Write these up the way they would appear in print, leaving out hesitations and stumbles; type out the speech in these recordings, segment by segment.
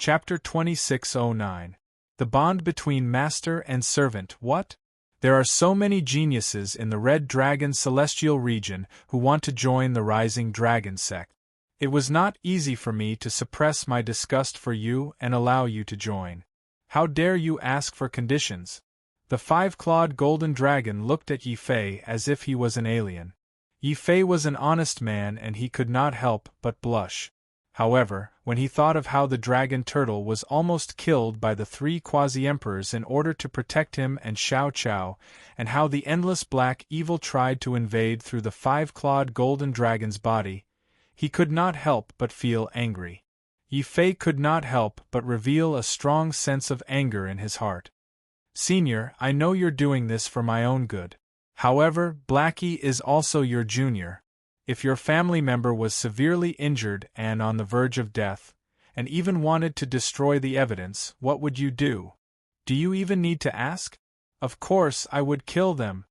Chapter 2609. The Bond Between Master and Servant. What? There are so many geniuses in the Red Dragon celestial region who want to join the Rising Dragon sect. It was not easy for me to suppress my disgust for you and allow you to join. How dare you ask for conditions? The five-clawed golden dragon looked at Yi Fei as if he was an alien. Yi Fei was an honest man and he could not help but blush. However, when he thought of how the dragon turtle was almost killed by the three quasi-emperors in order to protect him and Xiao Chao, and how the endless black evil tried to invade through the five-clawed golden dragon's body, he could not help but feel angry. Yi Fei could not help but reveal a strong sense of anger in his heart. Senior, I know you're doing this for my own good. However, Blackie is also your junior. If your family member was severely injured and on the verge of death, and even wanted to destroy the evidence, what would you do? Do you even need to ask? Of course I would kill them.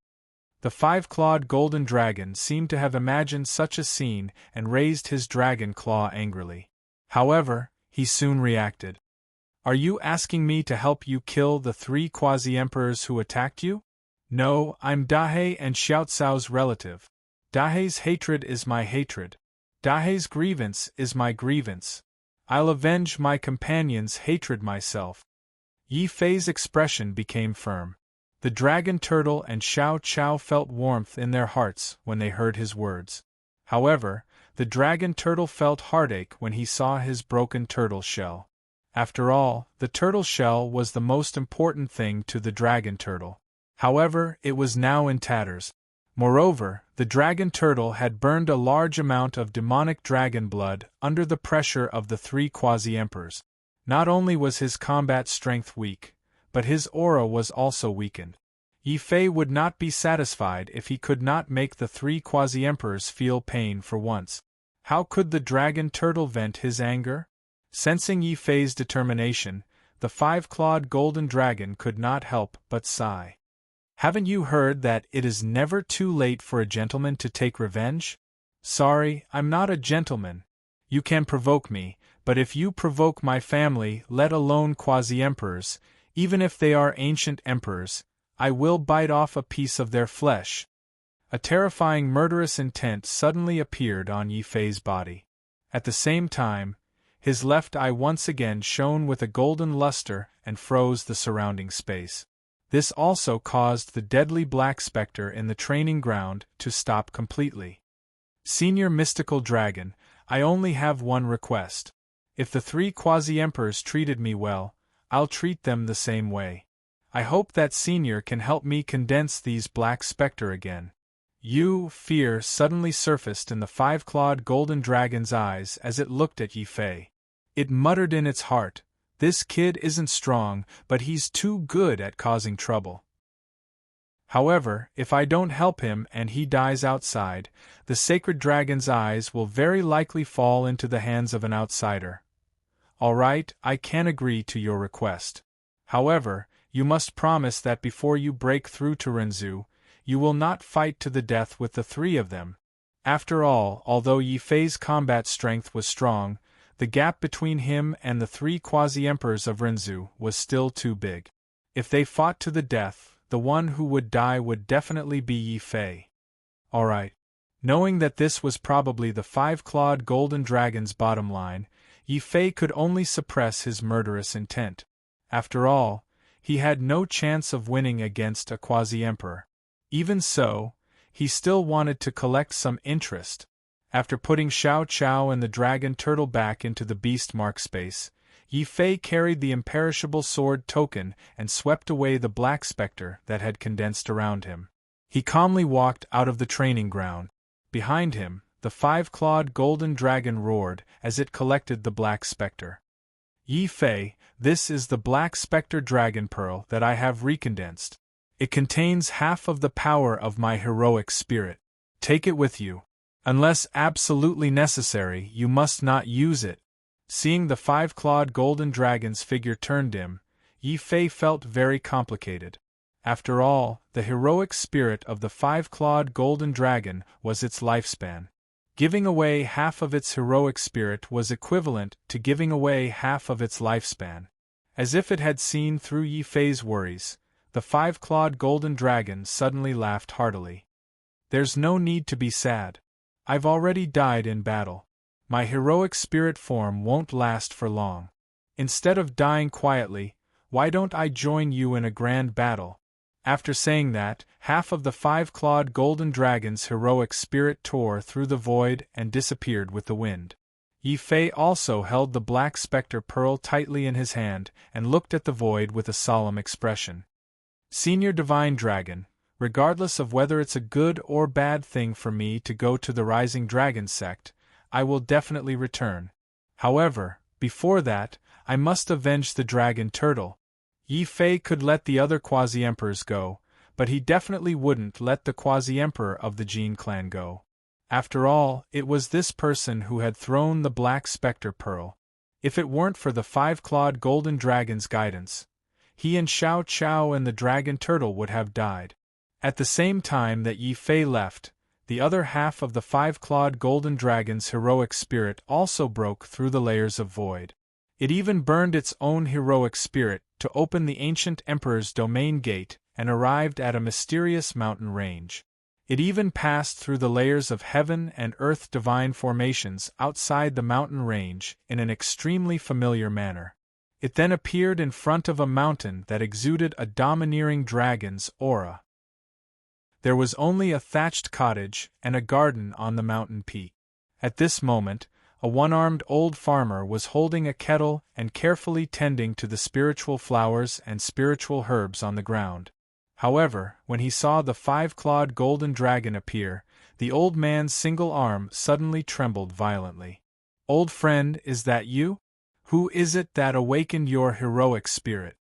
The five-clawed golden dragon seemed to have imagined such a scene and raised his dragon claw angrily. However, he soon reacted. Are you asking me to help you kill the three quasi-emperors who attacked you? No, I'm Dahei and Xiao Cao's relative. Dahei's hatred is my hatred. Dahei's grievance is my grievance. I'll avenge my companion's hatred myself. Yi Fei's expression became firm. The dragon turtle and Xiao Chao felt warmth in their hearts when they heard his words. However, the dragon turtle felt heartache when he saw his broken turtle shell. After all, the turtle shell was the most important thing to the dragon turtle. However, it was now in tatters. Moreover, the dragon turtle had burned a large amount of demonic dragon blood under the pressure of the three quasi-emperors. Not only was his combat strength weak, but his aura was also weakened. Yi Fei would not be satisfied if he could not make the three quasi-emperors feel pain for once. How could the dragon turtle vent his anger? Sensing Yi Fei's determination, the five-clawed golden dragon could not help but sigh. Haven't you heard that it is never too late for a gentleman to take revenge? Sorry, I'm not a gentleman. You can provoke me, but if you provoke my family, let alone quasi-emperors, even if they are ancient emperors, I will bite off a piece of their flesh. A terrifying murderous intent suddenly appeared on Yi Fei's body. At the same time, his left eye once again shone with a golden luster and froze the surrounding space. This also caused the deadly black specter in the training ground to stop completely. Senior Mystical Dragon, I only have one request. If the three quasi-emperors treated me well, I'll treat them the same way. I hope that Senior can help me condense these black specter again. Fear suddenly surfaced in the five-clawed golden dragon's eyes as it looked at Yi Fei. It muttered in its heart, "This kid isn't strong, but he's too good at causing trouble. However, if I don't help him and he dies outside, the sacred dragon's eyes will very likely fall into the hands of an outsider. All right, I can agree to your request. However, you must promise that before you break through to Renzu, you will not fight to the death with the three of them." After all, although Yi Fei's combat strength was strong, the gap between him and the three quasi-emperors of Renzu was still too big. If they fought to the death, the one who would die would definitely be Yi Fei. Alright. Knowing that this was probably the five-clawed golden dragon's bottom line, Yi Fei could only suppress his murderous intent. After all, he had no chance of winning against a quasi-emperor. Even so, he still wanted to collect some interest. After putting Xiao Chao and the dragon turtle back into the beast mark space, Yi Fei carried the imperishable sword token and swept away the black specter that had condensed around him. He calmly walked out of the training ground. Behind him, the five-clawed golden dragon roared as it collected the black specter. Yi Fei, this is the black specter dragon pearl that I have recondensed. It contains half of the power of my heroic spirit. Take it with you. Unless absolutely necessary, you must not use it. Seeing the five-clawed golden dragon's figure turn dim, Yi Fei felt very complicated. After all, the heroic spirit of the five-clawed golden dragon was its lifespan. Giving away half of its heroic spirit was equivalent to giving away half of its lifespan. As if it had seen through Yi Fei's worries, the five-clawed golden dragon suddenly laughed heartily. There's no need to be sad. I've already died in battle. My heroic spirit form won't last for long. Instead of dying quietly, why don't I join you in a grand battle? After saying that, half of the five-clawed golden dragon's heroic spirit tore through the void and disappeared with the wind. Yi Fei also held the black spectre pearl tightly in his hand and looked at the void with a solemn expression. Senior Divine Dragon, regardless of whether it's a good or bad thing for me to go to the Rising Dragon sect, I will definitely return. However, before that, I must avenge the dragon turtle. Yi Fei could let the other quasi-emperors go, but he definitely wouldn't let the quasi-emperor of the Jin clan go. After all, it was this person who had thrown the black spectre pearl. If it weren't for the five-clawed golden dragon's guidance, he and Xiao Qiao and the dragon turtle would have died. At the same time that Yi Fei left, the other half of the five-clawed golden dragon's heroic spirit also broke through the layers of void. It even burned its own heroic spirit to open the ancient emperor's domain gate and arrived at a mysterious mountain range. It even passed through the layers of heaven and earth divine formations outside the mountain range in an extremely familiar manner. It then appeared in front of a mountain that exuded a domineering dragon's aura. There was only a thatched cottage and a garden on the mountain peak. At this moment, a one-armed old farmer was holding a kettle and carefully tending to the spiritual flowers and spiritual herbs on the ground. However, when he saw the five-clawed golden dragon appear, the old man's single arm suddenly trembled violently. "Old friend, is that you? Who is it that awakened your heroic spirit?"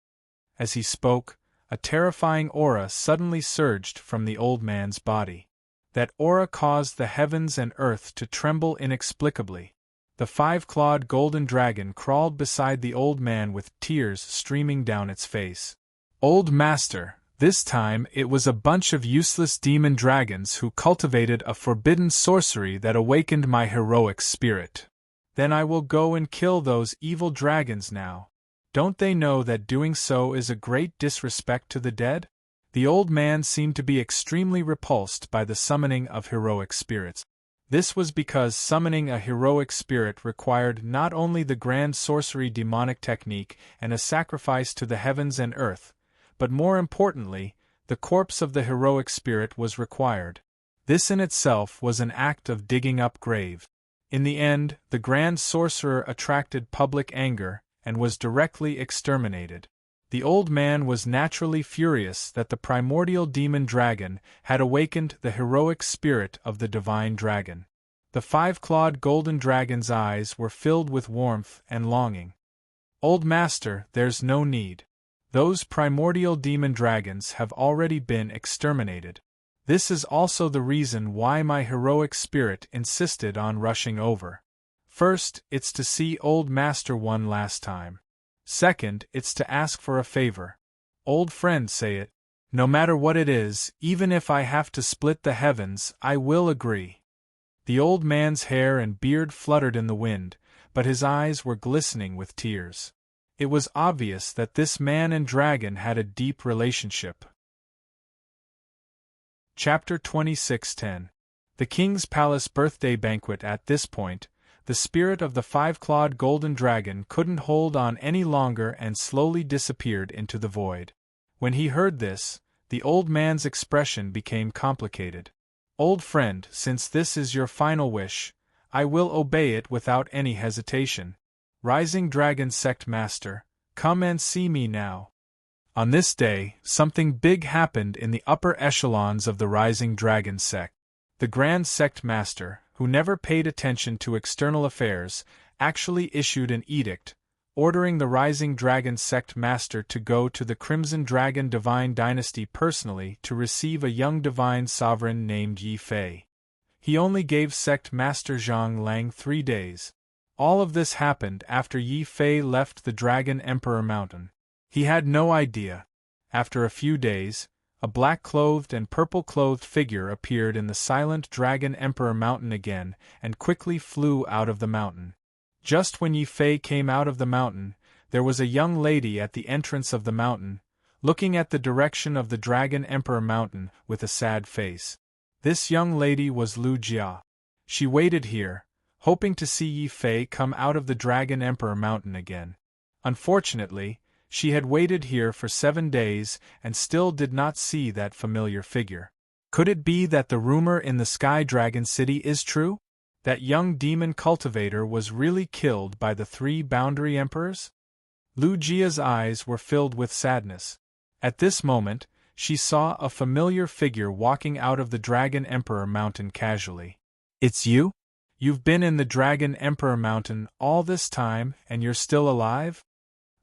As he spoke, a terrifying aura suddenly surged from the old man's body. That aura caused the heavens and earth to tremble inexplicably. The five-clawed golden dragon crawled beside the old man with tears streaming down its face. "Old master, this time it was a bunch of useless demon dragons who cultivated a forbidden sorcery that awakened my heroic spirit. Then I will go and kill those evil dragons now. Don't they know that doing so is a great disrespect to the dead?" The old man seemed to be extremely repulsed by the summoning of heroic spirits. This was because summoning a heroic spirit required not only the grand sorcery demonic technique and a sacrifice to the heavens and earth, but more importantly, the corpse of the heroic spirit was required. This in itself was an act of digging up grave. In the end, the grand sorcerer attracted public anger and was directly exterminated. The old man was naturally furious that the primordial demon dragon had awakened the heroic spirit of the divine dragon. The five-clawed golden dragon's eyes were filled with warmth and longing. "Old master, there's no need. Those primordial demon dragons have already been exterminated. This is also the reason why my heroic spirit insisted on rushing over. First, it's to see old master one last time. Second, it's to ask for a favor. Old friend, say it. No matter what it is, even if I have to split the heavens, I will agree." The old man's hair and beard fluttered in the wind, but his eyes were glistening with tears. It was obvious that this man and dragon had a deep relationship. Chapter 26:10. The King's Palace Birthday Banquet. At this point, the spirit of the five-clawed golden dragon couldn't hold on any longer and slowly disappeared into the void. When he heard this, the old man's expression became complicated. "Old friend, since this is your final wish, I will obey it without any hesitation. Rising Dragon Sect Master, come and see me now." On this day, something big happened in the upper echelons of the Rising Dragon Sect. The Grand Sect Master, who never paid attention to external affairs, actually issued an edict, ordering the Rising Dragon Sect Master to go to the Crimson Dragon Divine Dynasty personally to receive a young divine sovereign named Yi Fei. He only gave Sect Master Zhang Lang 3 days. All of this happened after Yi Fei left the Dragon Emperor Mountain. He had no idea. After a few days, A black-clothed and purple-clothed figure appeared in the silent Dragon Emperor Mountain again and quickly flew out of the mountain. Just when Yi Fei came out of the mountain, there was a young lady at the entrance of the mountain, looking at the direction of the Dragon Emperor Mountain with a sad face. This young lady was Lu Jia. She waited here, hoping to see Yi Fei come out of the Dragon Emperor Mountain again. Unfortunately, she had waited here for 7 days and still did not see that familiar figure. Could it be that the rumor in the Sky Dragon City is true? That young demon cultivator was really killed by the 3 boundary emperors? Lu Jia's eyes were filled with sadness. At this moment, she saw a familiar figure walking out of the Dragon Emperor Mountain casually. "It's you? You've been in the Dragon Emperor Mountain all this time and you're still alive?"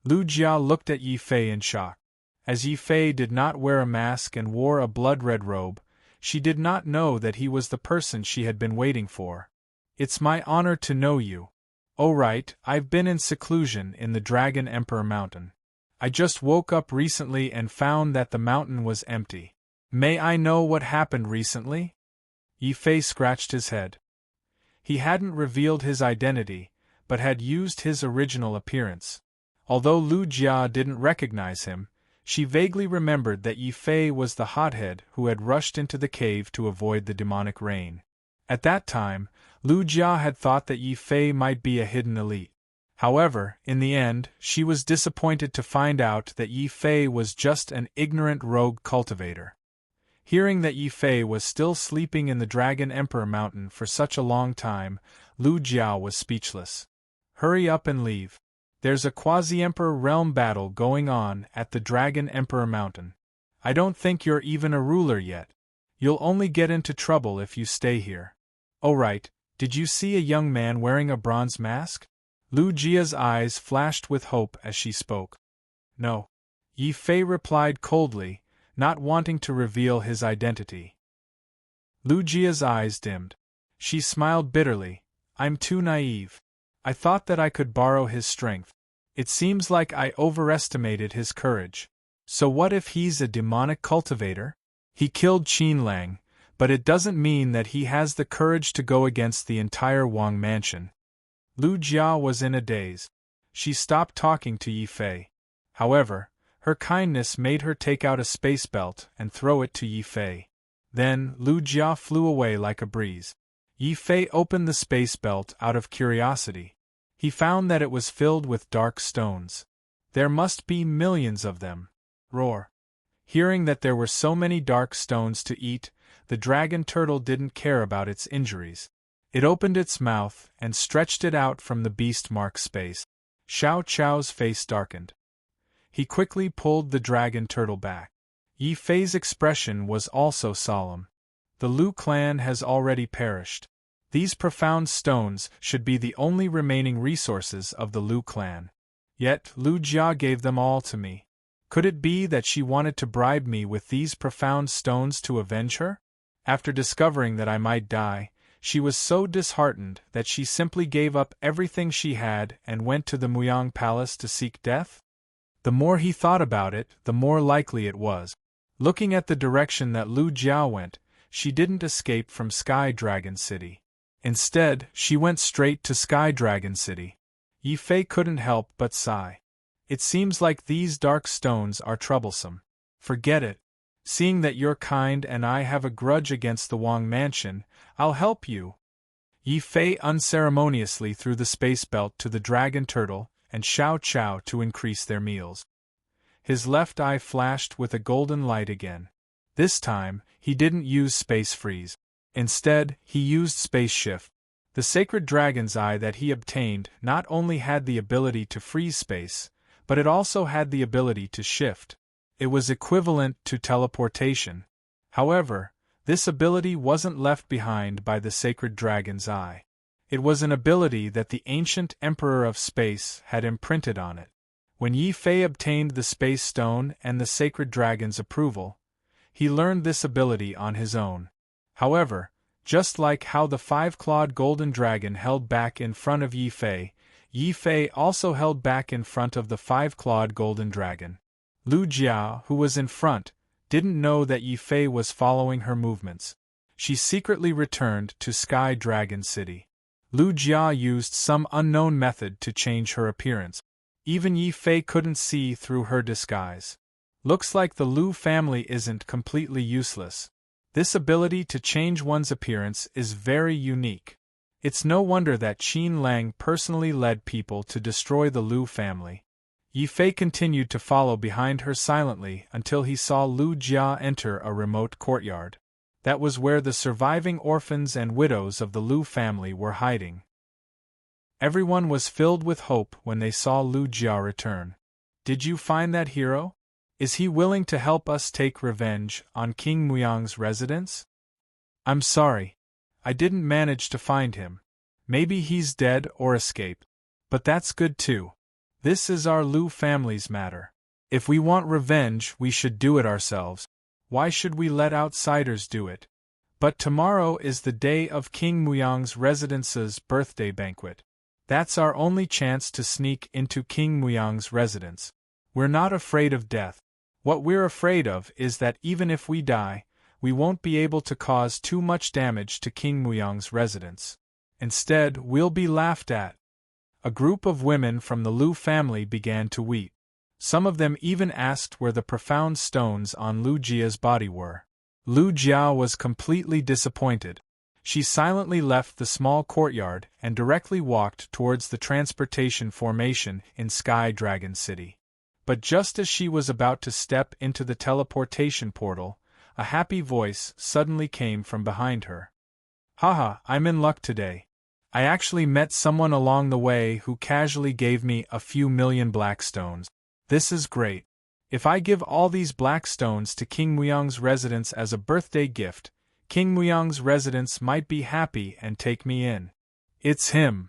Lu Jia looked at Yi Fei in shock. As Yi Fei did not wear a mask and wore a blood-red robe, she did not know that he was the person she had been waiting for. "It's my honor to know you. Oh right, I've been in seclusion in the Dragon Emperor Mountain. I just woke up recently and found that the mountain was empty. May I know what happened recently?" Yi Fei scratched his head. He hadn't revealed his identity, but had used his original appearance. Although Lu Jia didn't recognize him, she vaguely remembered that Yi Fei was the hothead who had rushed into the cave to avoid the demonic rain. At that time, Lu Jia had thought that Yi Fei might be a hidden elite. However, in the end, she was disappointed to find out that Yi Fei was just an ignorant rogue cultivator. Hearing that Yi Fei was still sleeping in the Dragon Emperor Mountain for such a long time, Lu Jia was speechless. "Hurry up and leave. There's a quasi-emperor realm battle going on at the Dragon Emperor Mountain. I don't think you're even a ruler yet. You'll only get into trouble if you stay here. Oh right, did you see a young man wearing a bronze mask?" Lu Jia's eyes flashed with hope as she spoke. "No," Yi Fei replied coldly, not wanting to reveal his identity. Lu Jia's eyes dimmed. She smiled bitterly. "I'm too naive. I thought that I could borrow his strength. It seems like I overestimated his courage. So what if he's a demonic cultivator? He killed Qin Lang, but it doesn't mean that he has the courage to go against the entire Wang mansion." Lu Jia was in a daze. She stopped talking to Yi Fei. However, her kindness made her take out a space belt and throw it to Yi Fei. Then, Lu Jia flew away like a breeze. Yi Fei opened the space belt out of curiosity. He found that it was filled with dark stones. There must be millions of them. Roar. Hearing that there were so many dark stones to eat, the dragon turtle didn't care about its injuries. It opened its mouth and stretched it out from the beast-marked space. Xiao Chao's face darkened. He quickly pulled the dragon turtle back. Yi Fei's expression was also solemn. The Lu clan has already perished. These profound stones should be the only remaining resources of the Lu clan. Yet Lu Jia gave them all to me. Could it be that she wanted to bribe me with these profound stones to avenge her? After discovering that I might die, she was so disheartened that she simply gave up everything she had and went to the Muyang Palace to seek death? The more he thought about it, the more likely it was. Looking at the direction that Lu Jia went, she didn't escape from Sky Dragon City. Instead, she went straight to Sky Dragon City. Yi Fei couldn't help but sigh. "It seems like these dark stones are troublesome. Forget it. Seeing that you're kind and I have a grudge against the Wang mansion, I'll help you." Yi Fei unceremoniously threw the space belt to the dragon turtle and Xiao Chao to increase their meals. His left eye flashed with a golden light again. This time, he didn't use space freeze. Instead, he used space shift. The sacred dragon's eye that he obtained not only had the ability to freeze space, but it also had the ability to shift. It was equivalent to teleportation. However, this ability wasn't left behind by the sacred dragon's eye. It was an ability that the ancient Emperor of Space had imprinted on it. When Yi Fei obtained the Space Stone and the sacred dragon's approval, he learned this ability on his own. However, just like how the 5-clawed golden dragon held back in front of Yi Fei also held back in front of the 5-clawed golden dragon. Lu Jia, who was in front, didn't know that Yi Fei was following her movements. She secretly returned to Sky Dragon City. Lu Jia used some unknown method to change her appearance. Even Yi Fei couldn't see through her disguise. Looks like the Lu family isn't completely useless. This ability to change one's appearance is very unique. It's no wonder that Qin Lang personally led people to destroy the Lu family. Yi Fei continued to follow behind her silently until he saw Lu Jia enter a remote courtyard. That was where the surviving orphans and widows of the Lu family were hiding. Everyone was filled with hope when they saw Lu Jia return. Did you find that hero? Is he willing to help us take revenge on King Muyang's residence? I'm sorry. I didn't manage to find him. Maybe he's dead or escaped. But that's good too. This is our Lu family's matter. If we want revenge, we should do it ourselves. Why should we let outsiders do it? But tomorrow is the day of King Muyang's residence's birthday banquet. That's our only chance to sneak into King Muyang's residence. We're not afraid of death. What we're afraid of is that even if we die, we won't be able to cause too much damage to King Muyang's residence. Instead, we'll be laughed at. A group of women from the Lu family began to weep. Some of them even asked where the profound stones on Lu Jia's body were. Lu Jia was completely disappointed. She silently left the small courtyard and directly walked towards the transportation formation in Sky Dragon City. But just as she was about to step into the teleportation portal, a happy voice suddenly came from behind her. Haha, I'm in luck today. I actually met someone along the way who casually gave me a few million black stones. This is great. If I give all these black stones to King Muyang's residence as a birthday gift, King Muyang's residence might be happy and take me in. It's him.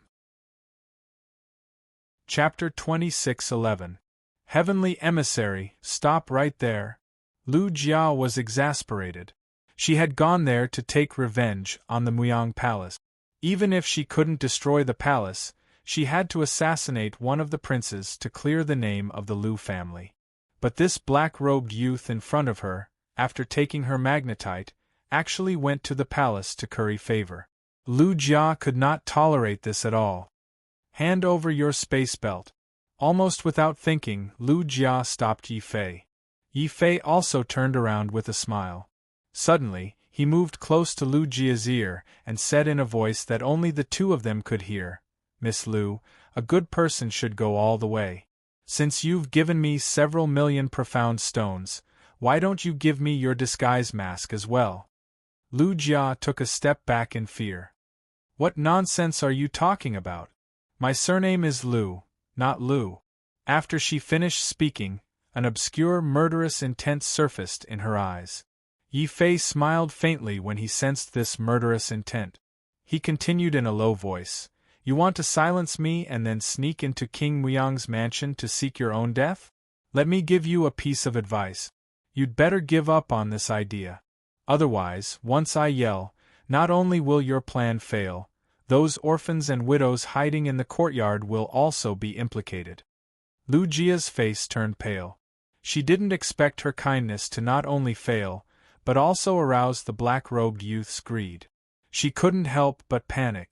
Chapter 26:11. Heavenly Emissary, stop right there. Lu Jia was exasperated. She had gone there to take revenge on the Muyang Palace. Even if she couldn't destroy the palace, she had to assassinate one of the princes to clear the name of the Lu family. But this black-robed youth in front of her, after taking her magnetite, actually went to the palace to curry favor. Lu Jia could not tolerate this at all. Hand over your space belt. Almost without thinking, Lu Jia stopped Yi Fei. Yi Fei also turned around with a smile. Suddenly, he moved close to Lu Jia's ear and said in a voice that only the two of them could hear, Miss Lu, a good person should go all the way. Since you've given me several million profound stones, why don't you give me your disguise mask as well? Lu Jia took a step back in fear. What nonsense are you talking about? My surname is Lu, not Lu. After she finished speaking, an obscure murderous intent surfaced in her eyes. Yi Fei smiled faintly when he sensed this murderous intent. He continued in a low voice. You want to silence me and then sneak into King Muyang's mansion to seek your own death? Let me give you a piece of advice. You'd better give up on this idea. Otherwise, once I yell, not only will your plan fail, those orphans and widows hiding in the courtyard will also be implicated. Lu Jia's face turned pale. She didn't expect her kindness to not only fail, but also arouse the black-robed youth's greed. She couldn't help but panic.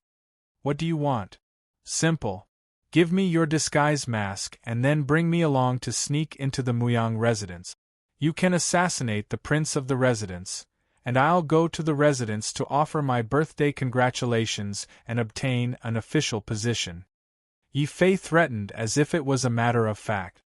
What do you want? Simple. Give me your disguise mask and then bring me along to sneak into the Muyang residence. You can assassinate the prince of the residence, and I'll go to the residence to offer my birthday congratulations and obtain an official position. Yi Fei threatened as if it was a matter of fact.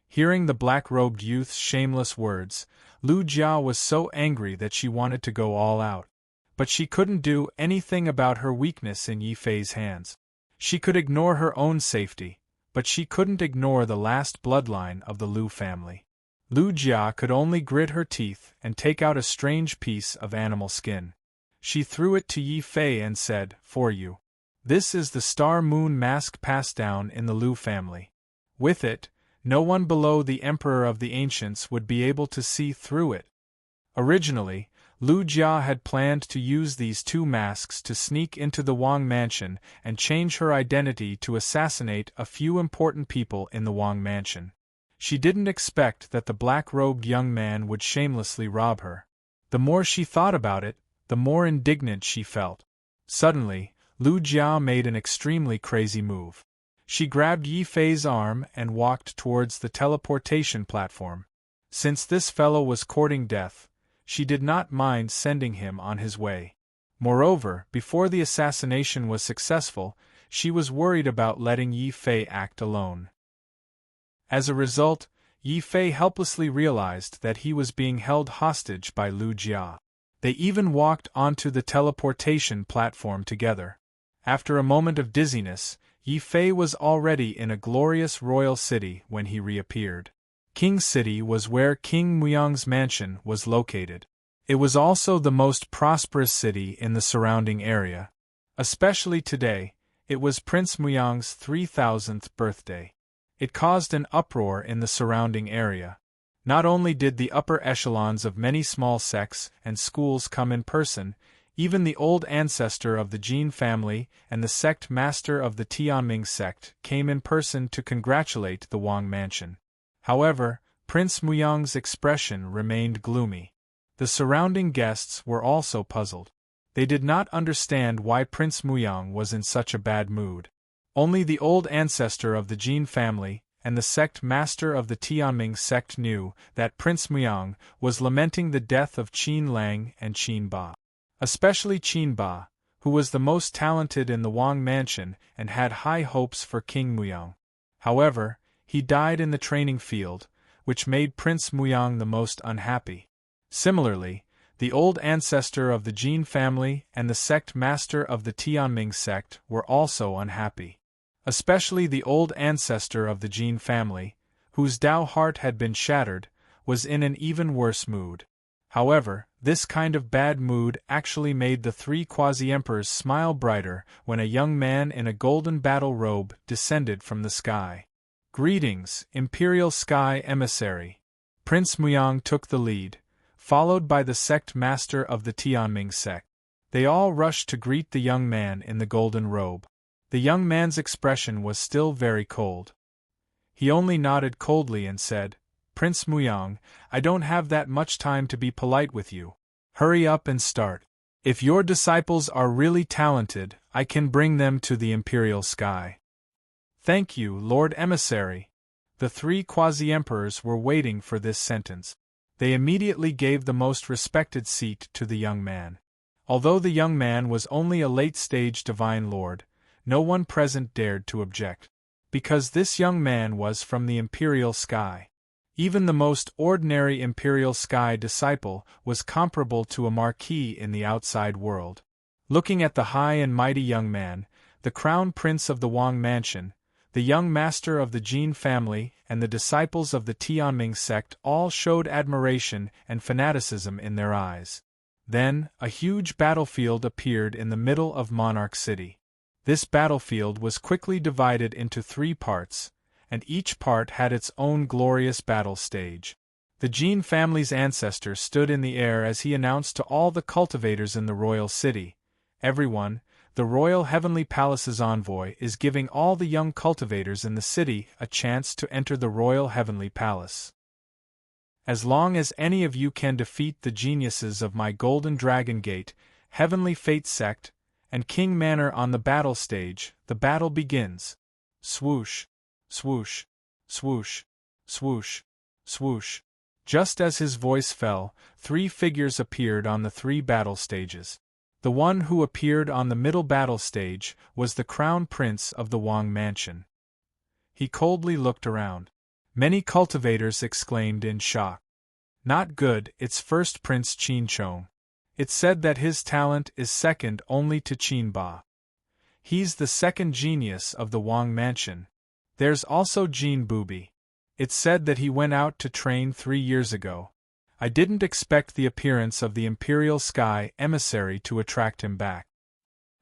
Hearing the black-robed youth's shameless words, Lu Jia was so angry that she wanted to go all out. But she couldn't do anything about her weakness in Yi Fei's hands. She could ignore her own safety, but she couldn't ignore the last bloodline of the Lu family. Lu Jia could only grit her teeth and take out a strange piece of animal skin. She threw it to Yi Fei and said, For you. This is the star-moon mask passed down in the Lu family. With it, no one below the Emperor of the Ancients would be able to see through it. Originally, Lu Jia had planned to use these two masks to sneak into the Wang mansion and change her identity to assassinate a few important people in the Wang mansion. She didn't expect that the black-robed young man would shamelessly rob her. The more she thought about it, the more indignant she felt. Suddenly, Lu Jia made an extremely crazy move. She grabbed Yi Fei's arm and walked towards the teleportation platform. Since this fellow was courting death, she did not mind sending him on his way. Moreover, before the assassination was successful, she was worried about letting Yi Fei act alone. As a result, Yi Fei helplessly realized that he was being held hostage by Lu Jia. They even walked onto the teleportation platform together. After a moment of dizziness, Yi Fei was already in a glorious royal city when he reappeared. King City was where King Muyang's mansion was located. It was also the most prosperous city in the surrounding area. Especially today, it was Prince Muyang's 3000th birthday. It caused an uproar in the surrounding area. Not only did the upper echelons of many small sects and schools come in person, even the old ancestor of the Jin family and the sect master of the Tianming sect came in person to congratulate the Wang mansion. However, Prince Muyang's expression remained gloomy. The surrounding guests were also puzzled. They did not understand why Prince Muyang was in such a bad mood. Only the old ancestor of the Jin family and the sect master of the Tianming sect knew that Prince Muyang was lamenting the death of Qin Lang and Qin Ba. Especially Qin Ba, who was the most talented in the Wang mansion and had high hopes for King Muyang. However, he died in the training field, which made Prince Muyang the most unhappy. Similarly, the old ancestor of the Jin family and the sect master of the Tianming sect were also unhappy. Especially the old ancestor of the Jin family, whose Dao heart had been shattered, was in an even worse mood. However, this kind of bad mood actually made the three quasi-emperors smile brighter when a young man in a golden battle robe descended from the sky. "Greetings, Imperial Sky Emissary." Prince Muyang took the lead, followed by the sect master of the Tianming sect. They all rushed to greet the young man in the golden robe. The young man's expression was still very cold. He only nodded coldly and said, "Prince Muyang, I don't have that much time to be polite with you. Hurry up and start. If your disciples are really talented, I can bring them to the imperial sky." "Thank you, Lord Emissary." The three quasi-emperors were waiting for this sentence. They immediately gave the most respected seat to the young man. Although the young man was only a late-stage divine lord, no one present dared to object. Because this young man was from the imperial sky. Even the most ordinary imperial sky disciple was comparable to a marquis in the outside world. Looking at the high and mighty young man, the crown prince of the Wang mansion, the young master of the Jin family and the disciples of the Tianming sect all showed admiration and fanaticism in their eyes. Then, a huge battlefield appeared in the middle of Monarch City. This battlefield was quickly divided into 3 parts, and each part had its own glorious battle stage. The Jin family's ancestor stood in the air as he announced to all the cultivators in the royal city, "Everyone, the royal heavenly palace's envoy is giving all the young cultivators in the city a chance to enter the royal heavenly palace. As long as any of you can defeat the geniuses of my Golden Dragon Gate, Heavenly Fate sect, and King Manor on the battle stage, the battle begins." Swoosh, swoosh, swoosh, swoosh, swoosh. Just as his voice fell, 3 figures appeared on the 3 battle stages. The one who appeared on the middle battle stage was the crown prince of the Wang mansion. He coldly looked around. Many cultivators exclaimed in shock. "Not good, it's first Prince Qin Chong. It's said that his talent is second only to Qin Ba. He's the second genius of the Wang mansion. There's also Jin Bubi. It's said that he went out to train 3 years ago. I didn't expect the appearance of the Imperial Sky Emissary to attract him back.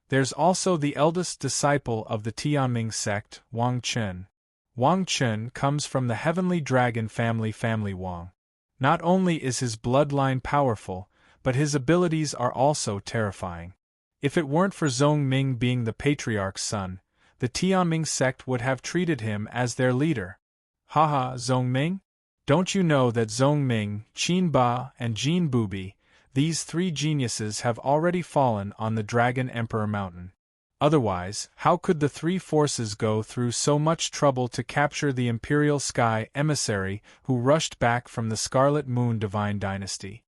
There's also the eldest disciple of the Tianming sect, Wang Chen. Wang Chen comes from the Heavenly Dragon family Wang. Not only is his bloodline powerful, but his abilities are also terrifying. If it weren't for Zhong Ming being the patriarch's son, the Tianming sect would have treated him as their leader. Haha, Zhongming? Don't you know that Zhongming, Qin Ba, and Jin Bubi, these three geniuses have already fallen on the Dragon Emperor Mountain? Otherwise, how could the three forces go through so much trouble to capture the Imperial Sky emissary who rushed back from the Scarlet Moon Divine Dynasty?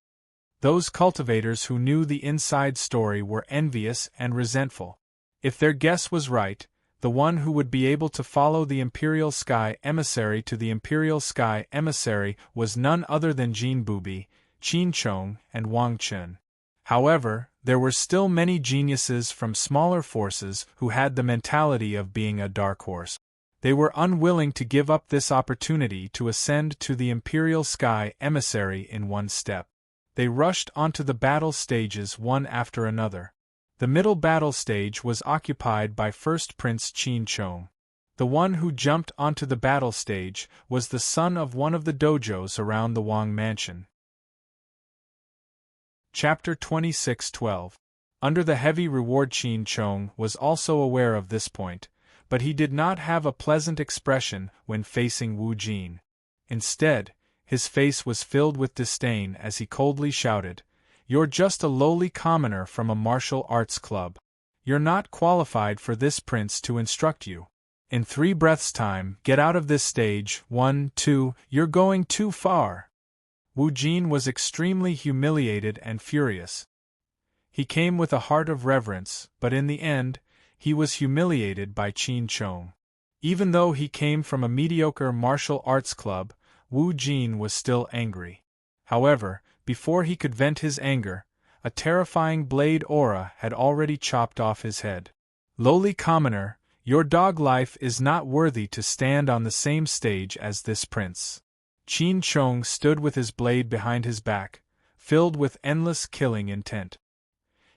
Those cultivators who knew the inside story were envious and resentful. If their guess was right, the one who would be able to follow the Imperial Sky emissary to the Imperial Sky emissary was none other than Jin Bubi, Qin Chong, and Wang Chen. However, there were still many geniuses from smaller forces who had the mentality of being a dark horse. They were unwilling to give up this opportunity to ascend to the Imperial Sky emissary in one step. They rushed onto the battle stages one after another. The middle battle stage was occupied by First Prince Qin Chong. The one who jumped onto the battle stage was the son of one of the dojos around the Wang Mansion. Chapter 26:12. Under the heavy reward, Qin Chong was also aware of this point, but he did not have a pleasant expression when facing Wu Jin. Instead, his face was filled with disdain as he coldly shouted, "You're just a lowly commoner from a martial arts club. You're not qualified for this prince to instruct you. In 3 breaths' time, get out of this stage. 1, 2, you're going too far." Wu Jin was extremely humiliated and furious. He came with a heart of reverence, but in the end, he was humiliated by Qin Chong. Even though he came from a mediocre martial arts club, Wu Jin was still angry. However, before he could vent his anger, a terrifying blade aura had already chopped off his head. "Lowly commoner, your dog life is not worthy to stand on the same stage as this prince." Qin Chong stood with his blade behind his back, filled with endless killing intent.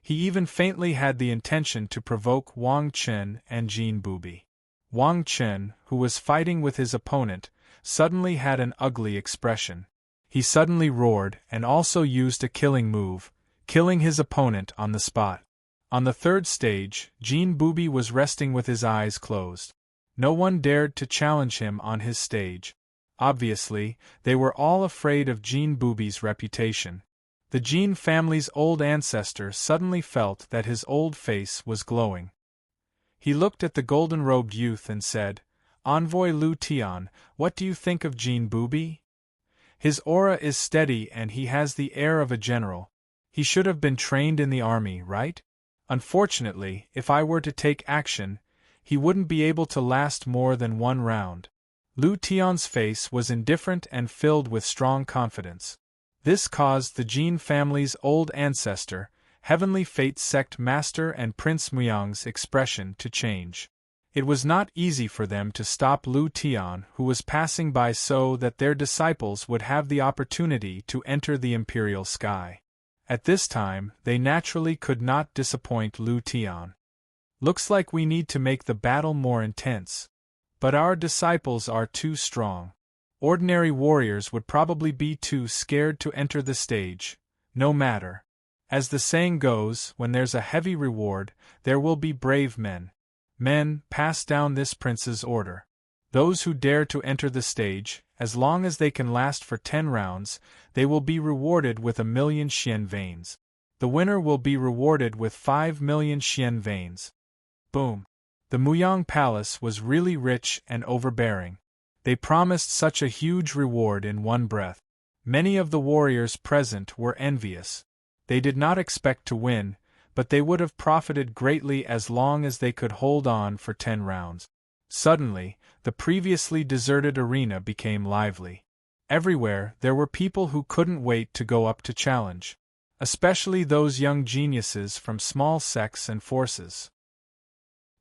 He even faintly had the intention to provoke Wang Chen and Jin Bubi. Wang Chen, who was fighting with his opponent, suddenly had an ugly expression. He suddenly roared and also used a killing move, killing his opponent on the spot. On the 3rd stage, Jin Bubi was resting with his eyes closed. No one dared to challenge him on his stage. Obviously, they were all afraid of Jin Bubi's reputation. The Jin family's old ancestor suddenly felt that his old face was glowing. He looked at the golden-robed youth and said, "Envoy Lu Tian, what do you think of Jin Bubi? His aura is steady and he has the air of a general. He should have been trained in the army, right? Unfortunately, if I were to take action, he wouldn't be able to last more than 1 round." Lu Tian's face was indifferent and filled with strong confidence. This caused the Jin family's old ancestor, Heavenly Fate Sect Master and Prince Muyang's expression to change. It was not easy for them to stop Lu Tian, who was passing by, so that their disciples would have the opportunity to enter the Imperial Sky. At this time, they naturally could not disappoint Lu Tian. "Looks like we need to make the battle more intense. But our disciples are too strong. Ordinary warriors would probably be too scared to enter the stage. No matter. As the saying goes, when there's a heavy reward, there will be brave men. Men, pass down this prince's order. Those who dare to enter the stage, as long as they can last for 10 rounds, they will be rewarded with 1,000,000 Xian veins. The winner will be rewarded with 5,000,000 Xian veins." Boom. The Muyang Palace was really rich and overbearing. They promised such a huge reward in one breath. Many of the warriors present were envious. They did not expect to win, but they would have profited greatly as long as they could hold on for 10 rounds. Suddenly, the previously deserted arena became lively. Everywhere there were people who couldn't wait to go up to challenge. Especially those young geniuses from small sects and forces.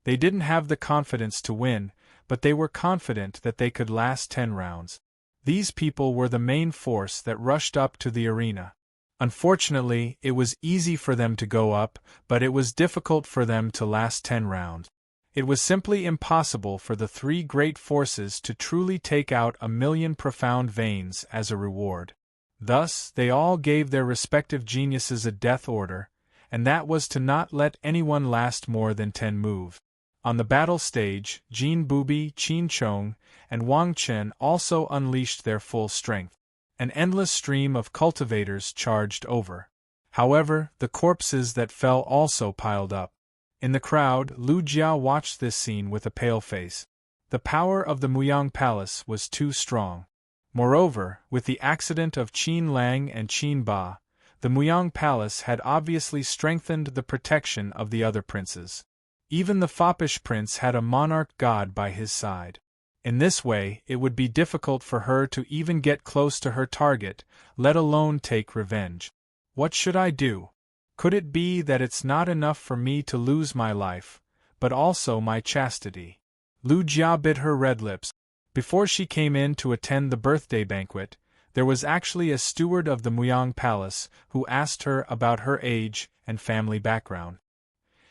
They didn't have the confidence to win, but they were confident that they could last 10 rounds. These people were the main force that rushed up to the arena. Unfortunately, it was easy for them to go up, but it was difficult for them to last 10 rounds. It was simply impossible for the 3 great forces to truly take out 1,000,000 profound veins as a reward. Thus, they all gave their respective geniuses a death order, and that was to not let anyone last more than 10 moves. On the battle stage, Jin Bubi, Qin Chong, and Wang Chen also unleashed their full strength. An endless stream of cultivators charged over. However, the corpses that fell also piled up. In the crowd, Lu Jia watched this scene with a pale face. The power of the Muyang Palace was too strong. Moreover, with the accident of Qin Lang and Qin Ba, the Muyang Palace had obviously strengthened the protection of the other princes. Even the foppish prince had a monarch god by his side. In this way, it would be difficult for her to even get close to her target, let alone take revenge. What should I do? Could it be that it's not enough for me to lose my life, but also my chastity? Lu Jia bit her red lips. Before she came in to attend the birthday banquet, there was actually a steward of the Muyang Palace who asked her about her age and family background.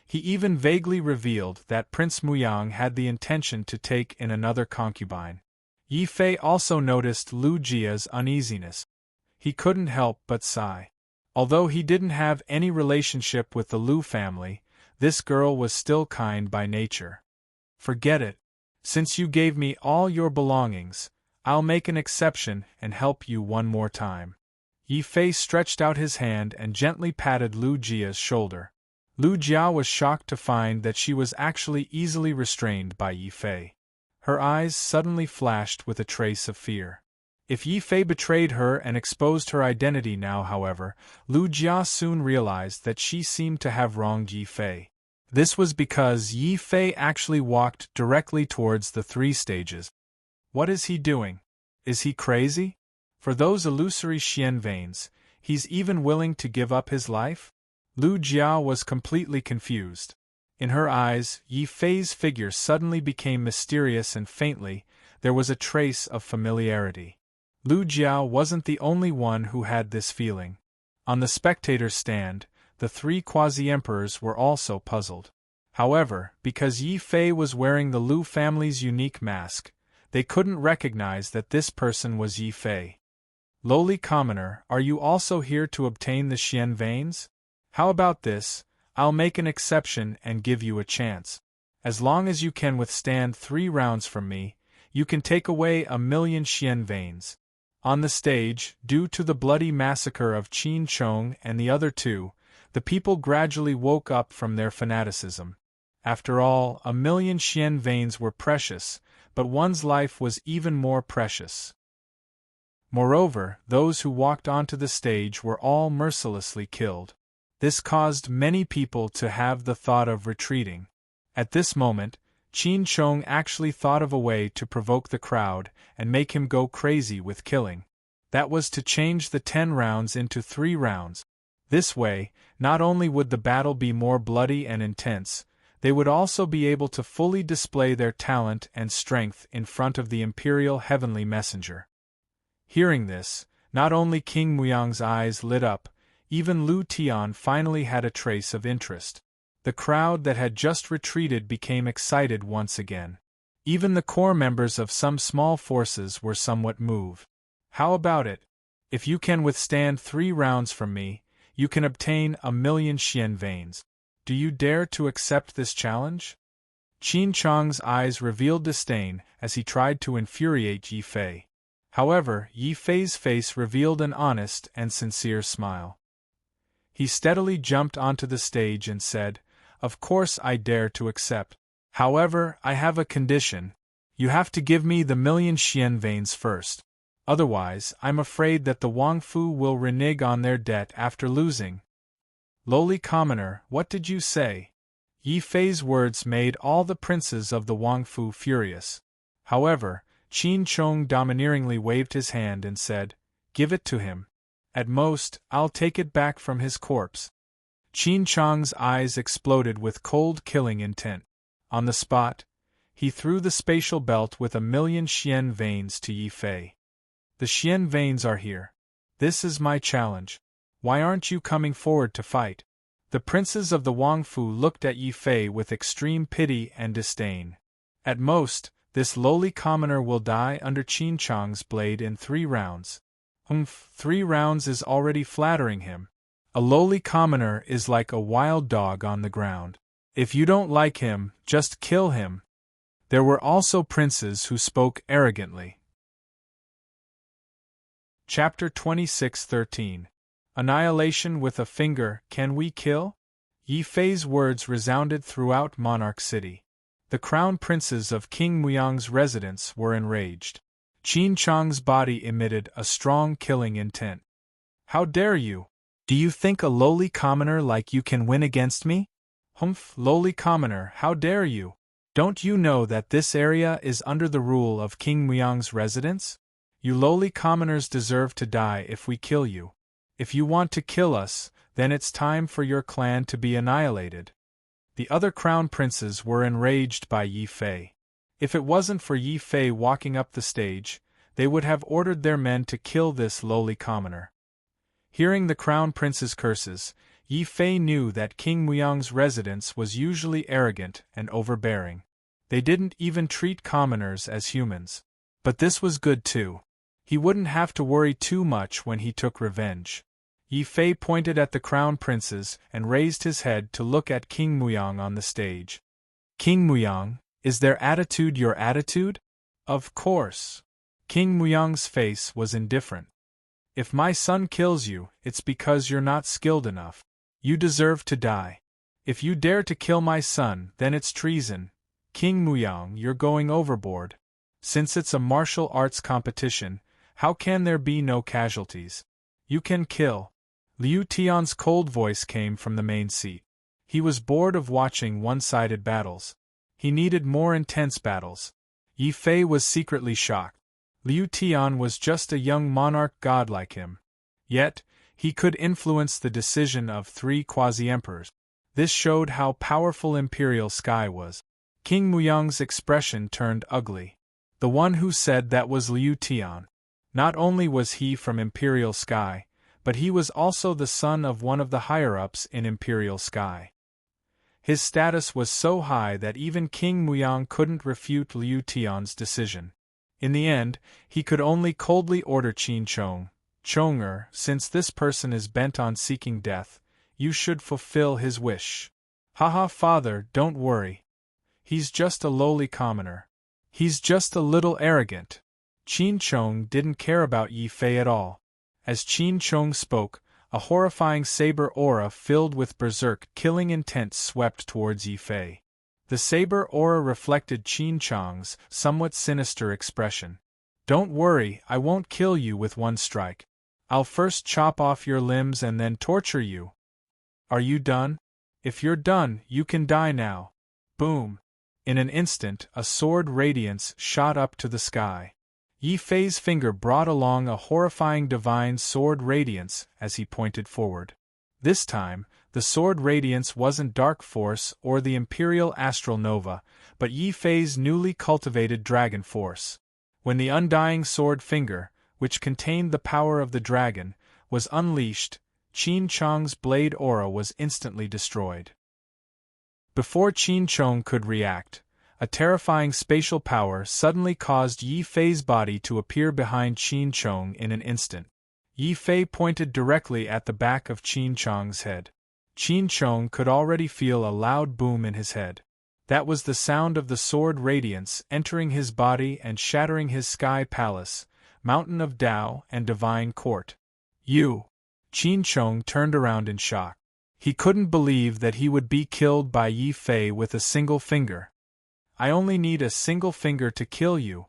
He even vaguely revealed that Prince Muyang had the intention to take in another concubine. Yi Fei also noticed Lu Jia's uneasiness. He couldn't help but sigh. Although he didn't have any relationship with the Lu family, this girl was still kind by nature. Forget it. Since you gave me all your belongings, I'll make an exception and help you one more time. Yi Fei stretched out his hand and gently patted Lu Jia's shoulder. Lu Jia was shocked to find that she was actually easily restrained by Yi Fei. Her eyes suddenly flashed with a trace of fear. If Yi Fei betrayed her and exposed her identity now, however, Lu Jia soon realized that she seemed to have wronged Yi Fei. This was because Yi Fei actually walked directly towards the 3 stages. What is he doing? Is he crazy? For those illusory Xian veins, he's even willing to give up his life? Lu Jia was completely confused. In her eyes, Yi Fei's figure suddenly became mysterious and faintly, there was a trace of familiarity. Lu Jia wasn't the only one who had this feeling. On the spectator's stand, the 3 quasi-emperors were also puzzled. However, because Yi Fei was wearing the Lu family's unique mask, they couldn't recognize that this person was Yi Fei. Lowly commoner, are you also here to obtain the Xian veins? How about this? I'll make an exception and give you a chance. As long as you can withstand 3 rounds from me, you can take away 1,000,000 Xian veins. On the stage, due to the bloody massacre of Qin Chong and the other 2, the people gradually woke up from their fanaticism. After all, 1,000,000 Xian veins were precious, but one's life was even more precious. Moreover, those who walked onto the stage were all mercilessly killed. This caused many people to have the thought of retreating. At this moment, Qin Chong actually thought of a way to provoke the crowd and make him go crazy with killing. That was to change the 10 rounds into 3 rounds. This way, not only would the battle be more bloody and intense, they would also be able to fully display their talent and strength in front of the imperial heavenly messenger. Hearing this, not only King Muyang's eyes lit up, even Lu Tian finally had a trace of interest. The crowd that had just retreated became excited once again. Even the core members of some small forces were somewhat moved. How about it? If you can withstand 3 rounds from me, you can obtain 1,000,000 Xian veins. Do you dare to accept this challenge? Qin Chong's eyes revealed disdain as he tried to infuriate Yi Fei. However, Yi Fei's face revealed an honest and sincere smile. He steadily jumped onto the stage and said, "Of course I dare to accept. However, I have a condition. You have to give me the 1,000,000 Xian veins first. Otherwise, I'm afraid that the Wangfu will renege on their debt after losing." Lowly commoner, what did you say? Yi Fei's words made all the princes of the Wangfu furious. However, Qin Chong domineeringly waved his hand and said, "Give it to him. At most, I'll take it back from his corpse." Qin Chong's eyes exploded with cold killing intent. On the spot, he threw the spatial belt with 1,000,000 Xian veins to Yi Fei. "The Xian veins are here. This is my challenge. Why aren't you coming forward to fight?" The princes of the Wangfu looked at Yi Fei with extreme pity and disdain. At most, this lowly commoner will die under Qin Chong's blade in 3 rounds. 3 rounds is already flattering him. A lowly commoner is like a wild dog on the ground. If you don't like him, just kill him. There were also princes who spoke arrogantly. Chapter 26:13. Annihilation with a finger, can we kill? Yi Fei's words resounded throughout Monarch City. The crown princes of King Muyang's residence were enraged. Qin Chang's body emitted a strong killing intent. How dare you? Do you think a lowly commoner like you can win against me? Humph, lowly commoner, how dare you? Don't you know that this area is under the rule of King Muyang's residence? You lowly commoners deserve to die if we kill you. If you want to kill us, then it's time for your clan to be annihilated. The other crown princes were enraged by Yi Fei. If it wasn't for Yi Fei walking up the stage, they would have ordered their men to kill this lowly commoner. Hearing the crown prince's curses, Yi Fei knew that King Muyang's residence was usually arrogant and overbearing. They didn't even treat commoners as humans. But this was good too. He wouldn't have to worry too much when he took revenge. Yi Fei pointed at the crown princes and raised his head to look at King Muyang on the stage. King Muyang, is their attitude your attitude? Of course. King Muyang's face was indifferent. If my son kills you, it's because you're not skilled enough. You deserve to die. If you dare to kill my son, then it's treason. King Muyang, you're going overboard. Since it's a martial arts competition, how can there be no casualties? You can kill. Liu Tian's cold voice came from the main seat. He was bored of watching one-sided battles. He needed more intense battles. Yi Fei was secretly shocked. Liu Tian was just a young monarch god like him. Yet, he could influence the decision of 3 quasi-emperors. This showed how powerful Imperial Sky was. King Muyang's expression turned ugly. The one who said that was Liu Tian. Not only was he from Imperial Sky, but he was also the son of one of the higher-ups in Imperial Sky. His status was so high that even King Muyang couldn't refute Liu Tian's decision. In the end, he could only coldly order Qin Chong, Chong'er, since this person is bent on seeking death, you should fulfill his wish. Haha, father, don't worry. He's just a lowly commoner. He's just a little arrogant. Qin Chong didn't care about Yi Fei at all. As Qin Chong spoke, a horrifying saber aura filled with berserk killing intent swept towards Yi Fei. The saber aura reflected Qin Chong's somewhat sinister expression. Don't worry, I won't kill you with one strike. I'll first chop off your limbs and then torture you. Are you done? If you're done, you can die now. Boom! In an instant, a sword radiance shot up to the sky. Yi Fei's finger brought along a horrifying divine sword radiance as he pointed forward. This time, the sword radiance wasn't dark force or the imperial astral nova, but Yi Fei's newly cultivated dragon force. When the undying sword finger, which contained the power of the dragon, was unleashed, Qin Chong's blade aura was instantly destroyed. Before Qin Chong could react, a terrifying spatial power suddenly caused Yi Fei's body to appear behind Qin Chong in an instant. Yi Fei pointed directly at the back of Qin Chong's head. Qin Chong could already feel a loud boom in his head. That was the sound of the sword radiance entering his body and shattering his sky palace, mountain of Tao and divine court. You! Qin Chong turned around in shock. He couldn't believe that he would be killed by Yi Fei with a single finger. I only need a single finger to kill you.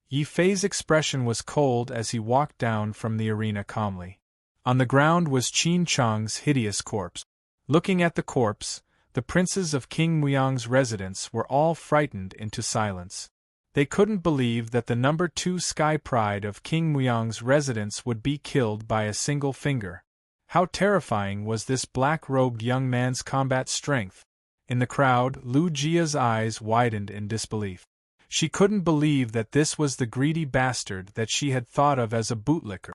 Yi Fei's expression was cold as he walked down from the arena calmly. On the ground was Qin Chong's hideous corpse. Looking at the corpse, the princes of King Muyang's residence were all frightened into silence. They couldn't believe that the number 2 sky pride of King Muyang's residence would be killed by a single finger. How terrifying was this black-robed young man's combat strength? In the crowd, Lu Jia's eyes widened in disbelief. She couldn't believe that this was the greedy bastard that she had thought of as a bootlicker.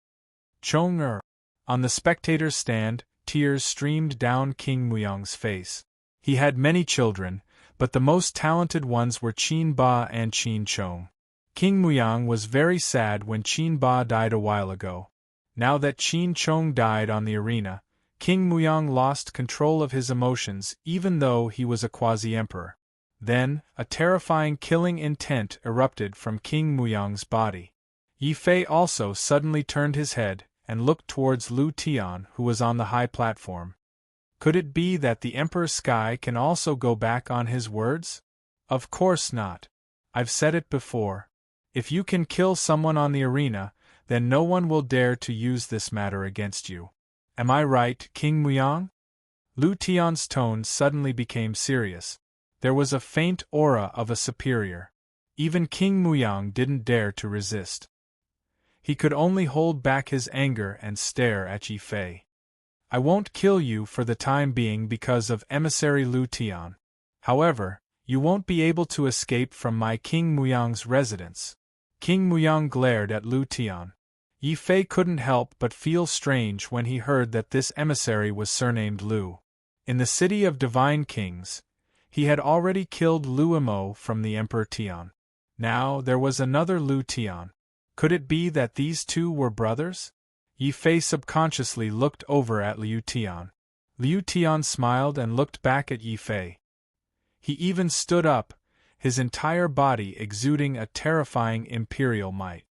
Chong'er. On the spectator's stand, tears streamed down King Muyang's face. He had many children, but the most talented ones were Qin Ba and Qin Chong. King Muyang was very sad when Qin Ba died a while ago. Now that Qin Chong died on the arena, King Muyang lost control of his emotions even though he was a quasi-emperor. Then, a terrifying killing intent erupted from King Muyang's body. Yi Fei also suddenly turned his head and looked towards Lu Tian, who was on the high platform. Could it be that the Emperor Sky can also go back on his words? Of course not. I've said it before. If you can kill someone on the arena, then no one will dare to use this matter against you. Am I right, King Muyang? Lu Tian's tone suddenly became serious. There was a faint aura of a superior. Even King Muyang didn't dare to resist. He could only hold back his anger and stare at Yi Fei. I won't kill you for the time being because of emissary Lu Tian. However, you won't be able to escape from my King Muyang's residence. King Muyang glared at Lu Tian. Yi Fei couldn't help but feel strange when he heard that this emissary was surnamed Lu. In the city of Divine Kings, he had already killed Lu Imo from the Emperor Tian. Now there was another Lu Tian. Could it be that these two were brothers? Yi Fei subconsciously looked over at Liu Tian. Liu Tian smiled and looked back at Yi Fei. He even stood up, his entire body exuding a terrifying imperial might.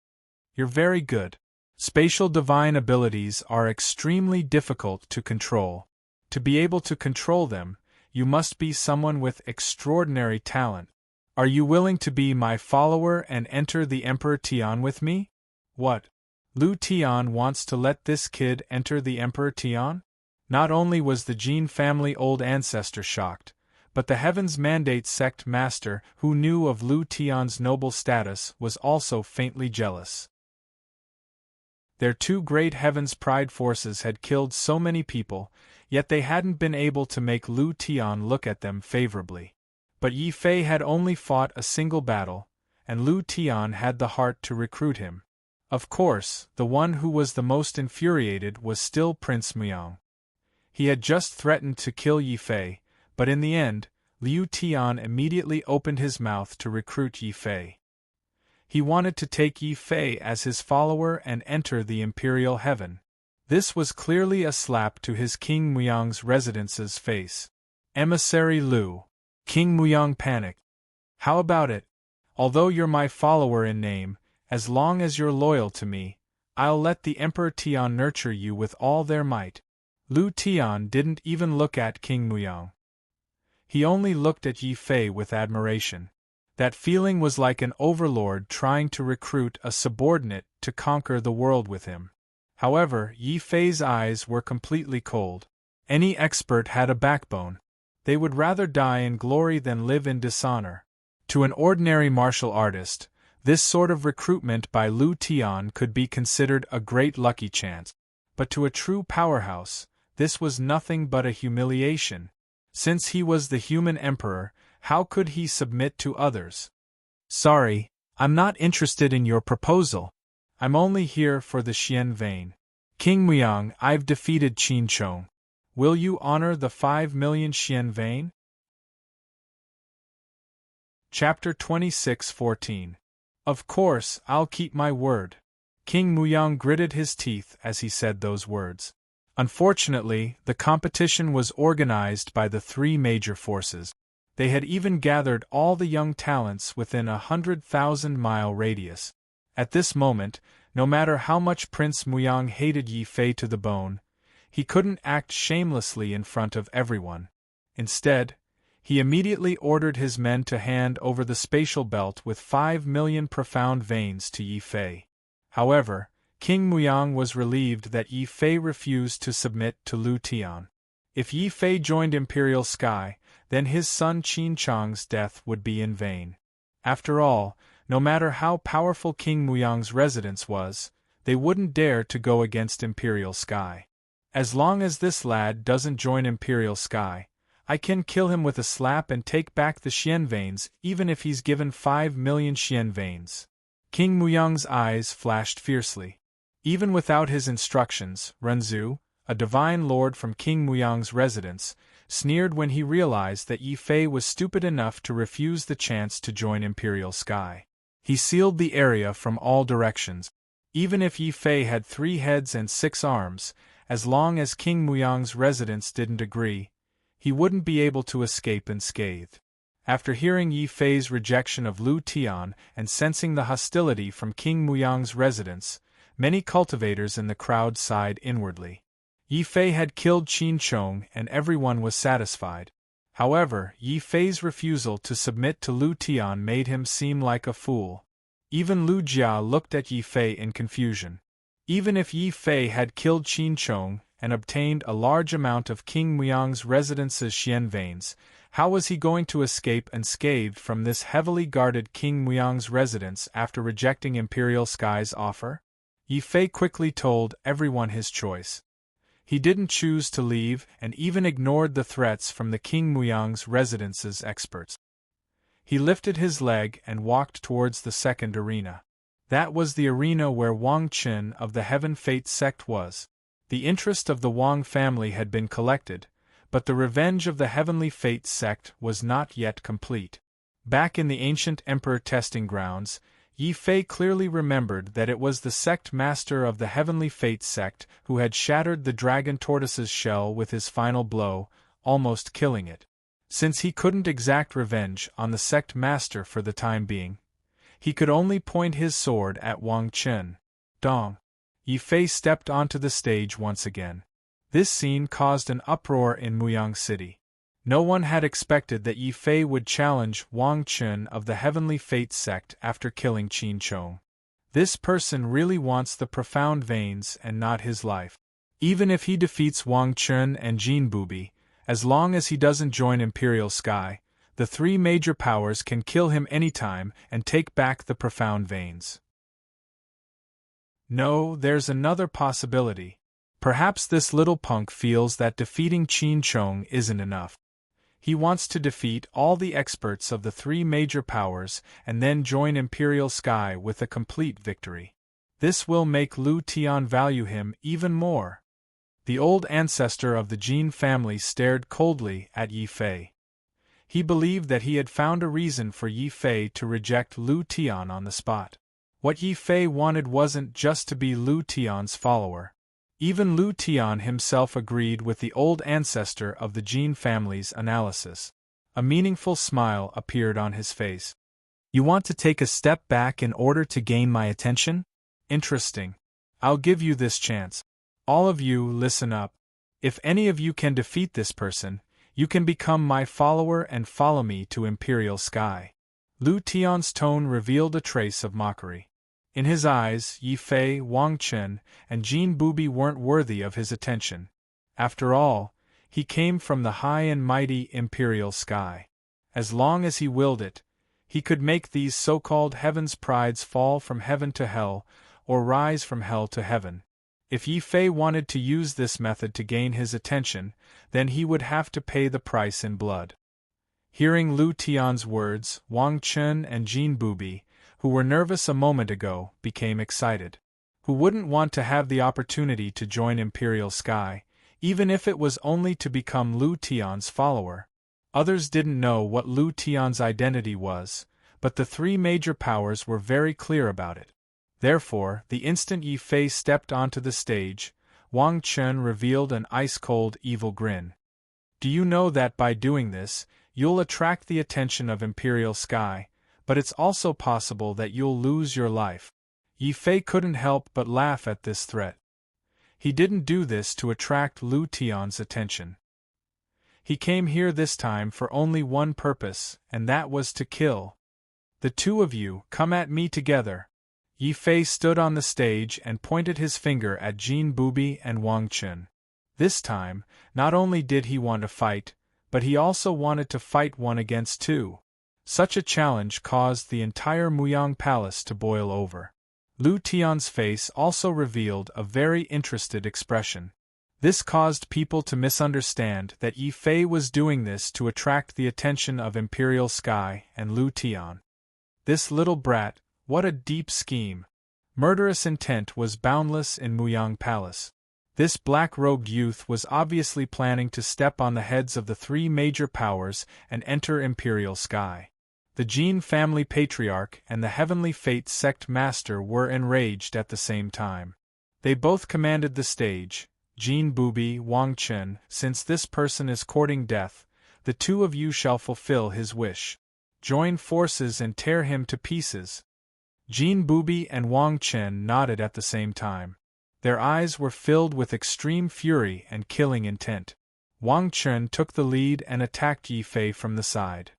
You're very good. Spatial divine abilities are extremely difficult to control. To be able to control them, you must be someone with extraordinary talent. Are you willing to be my follower and enter the Emperor Tian with me? What? Lu Tian wants to let this kid enter the Emperor Tian? Not only was the Jin family old ancestor shocked, but the Heaven's Mandate sect master who knew of Lu Tian's noble status was also faintly jealous. Their two great Heaven's Pride forces had killed so many people, yet they hadn't been able to make Lu Tian look at them favorably. But Yi Fei had only fought a single battle, and Lu Tian had the heart to recruit him. Of course, the one who was the most infuriated was still Prince Muyang. He had just threatened to kill Yi Fei, but in the end, Liu Tian immediately opened his mouth to recruit Yi Fei. He wanted to take Yi Fei as his follower and enter the Imperial Heaven. This was clearly a slap to his King Muyang's residence's face. Emissary Lu. King Muyang panicked. How about it? Although you're my follower in name, as long as you're loyal to me, I'll let the Emperor Tian nurture you with all their might. Lu Tian didn't even look at King Muyang. He only looked at Yi Fei with admiration. That feeling was like an overlord trying to recruit a subordinate to conquer the world with him. However, Yi Fei's eyes were completely cold. Any expert had a backbone. They would rather die in glory than live in dishonor. To an ordinary martial artist, this sort of recruitment by Lu Tian could be considered a great lucky chance. But to a true powerhouse, this was nothing but a humiliation. Since he was the human emperor, how could he submit to others? Sorry, I'm not interested in your proposal. I'm only here for the Xian vein. King Muyang, I've defeated Qin Chong. Will you honor the 5 million Xian vein? Chapter 26:14. Of course, I'll keep my word. King Muyang gritted his teeth as he said those words. Unfortunately, the competition was organized by the three major forces. They had even gathered all the young talents within a 100,000-mile radius. At this moment, no matter how much Prince Muyang hated Yi Fei to the bone, he couldn't act shamelessly in front of everyone. Instead, he immediately ordered his men to hand over the spatial belt with 5 million profound veins to Yi Fei. However, King Muyang was relieved that Yi Fei refused to submit to Lu Tian. If Yi Fei joined Imperial Sky, then his son Qin Chang's death would be in vain. After all, no matter how powerful King Muyang's residence was, they wouldn't dare to go against Imperial Sky. As long as this lad doesn't join Imperial Sky, I can kill him with a slap and take back the Xian veins even if he's given 5 million Xian veins. King Muyang's eyes flashed fiercely. Even without his instructions, Renzu, a divine lord from King Muyang's residence, sneered when he realized that Yi Fei was stupid enough to refuse the chance to join Imperial Sky. He sealed the area from all directions. Even if Yi Fei had 3 heads and 6 arms, As long as King Muyang's residents didn't agree, he wouldn't be able to escape unscathed. After hearing Yi Fei's rejection of Lu Tian and sensing the hostility from King Muyang's residents, many cultivators in the crowd sighed inwardly. Yi Fei had killed Qin Chong and everyone was satisfied. However, Yi Fei's refusal to submit to Lu Tian made him seem like a fool. Even Lu Jia looked at Yi Fei in confusion. Even if Yi Fei had killed Qin Chong and obtained a large amount of King Muyang's residents' Xian veins, how was he going to escape unscathed from this heavily guarded King Muyang's residence after rejecting Imperial Sky's offer? Yi Fei quickly told everyone his choice. He didn't choose to leave and even ignored the threats from the King Muyang's residence's experts. He lifted his leg and walked towards the second arena. That was the arena where Wang Qin of the Heaven Fate sect was. The interest of the Wang family had been collected, but the revenge of the Heavenly Fate sect was not yet complete. Back in the ancient Emperor testing grounds, Yi Fei clearly remembered that it was the sect master of the Heavenly Fate sect who had shattered the dragon tortoise's shell with his final blow, almost killing it. Since he couldn't exact revenge on the sect master for the time being, he could only point his sword at Wang Qin. Dong! Yi Fei stepped onto the stage once again. This scene caused an uproar in Muyang City. No one had expected that Yi Fei would challenge Wang Qin of the Heavenly Fate sect after killing Qin Chong. This person really wants the profound veins and not his life. Even if he defeats Wang Qin and Jin Bubi, as long as he doesn't join Imperial Sky, the three major powers can kill him anytime and take back the profound veins. No, there's another possibility. Perhaps this little punk feels that defeating Qin Chong isn't enough. He wants to defeat all the experts of the three major powers and then join Imperial Sky with a complete victory. This will make Lu Tian value him even more. The old ancestor of the Jin family stared coldly at Yi Fei. He believed that he had found a reason for Yi Fei to reject Lu Tian on the spot. What Yi Fei wanted wasn't just to be Lu Tian's follower. Even Lu Tian himself agreed with the old ancestor of the Jin family's analysis. A meaningful smile appeared on his face. You want to take a step back in order to gain my attention? Interesting. I'll give you this chance. All of you, listen up. If any of you can defeat this person, you can become my follower and follow me to Imperial Sky. Lu Tian's tone revealed a trace of mockery. In his eyes, Yi Fei, Wang Qin, and Jin Bubi weren't worthy of his attention. After all, he came from the high and mighty Imperial Sky. As long as he willed it, he could make these so-called heaven's prides fall from heaven to hell, or rise from hell to heaven. If Yi Fei wanted to use this method to gain his attention, then he would have to pay the price in blood. Hearing Lu Tian's words, Wang Qin and Jin Bubi, who were nervous a moment ago, became excited. Who wouldn't want to have the opportunity to join Imperial Sky, even if it was only to become Lu Tian's follower? Others didn't know what Lu Tian's identity was, but the three major powers were very clear about it. Therefore, the instant Yi Fei stepped onto the stage, Wang Qin revealed an ice-cold evil grin. Do you know that by doing this, you'll attract the attention of Imperial Sky, but it's also possible that you'll lose your life? Yi Fei couldn't help but laugh at this threat. He didn't do this to attract Lu Tian's attention. He came here this time for only one purpose, and that was to kill. The two of you, come at me together. Yi Fei stood on the stage and pointed his finger at Jin Bubi and Wang Qin. This time, not only did he want to fight, but he also wanted to fight one against two. Such a challenge caused the entire Muyang Palace to boil over. Lu Tian's face also revealed a very interested expression. This caused people to misunderstand that Yi Fei was doing this to attract the attention of Imperial Sky and Lu Tian. This little brat, what a deep scheme! Murderous intent was boundless in Muyang Palace. This black-robed youth was obviously planning to step on the heads of the three major powers and enter Imperial Sky. The Jin family patriarch and the Heavenly Fate sect master were enraged at the same time. They both commanded the stage, Jin Bubi, Wang Chen, since this person is courting death, the two of you shall fulfill his wish. Join forces and tear him to pieces." Jin Bubi and Wang Chen nodded at the same time. Their eyes were filled with extreme fury and killing intent. Wang Chen took the lead and attacked Yi Fei from the side.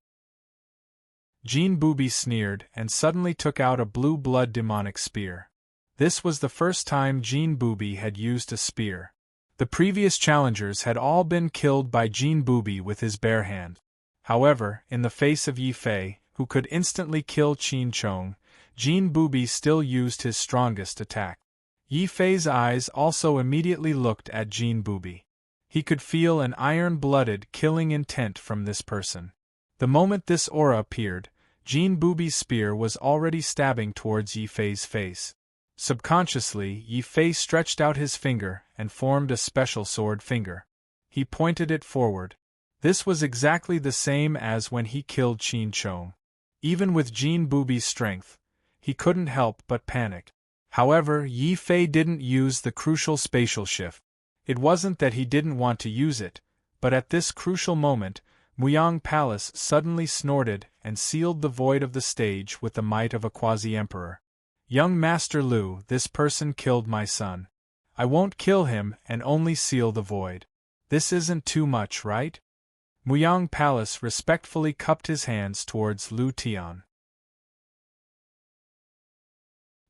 Jin Bubi sneered and suddenly took out a blue blood demonic spear. This was the first time Jin Bubi had used a spear. The previous challengers had all been killed by Jin Bubi with his bare hand. However, in the face of Yi Fei, who could instantly kill Qin Chong, Jin Bubi still used his strongest attack. Yi Fei's eyes also immediately looked at Jin Bubi. He could feel an iron-blooded, killing intent from this person. The moment this aura appeared, Jin Bubi's spear was already stabbing towards Yi Fei's face. Subconsciously, Yi Fei stretched out his finger and formed a special sword finger. He pointed it forward. This was exactly the same as when he killed Qin Chong. Even with Jin Bubi's strength, he couldn't help but panic. However, Yi Fei didn't use the crucial spatial shift. It wasn't that he didn't want to use it, but at this crucial moment, Muyang Palace suddenly snorted and sealed the void of the stage with the might of a quasi-emperor. "Young Master Lu, this person killed my son. I won't kill him and only seal the void. This isn't too much, right?" Muyang Palace respectfully cupped his hands towards Lu Tian.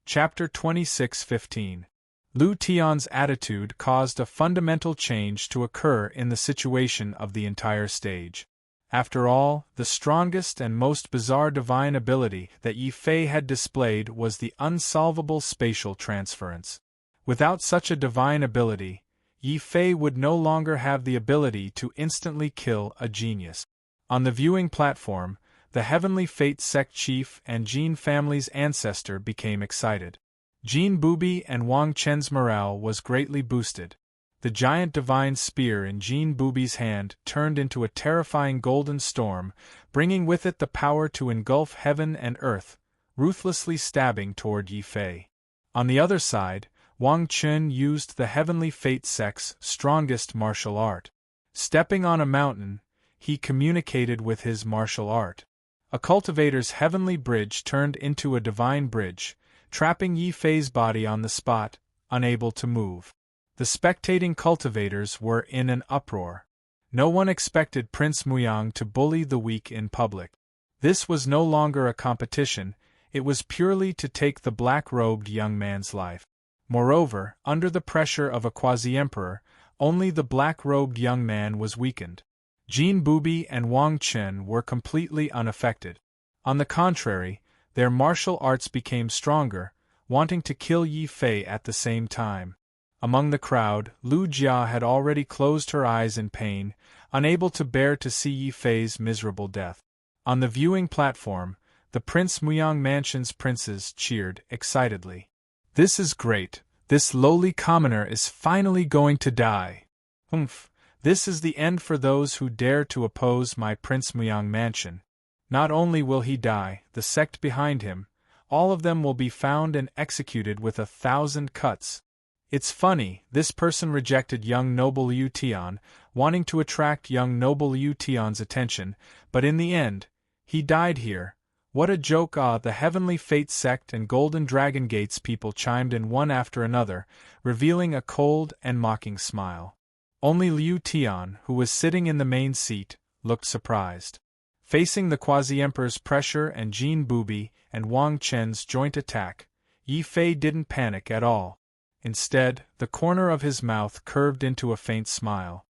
Chapter 26:15. Lu Tian's attitude caused a fundamental change to occur in the situation of the entire stage. After all, the strongest and most bizarre divine ability that Yi Fei had displayed was the unsolvable spatial transference. Without such a divine ability, Yi Fei would no longer have the ability to instantly kill a genius. On the viewing platform, the Heavenly Fate sect chief and Jin family's ancestor became excited. Jin Bubi and Wang Chen's morale was greatly boosted. The giant divine spear in Jin Bubi's hand turned into a terrifying golden storm, bringing with it the power to engulf heaven and earth, ruthlessly stabbing toward Yi Fei. On the other side, Wang Chen used the Heavenly Fate sect's strongest martial art. Stepping on a mountain, he communicated with his martial art. A cultivator's heavenly bridge turned into a divine bridge, trapping Yi Fei's body on the spot, unable to move. The spectating cultivators were in an uproar. No one expected Prince Muyang to bully the weak in public. This was no longer a competition, it was purely to take the black-robed young man's life. Moreover, under the pressure of a quasi-emperor, only the black-robed young man was weakened. Jin Bubi and Wang Chen were completely unaffected. On the contrary, their martial arts became stronger, wanting to kill Yi Fei at the same time. Among the crowd, Lu Jia had already closed her eyes in pain, unable to bear to see Yi Fei's miserable death. On the viewing platform, the Prince Muyang Mansion's princes cheered excitedly. "This is great, this lowly commoner is finally going to die. Humph, this is the end for those who dare to oppose my Prince Muyang Mansion. Not only will he die, the sect behind him, all of them will be found and executed with 1,000 cuts. It's funny, this person rejected young noble Liu Tian, wanting to attract young noble Liu Tian's attention, but in the end, he died here. What a joke!" The Heavenly Fate sect and Golden Dragon Gates people chimed in one after another, revealing a cold and mocking smile. Only Liu Tian, who was sitting in the main seat, looked surprised. Facing the quasi-emperor's pressure and Jin Bubi and Wang Chen's joint attack, Yi Fei didn't panic at all. Instead, the corner of his mouth curved into a faint smile.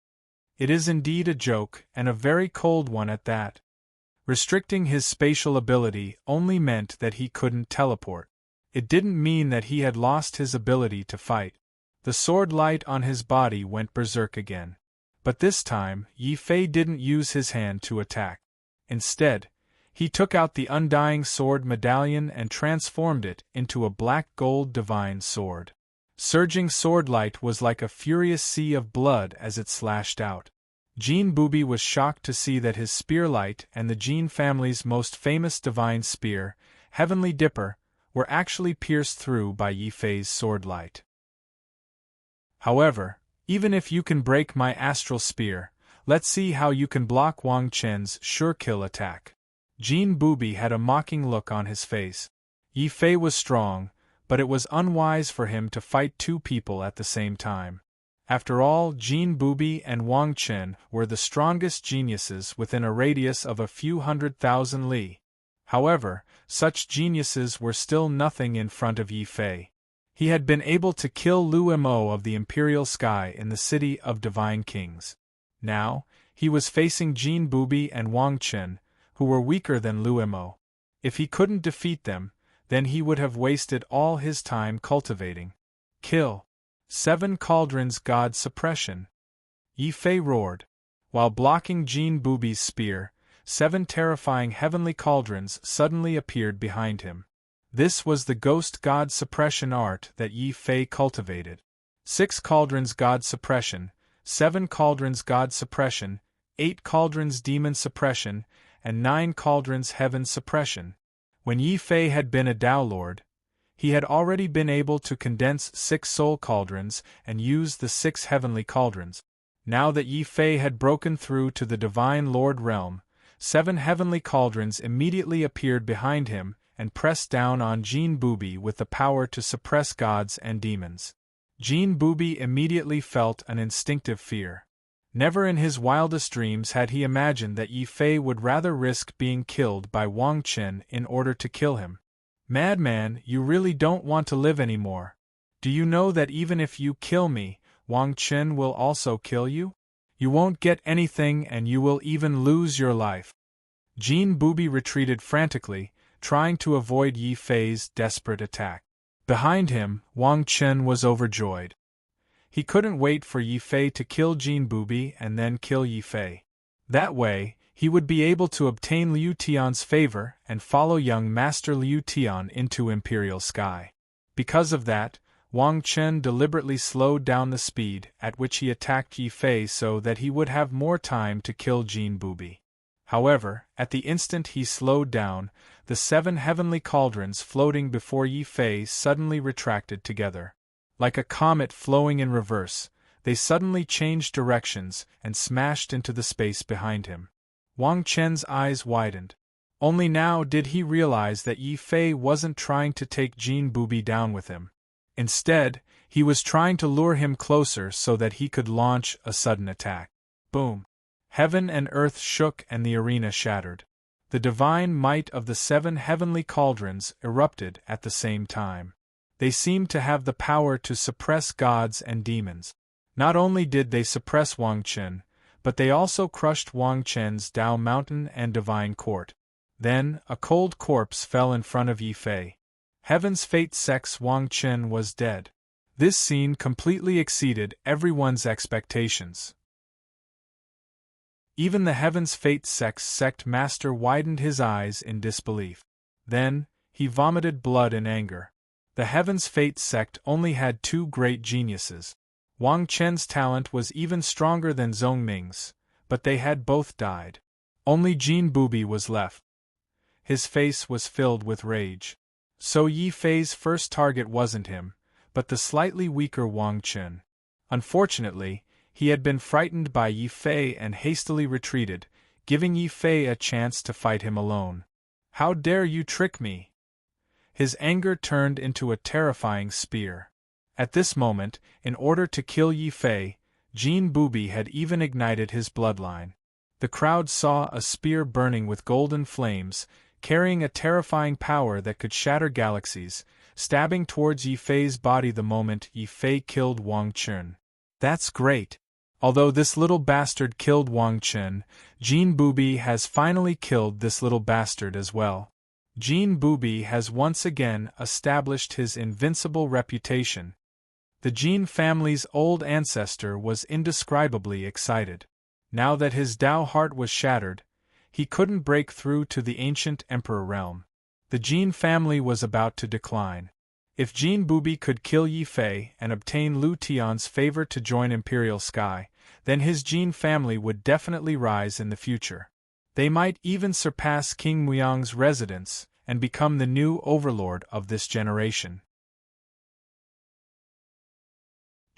"It is indeed a joke, and a very cold one at that." Restricting his spatial ability only meant that he couldn't teleport. It didn't mean that he had lost his ability to fight. The sword light on his body went berserk again. But this time, Yi Fei didn't use his hand to attack. Instead, he took out the Undying Sword medallion and transformed it into a black-gold divine sword. Surging sword light was like a furious sea of blood as it slashed out. Jin Bubi was shocked to see that his spear light and the Jin family's most famous divine spear, Heavenly Dipper, were actually pierced through by Yi Fei's sword light. However, Even if you can break my astral spear, let's see how you can block Wang Chen's sure-kill attack. Jin Bubi had a mocking look on his face. Yi Fei was strong, but it was unwise for him to fight two people at the same time. After all, Jin Bubi and Wang Chen were the strongest geniuses within a radius of a few 100,000 li. However, such geniuses were still nothing in front of Yi Fei. He had been able to kill Lu Mo of the Imperial Sky in the City of Divine Kings. Now, he was facing Jin Bubi and Wang Chen, who were weaker than Lu Mo. If he couldn't defeat them, then he would have wasted all his time cultivating. Kill. 7 Cauldrons God Suppression. Yi Fei roared. While blocking Jin Bubi's spear, 7 terrifying heavenly cauldrons suddenly appeared behind him. This was the ghost god suppression art that Yi Fei cultivated. 6 Cauldrons God Suppression, 7 Cauldrons God Suppression, 8 Cauldrons Demon Suppression, and 9 Cauldrons Heaven Suppression. When Yi Fei had been a Tao Lord, he had already been able to condense 6 soul cauldrons and use the 6 heavenly cauldrons. Now that Yi Fei had broken through to the Divine Lord realm, 7 heavenly cauldrons immediately appeared behind him and pressed down on Jin Bubi with the power to suppress gods and demons. Jin Bubi immediately felt an instinctive fear. Never in his wildest dreams had he imagined that Yi Fei would rather risk being killed by Wang Chen in order to kill him. Madman, you really don't want to live anymore. Do you know that even if you kill me, Wang Chen will also kill you? You won't get anything and you will even lose your life. Jin Bubi retreated frantically, trying to avoid Yi Fei's desperate attack. Behind him, Wang Chen was overjoyed. He couldn't wait for Yi Fei to kill Jin Bubi and then kill Yi Fei. That way, he would be able to obtain Liu Tian's favor and follow young Master Liu Tian into Imperial Sky. Because of that, Wang Chen deliberately slowed down the speed at which he attacked Yi Fei so that he would have more time to kill Jin Bubi. However, at the instant he slowed down, the 7 heavenly cauldrons floating before Yi Fei suddenly retracted together. Like a comet flowing in reverse, they suddenly changed directions and smashed into the space behind him. Wang Chen's eyes widened. Only now did he realize that Yi Fei wasn't trying to take Jin Bubi down with him. Instead, he was trying to lure him closer so that he could launch a sudden attack. Boom! Heaven and earth shook and the arena shattered. The divine might of the 7 heavenly cauldrons erupted at the same time. They seemed to have the power to suppress gods and demons. Not only did they suppress Wang Chen, but they also crushed Wang Chen's Dao Mountain and Divine Court. Then, a cold corpse fell in front of Yi Fei. Heaven's Fate Sex Wang Chen was dead. This scene completely exceeded everyone's expectations. Even the Heaven's Fate sect master widened his eyes in disbelief. Then, he vomited blood in anger. The Heaven's Fate sect only had 2 great geniuses. Wang Chen's talent was even stronger than Zhongming's, but they had both died. Only Jin Bubi was left. His face was filled with rage. So Yi Fei's first target wasn't him, but the slightly weaker Wang Chen. Unfortunately, he had been frightened by Yi Fei and hastily retreated, giving Yi Fei a chance to fight him alone. How dare you trick me? His anger turned into a terrifying spear. At this moment, in order to kill Yi Fei, Jin Bubi had even ignited his bloodline. The crowd saw a spear burning with golden flames, carrying a terrifying power that could shatter galaxies, stabbing towards Yi Fei's body the moment Yi Fei killed Wang Chen. That's great. Although this little bastard killed Wang Chen, Jin Bubi has finally killed this little bastard as well. Jin Bubi has once again established his invincible reputation. The Jin family's old ancestor was indescribably excited. Now that his Tao heart was shattered, he couldn't break through to the ancient emperor realm. The Jin family was about to decline. If Jin Bubi could kill Yi Fei and obtain Liu Tian's favor to join Imperial Sky, then his Jin family would definitely rise in the future. They might even surpass King Muyang's residence and become the new overlord of this generation.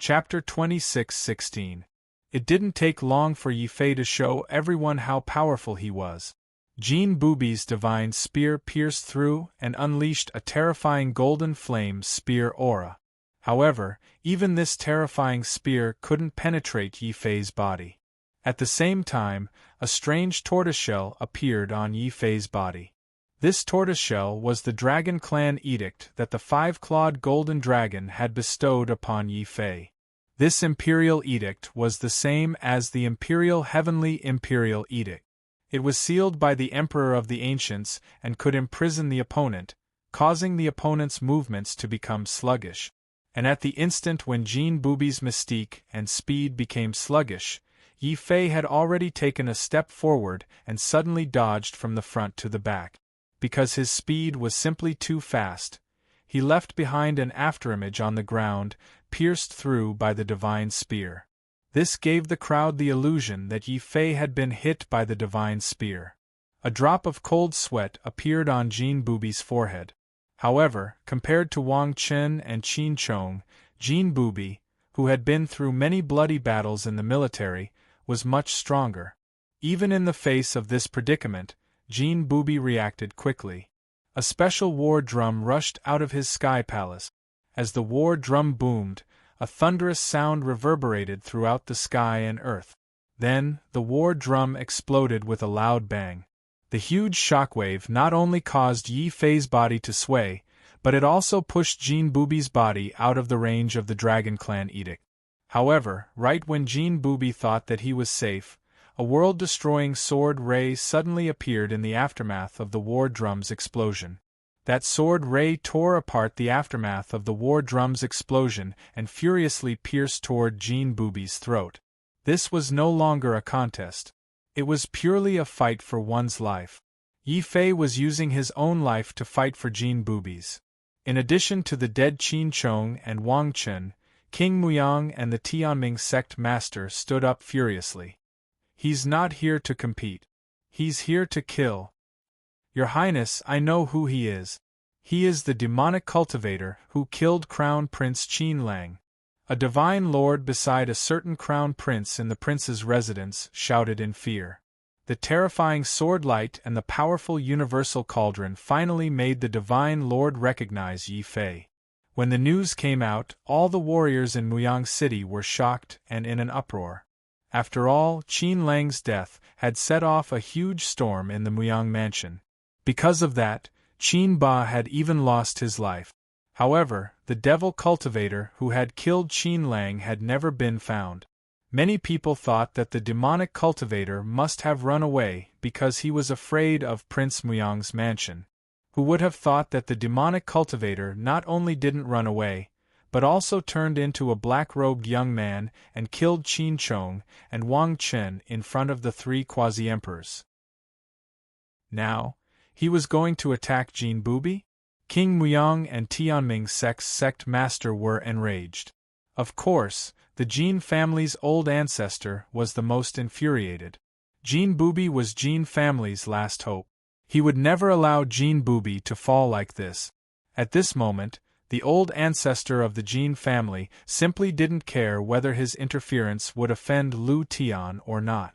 Chapter 26:16. It didn't take long for Yi Fei to show everyone how powerful he was. Jean Booby's divine spear pierced through and unleashed a terrifying golden flame spear aura. However, even this terrifying spear couldn't penetrate Yi Fei's body. At the same time, a strange tortoiseshell appeared on Yi Fei's body. This tortoiseshell was the Dragon Clan edict that the five-clawed golden dragon had bestowed upon Yi Fei. This imperial edict was the same as the heavenly imperial edict. It was sealed by the Emperor of the Ancients and could imprison the opponent, causing the opponent's movements to become sluggish. And at the instant when Jean Booby's mystique and speed became sluggish, Yi Fei had already taken a step forward and suddenly dodged from the front to the back. Because his speed was simply too fast, he left behind an afterimage on the ground, pierced through by the divine spear. This gave the crowd the illusion that Yi Fei had been hit by the divine spear. A drop of cold sweat appeared on Jean Booby's forehead. However, compared to Wang Chen and Qin Chong, Jean Booby, who had been through many bloody battles in the military, was much stronger. Even in the face of this predicament, Jean Booby reacted quickly. A special war drum rushed out of his sky palace. As the war drum boomed, a thunderous sound reverberated throughout the sky and earth. Then, the war drum exploded with a loud bang. The huge shockwave not only caused Yi Fei's body to sway, but it also pushed Jean Booby's body out of the range of the Dragon Clan edict. However, right when Jean Booby thought that he was safe, a world-destroying sword ray suddenly appeared in the aftermath of the war drum's explosion. That sword ray tore apart the aftermath of the war drum's explosion and furiously pierced toward Jean Booby's throat. This was no longer a contest. It was purely a fight for one's life. Yi Fei was using his own life to fight for Jean Booby's. In addition to the dead Qin Chong and Wang Chen, King Muyang and the Tianming sect master stood up furiously. "He's not here to compete. He's here to kill. Your Highness, I know who he is. He is the demonic cultivator who killed Crown Prince Qin Lang." A divine lord beside a certain crown prince in the prince's residence shouted in fear. The terrifying sword light and the powerful universal cauldron finally made the divine lord recognize Yi Fei. When the news came out, all the warriors in Muyang City were shocked and in an uproar. After all, Qin Lang's death had set off a huge storm in the Muyang mansion. Because of that, Qin Ba had even lost his life. However, the devil cultivator who had killed Qin Lang had never been found. Many people thought that the demonic cultivator must have run away because he was afraid of Prince Muyang's mansion. Who would have thought that the demonic cultivator not only didn't run away, but also turned into a black-robed young man and killed Qin Chong and Wang Chen in front of the three quasi-emperors. Now, he was going to attack Jean Booby? King Muyang and Tianming sect master were enraged. Of course, the Jean family's old ancestor was the most infuriated. Jean Booby was Jean family's last hope. He would never allow Jean Booby to fall like this. At this moment, the old ancestor of the Jean family simply didn't care whether his interference would offend Lu Tian or not.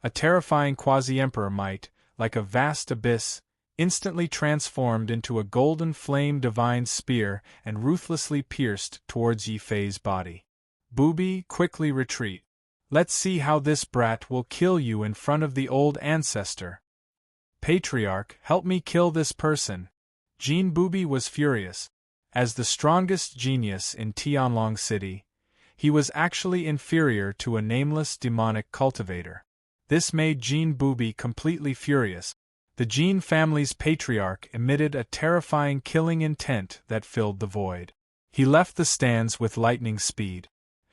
A terrifying quasi-emperor might, like a vast abyss, instantly transformed into a golden flame divine spear and ruthlessly pierced towards Yi Fei's body. "Booby, quickly retreat. Let's see how this brat will kill you in front of the old ancestor. Patriarch, help me kill this person." Jean Booby was furious. As the strongest genius in Tianlong City, he was actually inferior to a nameless demonic cultivator. This made Jean Booby completely furious. The Jean family's patriarch emitted a terrifying killing intent that filled the void. He left the stands with lightning speed.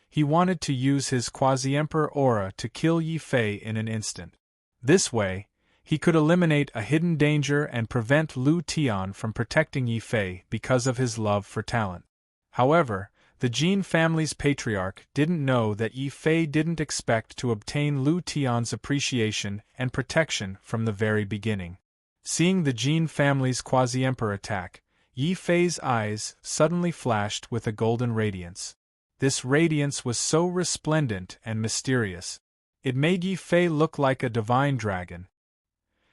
He wanted to use his quasi-emperor aura to kill Yi Fei in an instant. This way, he could eliminate a hidden danger and prevent Lu Tian from protecting Yi Fei because of his love for talent. However, the Jean family's patriarch didn't know that Yi Fei didn't expect to obtain Lu Tian's appreciation and protection from the very beginning. Seeing the Jean family's quasi-emperor attack, Yi Fei's eyes suddenly flashed with a golden radiance. This radiance was so resplendent and mysterious. It made Yi Fei look like a divine dragon.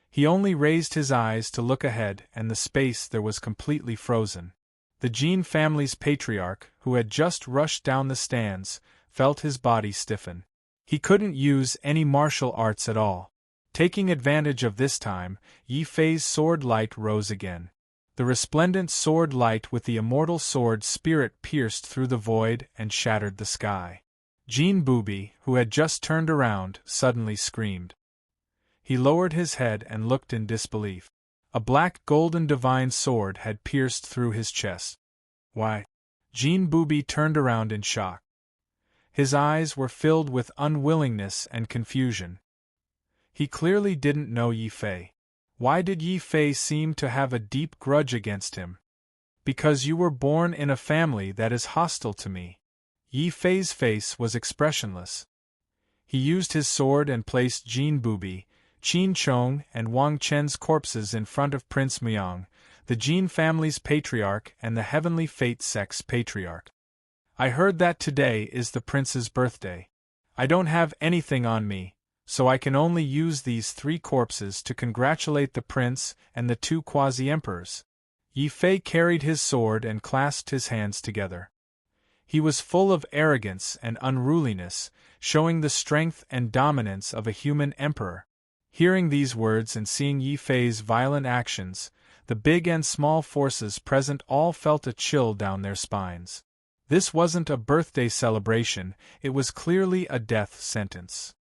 He only raised his eyes to look ahead, and the space there was completely frozen. The Jin family's patriarch, who had just rushed down the stands, felt his body stiffen. He couldn't use any martial arts at all. Taking advantage of this time, Yi Fei's sword light rose again. The resplendent sword light with the immortal sword spirit pierced through the void and shattered the sky. Jin Bubi, who had just turned around, suddenly screamed. He lowered his head and looked in disbelief. A black golden divine sword had pierced through his chest. Why? Jin Bubi turned around in shock. His eyes were filled with unwillingness and confusion. He clearly didn't know Yi Fei. Why did Yi Fei seem to have a deep grudge against him? Because you were born in a family that is hostile to me. Yi Fei's face was expressionless. He used his sword and placed Jin Bubi, Qin Chong and Wang Chen's corpses in front of Prince Muyang, the Jin family's patriarch and the Heavenly Fate sect's patriarch. I heard that today is the prince's birthday. I don't have anything on me, so I can only use these 3 corpses to congratulate the prince and the 2 quasi-emperors. Yi Fei carried his sword and clasped his hands together. He was full of arrogance and unruliness, showing the strength and dominance of a human emperor. Hearing these words and seeing Yi Fei's violent actions, the big and small forces present all felt a chill down their spines. This wasn't a birthday celebration, it was clearly a death sentence.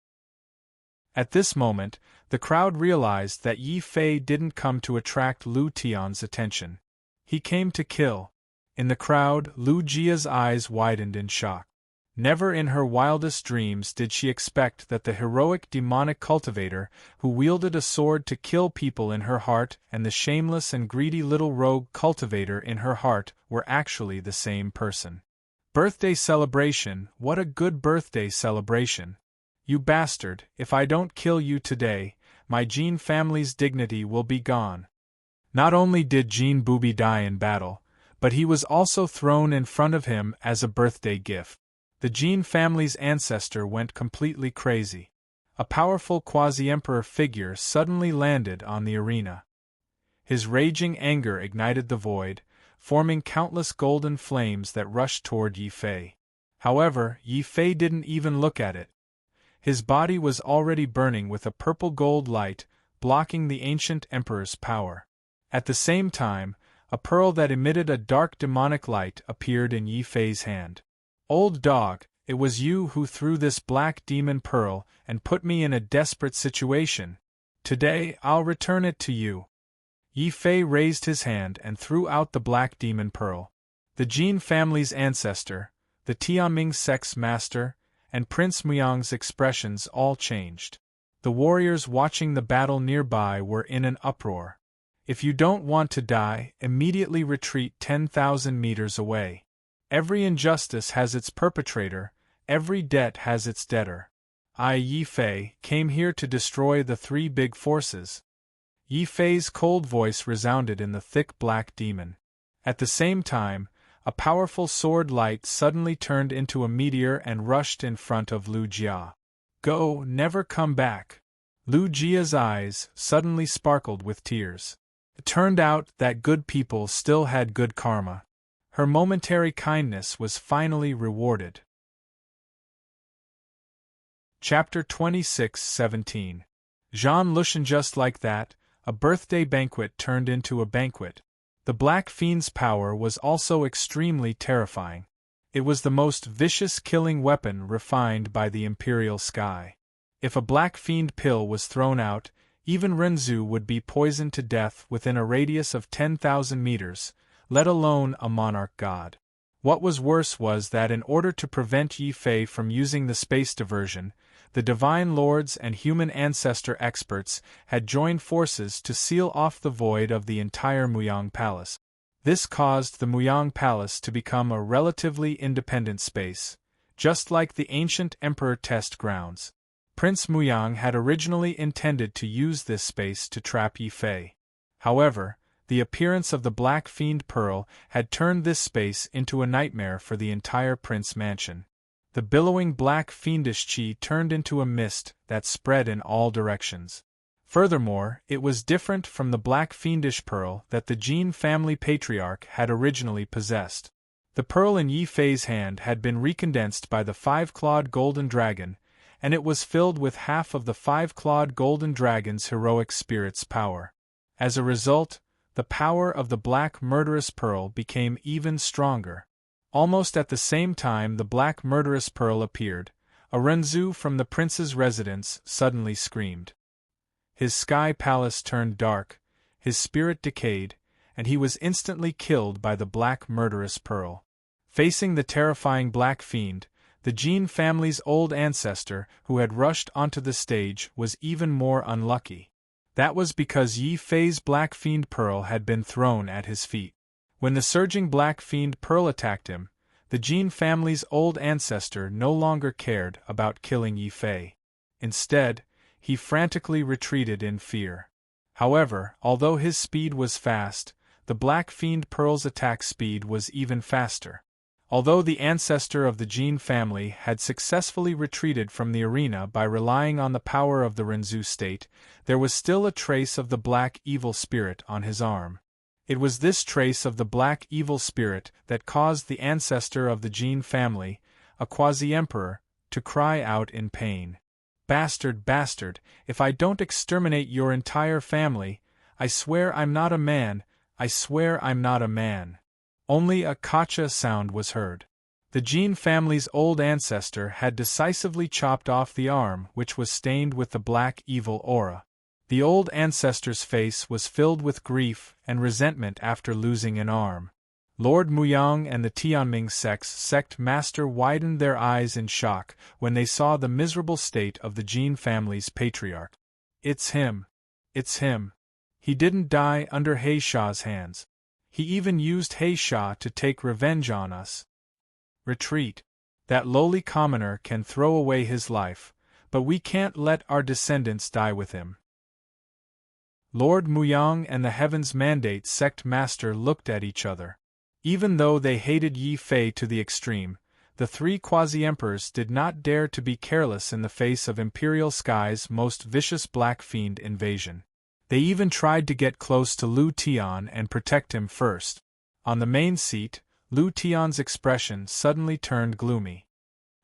At this moment, the crowd realized that Yi Fei didn't come to attract Lu Tian's attention. He came to kill. In the crowd, Lu Jia's eyes widened in shock. Never in her wildest dreams did she expect that the heroic demonic cultivator, who wielded a sword to kill people in her heart, and the shameless and greedy little rogue cultivator in her heart, were actually the same person. Birthday celebration, what a good birthday celebration. You bastard, if I don't kill you today, my Jin family's dignity will be gone. Not only did Jin Bubi die in battle, but he was also thrown in front of him as a birthday gift. The Jin family's ancestor went completely crazy. A powerful quasi-emperor figure suddenly landed on the arena. His raging anger ignited the void, forming countless golden flames that rushed toward Yi Fei. However, Yi Fei didn't even look at it. His body was already burning with a purple-gold light, blocking the ancient emperor's power. At the same time, a pearl that emitted a dark demonic light appeared in Yi Fei's hand. Old dog, it was you who threw this black demon pearl and put me in a desperate situation. Today, I'll return it to you. Yi Fei raised his hand and threw out the black demon pearl. The Jin family's ancestor, the Tianming sect's master, and Prince Muyang's expressions all changed. The warriors watching the battle nearby were in an uproar. If you don't want to die, immediately retreat 10,000 meters away. Every injustice has its perpetrator, every debt has its debtor. I, Yi Fei, came here to destroy the 3 big forces. Yi Fei's cold voice resounded in the thick black demon. At the same time, a powerful sword light suddenly turned into a meteor and rushed in front of Lu Jia. Go, never come back. Lu Jia's eyes suddenly sparkled with tears. It turned out that good people still had good karma. Her momentary kindness was finally rewarded. Chapter 26:17. Jean Lushan. Just like that, a birthday banquet turned into a banquet. The Black Fiend's power was also extremely terrifying. It was the most vicious killing weapon refined by the Imperial Sky. If a Black Fiend pill was thrown out, even Renzu would be poisoned to death within a radius of 10,000 meters, let alone a monarch god. What was worse was that in order to prevent Yi Fei from using the space diversion, the Divine Lords and human ancestor experts had joined forces to seal off the void of the entire Muyang Palace. This caused the Muyang Palace to become a relatively independent space, just like the ancient Emperor test grounds. Prince Muyang had originally intended to use this space to trap Yi Fei. However, The appearance of the Black Fiend Pearl had turned this space into a nightmare for the entire Prince Mansion. The billowing black fiendish chi turned into a mist that spread in all directions. Furthermore, it was different from the black fiendish pearl that the Jin family patriarch had originally possessed. The pearl in Yi Fei's hand had been recondensed by the five-clawed golden dragon, and it was filled with half of the five-clawed golden dragon's heroic spirit's power. As a result, the power of the black murderous pearl became even stronger. Almost at the same time the black murderous pearl appeared, a Renzu from the prince's residence suddenly screamed. His sky palace turned dark, his spirit decayed, and he was instantly killed by the black murderous pearl. Facing the terrifying black fiend, the Jin family's old ancestor who had rushed onto the stage was even more unlucky. That was because Yi Fei's black fiend pearl had been thrown at his feet. When the surging black fiend pearl attacked him, the Jin family's old ancestor no longer cared about killing Yi Fei. Instead, he frantically retreated in fear. However, although his speed was fast, the black fiend pearl's attack speed was even faster. Although the ancestor of the Jin family had successfully retreated from the arena by relying on the power of the Renzu state, there was still a trace of the black evil spirit on his arm. It was this trace of the black evil spirit that caused the ancestor of the Jin family, a quasi-emperor, to cry out in pain. "Bastard, bastard, if I don't exterminate your entire family, I swear I'm not a man, I swear I'm not a man." Only a kacha sound was heard. The Jin family's old ancestor had decisively chopped off the arm which was stained with the black evil aura. The old ancestor's face was filled with grief and resentment after losing an arm. Lord Muyang and the Tianming sect master widened their eyes in shock when they saw the miserable state of the Jin family's patriarch. "It's him. It's him. He didn't die under Heisha's hands. He even used Heisha to take revenge on us. Retreat. That lowly commoner can throw away his life, but we can't let our descendants die with him." Lord Muyang and the Heaven's Mandate sect master looked at each other. Even though they hated Yi Fei to the extreme, the three quasi-emperors did not dare to be careless in the face of Imperial Sky's most vicious black fiend invasion. They even tried to get close to Lu Tian and protect him first. On the main seat, Lu Tian's expression suddenly turned gloomy.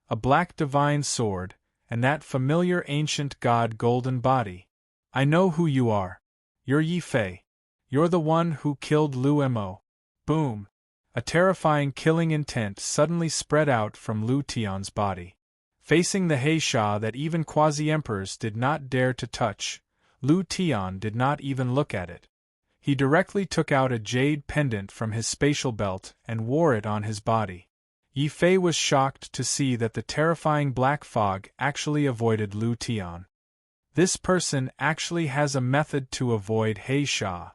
A black divine sword, and that familiar ancient god golden body. "I know who you are. You're Yi Fei. You're the one who killed Lu Mo." Boom! A terrifying killing intent suddenly spread out from Lu Tian's body. Facing the Heisha that even quasi-emperors did not dare to touch, Lu Tian did not even look at it. He directly took out a jade pendant from his spatial belt and wore it on his body. Yi Fei was shocked to see that the terrifying black fog actually avoided Lu Tian. This person actually has a method to avoid Heisha.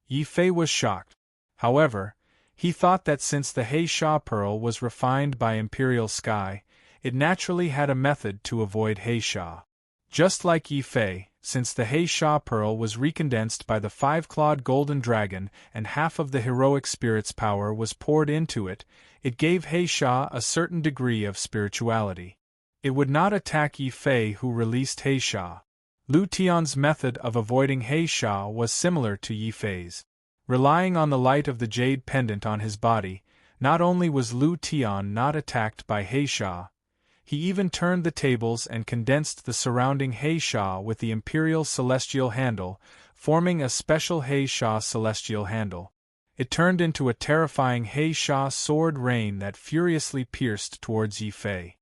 Yi Fei was shocked. However, he thought that since the Heisha pearl was refined by Imperial Sky, it naturally had a method to avoid Heisha. Just like Yi Fei, since the Heisha pearl was recondensed by the five-clawed golden dragon and half of the heroic spirit's power was poured into it, it gave Heisha a certain degree of spirituality. It would not attack Yi Fei who released Heisha. Lu Tian's method of avoiding Heisha was similar to Yi Fei's. Relying on the light of the jade pendant on his body, not only was Lu Tian not attacked by Heisha, he even turned the tables and condensed the surrounding Heisha with the Imperial Celestial Handle, forming a special Heisha Celestial Handle. It turned into a terrifying Heisha sword rain that furiously pierced towards Yi Fei.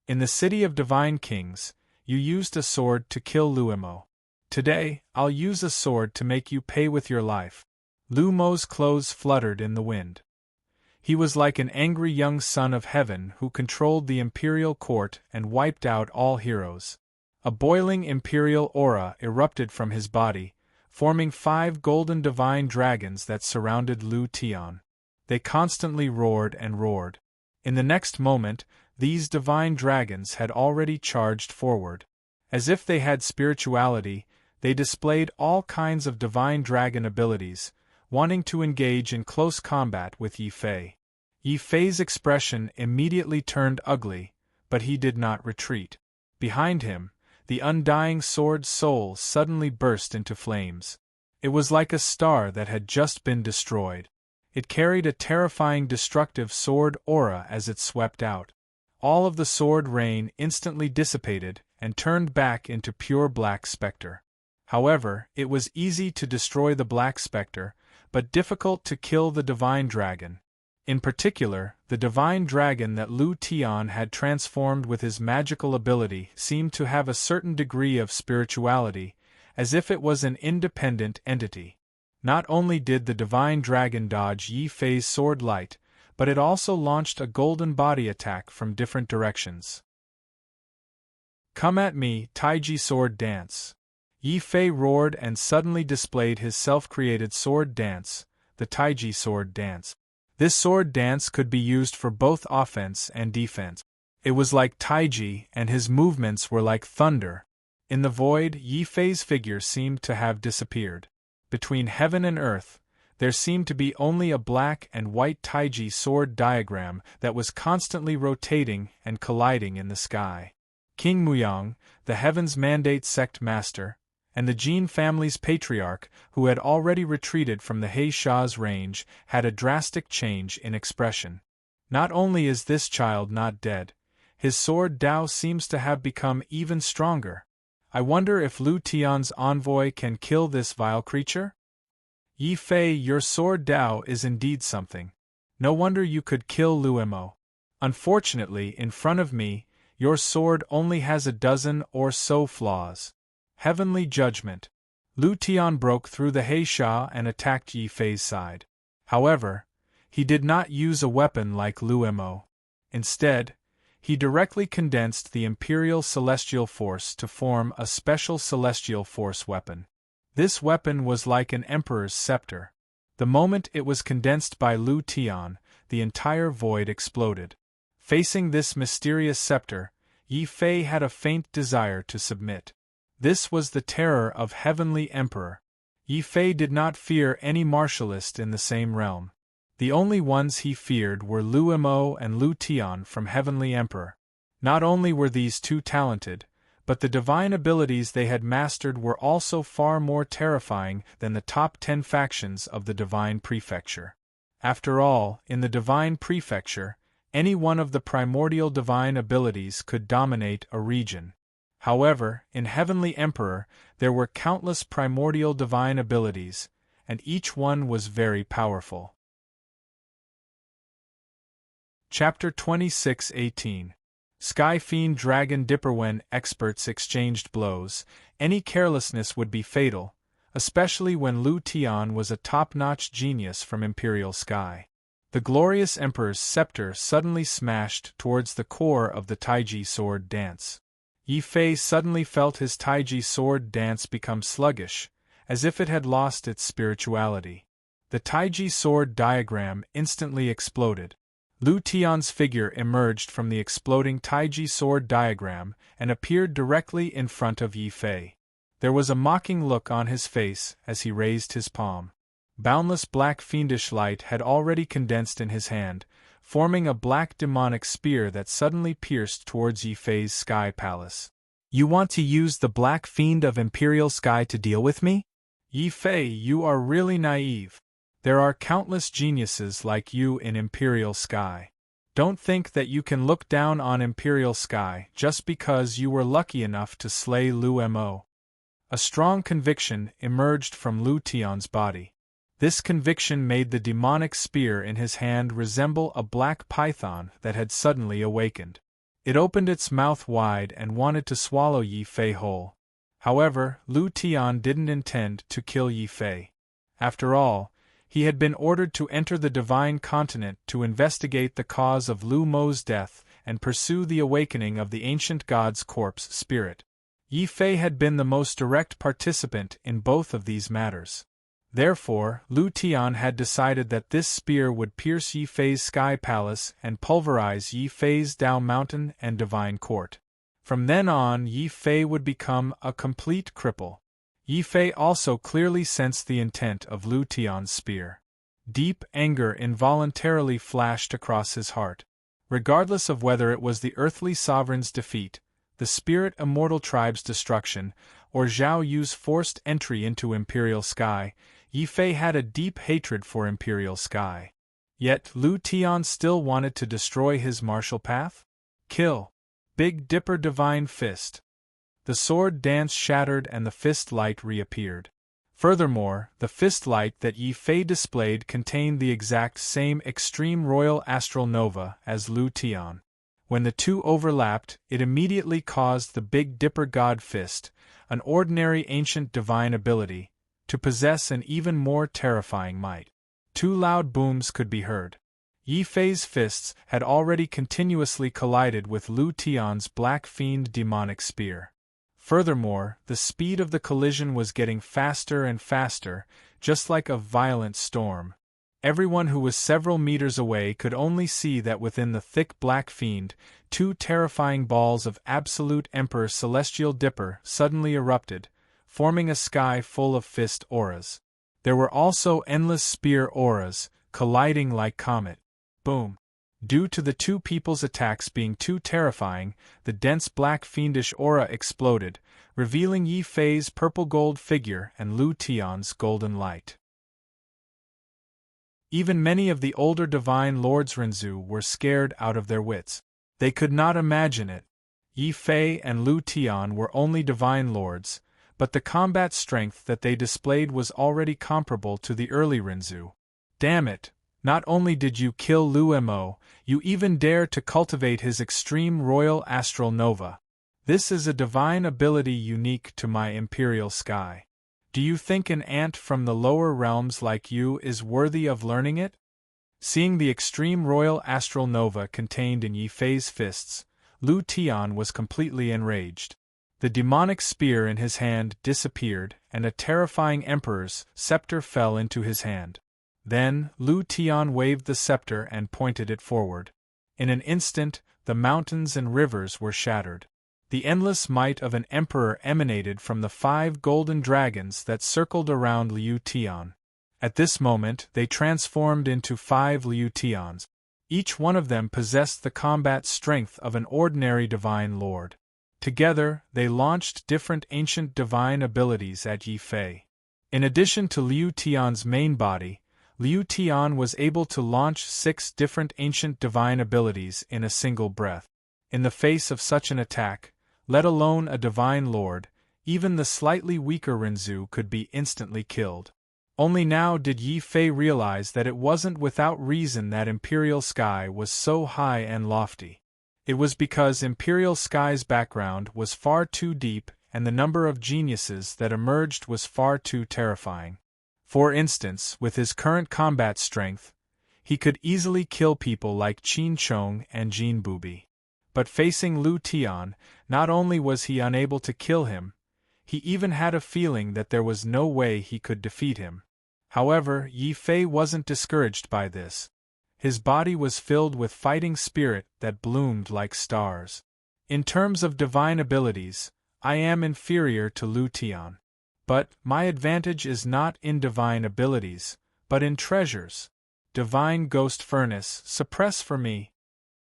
In the City of Divine Kings, you used a sword to kill Lu Mo. Today, I'll use a sword to make you pay with your life. Lu Mo's clothes fluttered in the wind. He was like an angry young son of heaven who controlled the imperial court and wiped out all heroes. A boiling imperial aura erupted from his body, forming 5 golden divine dragons that surrounded Lu Tian. They constantly roared and roared. In the next moment, these divine dragons had already charged forward. As if they had spirituality, they displayed all kinds of divine dragon abilities, wanting to engage in close combat with Yi Fei. Yi Fei's expression immediately turned ugly, but he did not retreat. Behind him, the undying sword's soul suddenly burst into flames. It was like a star that had just been destroyed. It carried a terrifying destructive sword aura as it swept out. All of the sword rain instantly dissipated and turned back into pure black specter. However, it was easy to destroy the black specter, but difficult to kill the divine dragon. In particular, the divine dragon that Lu Tian had transformed with his magical ability seemed to have a certain degree of spirituality, as if it was an independent entity. Not only did the divine dragon dodge Yi Fei's sword light, but it also launched a golden body attack from different directions. "Come at me, Taiji sword dance!" Yi Fei roared and suddenly displayed his self-created sword dance, the Taiji sword dance. This sword dance could be used for both offense and defense. It was like Taiji, and his movements were like thunder. In the void, Yi Fei's figure seemed to have disappeared. Between heaven and earth, there seemed to be only a black and white Taiji sword diagram that was constantly rotating and colliding in the sky. King Muyang, the Heaven's Mandate sect master, and the Jin family's patriarch, who had already retreated from the He Sha's range, had a drastic change in expression. Not only is this child not dead, his sword Dao seems to have become even stronger. I wonder if Lu Tian's envoy can kill this vile creature? Yi Fei, your sword Dao is indeed something. No wonder you could kill Luemo. Unfortunately, in front of me, your sword only has a dozen or so flaws. Heavenly judgment. Lu Tian broke through the He Sha and attacked Yi Fei's side. However, he did not use a weapon like Luemo. Instead, he directly condensed the Imperial Celestial Force to form a special Celestial Force weapon. This weapon was like an emperor's scepter. The moment it was condensed by Lu Tian, the entire void exploded. Facing this mysterious scepter, Yi Fei had a faint desire to submit. This was the terror of Heavenly Emperor. Yi Fei did not fear any martialist in the same realm. The only ones he feared were Luemo and Lu Tian from Heavenly Emperor. Not only were these two talented, but the divine abilities they had mastered were also far more terrifying than the top 10 factions of the Divine Prefecture. After all, in the Divine Prefecture, any one of the primordial divine abilities could dominate a region. However, in Heavenly Emperor, there were countless primordial divine abilities, and each one was very powerful. Chapter 26:18 Sky Fiend Dragon Dipper. When experts exchanged blows, any carelessness would be fatal, especially when Lu Tian was a top-notch genius from Imperial Sky. The glorious Emperor's scepter suddenly smashed towards the core of the Taiji sword dance. Yi Fei suddenly felt his Taiji sword dance become sluggish, as if it had lost its spirituality. The Taiji sword diagram instantly exploded. Lu Tian's figure emerged from the exploding Taiji sword diagram and appeared directly in front of Yi Fei. There was a mocking look on his face as he raised his palm. Boundless black fiendish light had already condensed in his hand, forming a black demonic spear that suddenly pierced towards Yi Fei's sky palace. "You want to use the black fiend of Imperial Sky to deal with me? Yi Fei, you are really naive. There are countless geniuses like you in Imperial Sky. Don't think that you can look down on Imperial Sky just because you were lucky enough to slay Luemo." A strong conviction emerged from Lu Tian's body. This conviction made the demonic spear in his hand resemble a black python that had suddenly awakened. It opened its mouth wide and wanted to swallow Yi Fei whole. However, Lu Tian didn't intend to kill Yi Fei. After all, he had been ordered to enter the Divine Continent to investigate the cause of Lu Mo's death and pursue the awakening of the ancient god's corpse spirit. Yi Fei had been the most direct participant in both of these matters. Therefore, Lu Tian had decided that this spear would pierce Yi Fei's sky palace and pulverize Yi Fei's Dao Mountain and Divine Court. From then on, Yi Fei would become a complete cripple. Yi Fei also clearly sensed the intent of Lu Tian's spear. Deep anger involuntarily flashed across his heart. Regardless of whether it was the earthly sovereign's defeat, the spirit immortal tribe's destruction, or Zhao Yu's forced entry into Imperial Sky, Yi Fei had a deep hatred for Imperial Sky. Yet Lu Tian still wanted to destroy his martial path? Kill. Big Dipper Divine Fist. The sword dance shattered and the fist light reappeared. Furthermore, the fist light that Yi Fei displayed contained the exact same extreme royal astral nova as Lu Tian. When the two overlapped, it immediately caused the Big Dipper God Fist, an ordinary ancient divine ability, to possess an even more terrifying might. Two loud booms could be heard. Yi Fei's fists had already continuously collided with Lu Tian's Black Fiend demonic spear. Furthermore, the speed of the collision was getting faster and faster, just like a violent storm. Everyone who was several meters away could only see that within the thick Black Fiend, two terrifying balls of Absolute Emperor Celestial Dipper suddenly erupted, forming a sky full of fist auras. There were also endless spear auras, colliding like comet. Boom. Due to the two people's attacks being too terrifying, the dense black fiendish aura exploded, revealing Yi Fei's purple-gold figure and Lu Tian's golden light. Even many of the older divine lords Renzu were scared out of their wits. They could not imagine it. Yi Fei and Lu Tian were only divine lords, but the combat strength that they displayed was already comparable to the early Renzu. Damn it! Not only did you kill Lu Mo, you even dare to cultivate his extreme royal astral nova. This is a divine ability unique to my Imperial Sky. Do you think an ant from the lower realms like you is worthy of learning it? Seeing the extreme royal astral nova contained in Yi Fei's fists, Lu Tian was completely enraged. The demonic spear in his hand disappeared, and a terrifying emperor's scepter fell into his hand. Then, Lu Tian waved the scepter and pointed it forward. In an instant, the mountains and rivers were shattered. The endless might of an emperor emanated from the 5 golden dragons that circled around Liu Tian. At this moment, they transformed into 5 Liu Tians. Each one of them possessed the combat strength of an ordinary divine lord. Together, they launched different ancient divine abilities at Yi Fei. In addition to Liu Tian's main body, Liu Tian was able to launch 6 different ancient divine abilities in a single breath. In the face of such an attack, let alone a divine lord, even the slightly weaker Renzu could be instantly killed. Only now did Yi Fei realize that it wasn't without reason that Imperial Sky was so high and lofty. It was because Imperial Sky's background was far too deep and the number of geniuses that emerged was far too terrifying. For instance, with his current combat strength, he could easily kill people like Qin Chong and Jin Bubi. But facing Lu Tian, not only was he unable to kill him, he even had a feeling that there was no way he could defeat him. However, Yi Fei wasn't discouraged by this. His body was filled with fighting spirit that bloomed like stars. In terms of divine abilities, I am inferior to Lu Tian. But my advantage is not in divine abilities, but in treasures. Divine Ghost Furnace, suppress for me!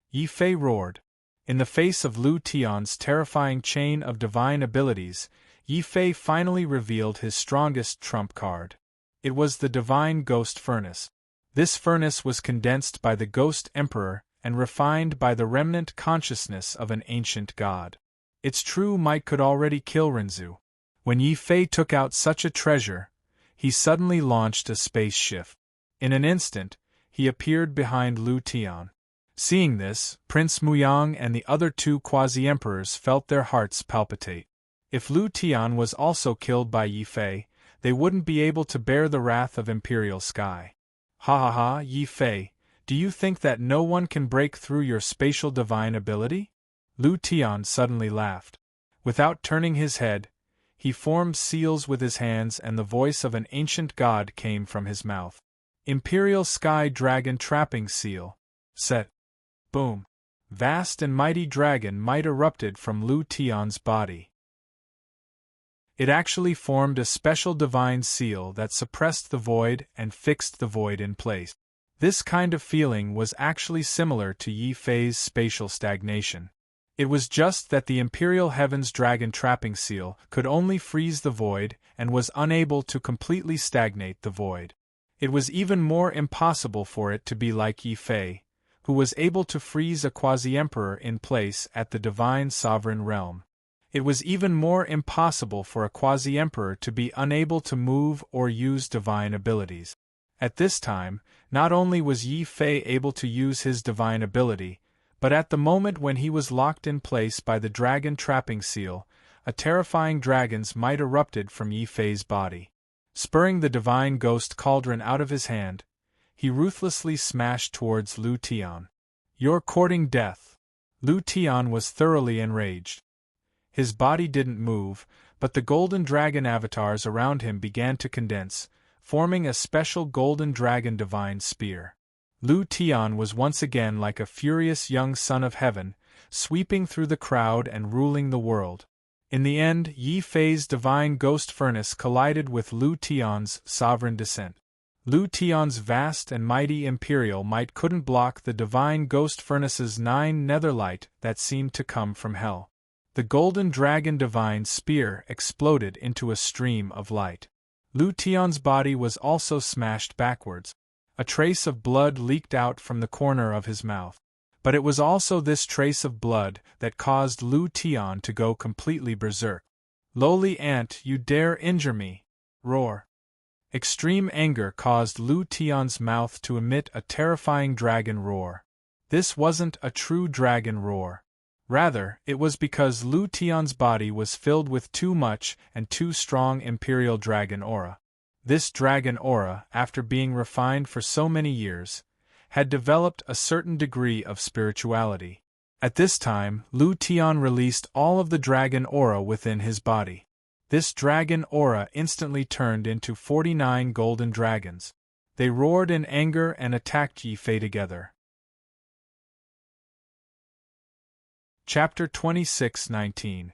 Yi Fei roared. In the face of Lu Tian's terrifying chain of divine abilities, Yi Fei finally revealed his strongest trump card. It was the Divine Ghost Furnace. This furnace was condensed by the Ghost Emperor and refined by the remnant consciousness of an ancient god. Its true might could already kill Renzu. When Yi Fei took out such a treasure, he suddenly launched a space shift. In an instant, he appeared behind Lu Tian. Seeing this, Prince Muyang and the other 2 quasi-emperors felt their hearts palpitate. If Lu Tian was also killed by Yi Fei, they wouldn't be able to bear the wrath of Imperial Sky. Ha ha ha, Yi Fei, do you think that no one can break through your spatial divine ability? Lu Tian suddenly laughed. Without turning his head, he formed seals with his hands and the voice of an ancient god came from his mouth. Imperial Sky Dragon Trapping Seal. Set. Boom. Vast and mighty dragon might erupted from Lu Tian's body. It actually formed a special divine seal that suppressed the void and fixed the void in place. This kind of feeling was actually similar to Yi Fei's spatial stagnation. It was just that the Imperial Heaven's dragon trapping seal could only freeze the void and was unable to completely stagnate the void. It was even more impossible for it to be like Yi Fei, who was able to freeze a quasi-emperor in place at the divine sovereign realm. It was even more impossible for a quasi-emperor to be unable to move or use divine abilities. At this time, not only was Yi Fei able to use his divine ability, but at the moment when he was locked in place by the dragon trapping seal, a terrifying dragon's might erupted from Yi Fei's body. Spurring the divine ghost cauldron out of his hand, he ruthlessly smashed towards Lu Tian. "You're courting death." Lu Tian was thoroughly enraged. His body didn't move, but the golden dragon avatars around him began to condense, forming a special golden dragon divine spear. Lu Tian was once again like a furious young son of heaven, sweeping through the crowd and ruling the world. In the end, Yi Fei's divine ghost furnace collided with Lu Tian's sovereign descent. Lu Tian's vast and mighty imperial might couldn't block the divine ghost furnace's 9 netherlight that seemed to come from hell. The golden dragon divine spear exploded into a stream of light. Lu Tian's body was also smashed backwards. A trace of blood leaked out from the corner of his mouth. But it was also this trace of blood that caused Lu Tian to go completely berserk. "Lowly ant, you dare injure me!" Roar. Extreme anger caused Lu Tian's mouth to emit a terrifying dragon roar. This wasn't a true dragon roar. Rather, it was because Lu Tian's body was filled with too much and too strong imperial dragon aura. This dragon aura, after being refined for so many years, had developed a certain degree of spirituality. At this time, Lu Tian released all of the dragon aura within his body. This dragon aura instantly turned into 49 golden dragons. They roared in anger and attacked Yi Fei together. Chapter 26:19.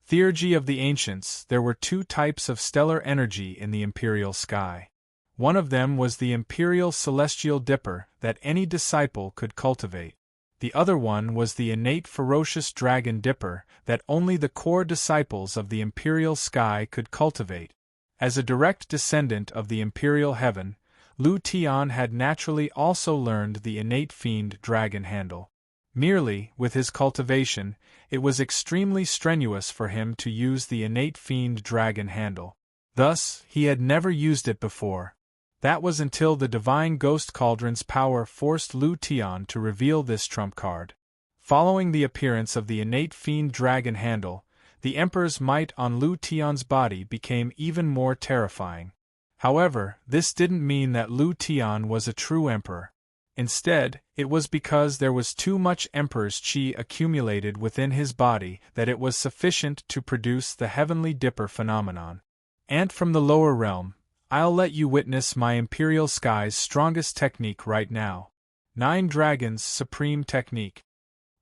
Theurgy of the Ancients. There were 2 types of stellar energy in the imperial sky. One of them was the imperial celestial dipper that any disciple could cultivate. The other one was the innate ferocious dragon dipper that only the core disciples of the imperial sky could cultivate. As a direct descendant of the imperial heaven, Lu Tian had naturally also learned the innate fiend dragon handle. Merely, with his cultivation, it was extremely strenuous for him to use the innate fiend dragon handle. Thus, he had never used it before. That was until the divine ghost cauldron's power forced Lu Tian to reveal this trump card. Following the appearance of the innate fiend dragon handle, the Emperor's might on Lu Tian's body became even more terrifying. However, this didn't mean that Lu Tian was a true emperor. Instead, it was because there was too much Emperor's chi accumulated within his body that it was sufficient to produce the heavenly dipper phenomenon. "Ant from the lower realm, I'll let you witness my imperial sky's strongest technique right now. 9 Dragons' supreme technique."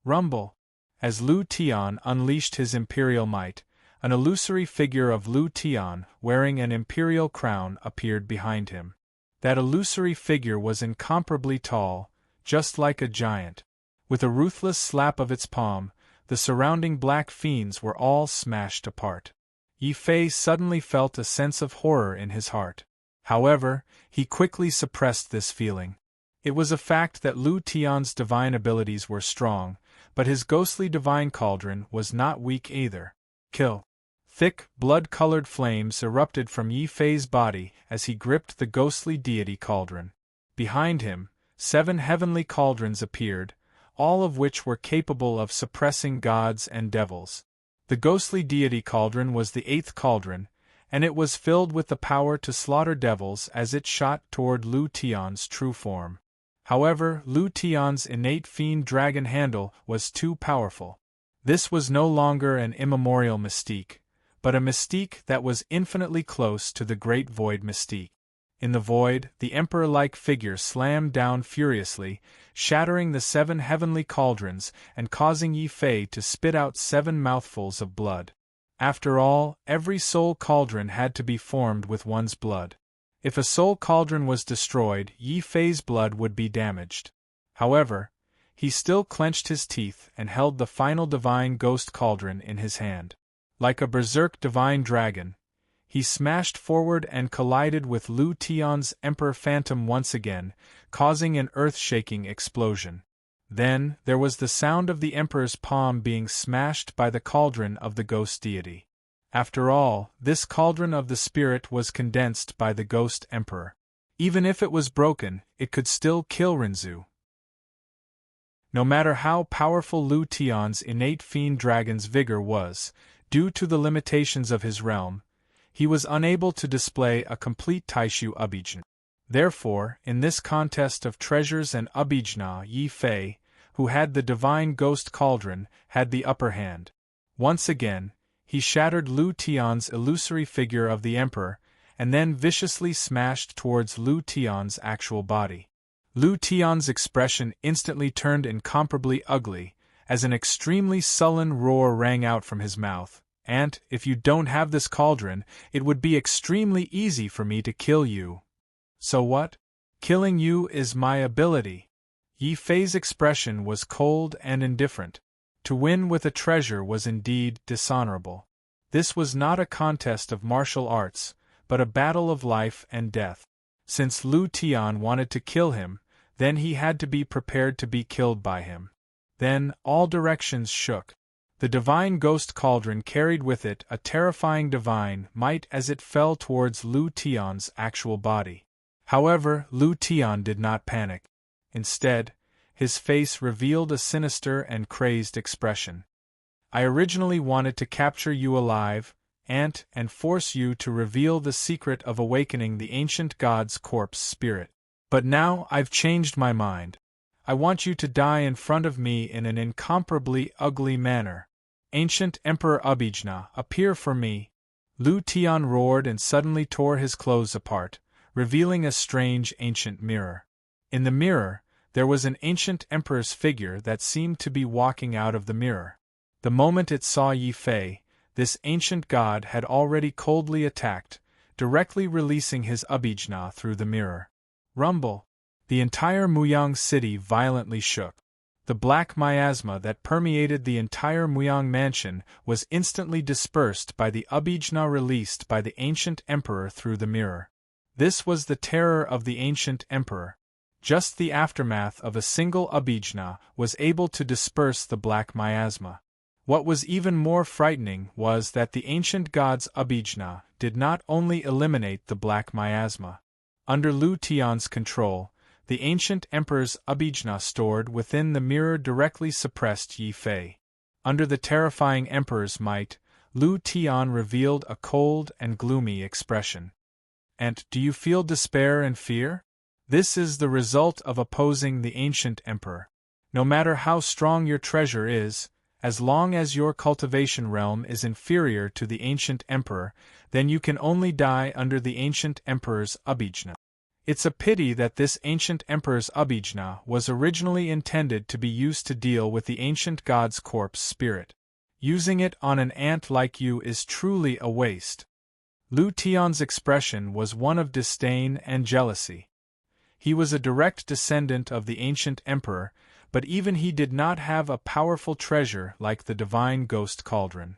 Rumble. As Lu Tian unleashed his imperial might, an illusory figure of Lu Tian, wearing an imperial crown, appeared behind him. That illusory figure was incomparably tall, just like a giant. With a ruthless slap of its palm, the surrounding black fiends were all smashed apart. Yi Fei suddenly felt a sense of horror in his heart. However, he quickly suppressed this feeling. It was a fact that Lu Tian's divine abilities were strong, but his ghostly divine cauldron was not weak either. Kill. Thick, blood-colored flames erupted from Yi Fei's body as he gripped the ghostly deity cauldron. Behind him, 7 heavenly cauldrons appeared, all of which were capable of suppressing gods and devils. The ghostly deity cauldron was the 8th cauldron, and it was filled with the power to slaughter devils as it shot toward Lu Tian's true form. However, Lu Tian's innate fiend dragon handle was too powerful. This was no longer an immemorial mystique, but a mystique that was infinitely close to the great void mystique. In the void, the emperor-like figure slammed down furiously, shattering the 7 heavenly cauldrons and causing Yi Fei to spit out 7 mouthfuls of blood. After all, every soul cauldron had to be formed with one's blood. If a soul cauldron was destroyed, Yi Fei's blood would be damaged. However, he still clenched his teeth and held the final divine ghost cauldron in his hand. Like a berserk divine dragon, he smashed forward and collided with Lu Tian's Emperor Phantom once again, causing an earth-shaking explosion. Then, there was the sound of the Emperor's palm being smashed by the cauldron of the ghost deity. After all, this cauldron of the spirit was condensed by the ghost Emperor. Even if it was broken, it could still kill Rinzhu. No matter how powerful Lu Tian's innate fiend dragon's vigor was, due to the limitations of his realm, he was unable to display a complete Taishu Abijna. Therefore, in this contest of treasures and Abijna, Yi Fei, who had the divine ghost cauldron, had the upper hand. Once again, he shattered Lu Tian's illusory figure of the Emperor, and then viciously smashed towards Lu Tian's actual body. Lu Tian's expression instantly turned incomparably ugly, as an extremely sullen roar rang out from his mouth. "And, if you don't have this cauldron, it would be extremely easy for me to kill you." "So what? Killing you is my ability." Yi Fei's expression was cold and indifferent. To win with a treasure was indeed dishonorable. This was not a contest of martial arts, but a battle of life and death. Since Lu Tian wanted to kill him, then he had to be prepared to be killed by him. Then, all directions shook. The divine ghost cauldron carried with it a terrifying divine might as it fell towards Lu Tian's actual body. However, Lu Tian did not panic. Instead, his face revealed a sinister and crazed expression. "I originally wanted to capture you alive, and force you to reveal the secret of awakening the ancient god's corpse spirit. But now I've changed my mind. I want you to die in front of me in an incomparably ugly manner. Ancient Emperor Abijna, appear for me." Lu Tian roared and suddenly tore his clothes apart, revealing a strange ancient mirror. In the mirror, there was an ancient emperor's figure that seemed to be walking out of the mirror. The moment it saw Yi Fei, this ancient god had already coldly attacked, directly releasing his Abijna through the mirror. Rumble! The entire Muyang city violently shook. The black miasma that permeated the entire Muyang mansion was instantly dispersed by the Abijna released by the ancient emperor through the mirror. This was the terror of the ancient emperor. Just the aftermath of a single Abijna was able to disperse the black miasma. What was even more frightening was that the ancient god's Abijna did not only eliminate the black miasma. Under Lu Tian's control, the ancient emperor's Abijna stored within the mirror directly suppressed Yi Fei. Under the terrifying emperor's might, Lu Tian revealed a cold and gloomy expression. "And do you feel despair and fear? This is the result of opposing the ancient emperor. No matter how strong your treasure is, as long as your cultivation realm is inferior to the ancient emperor, then you can only die under the ancient emperor's Abijna. It's a pity that this ancient emperor's Abijna was originally intended to be used to deal with the ancient god's corpse spirit. Using it on an ant like you is truly a waste." Lu Tian's expression was one of disdain and jealousy. He was a direct descendant of the ancient emperor, but even he did not have a powerful treasure like the divine ghost cauldron.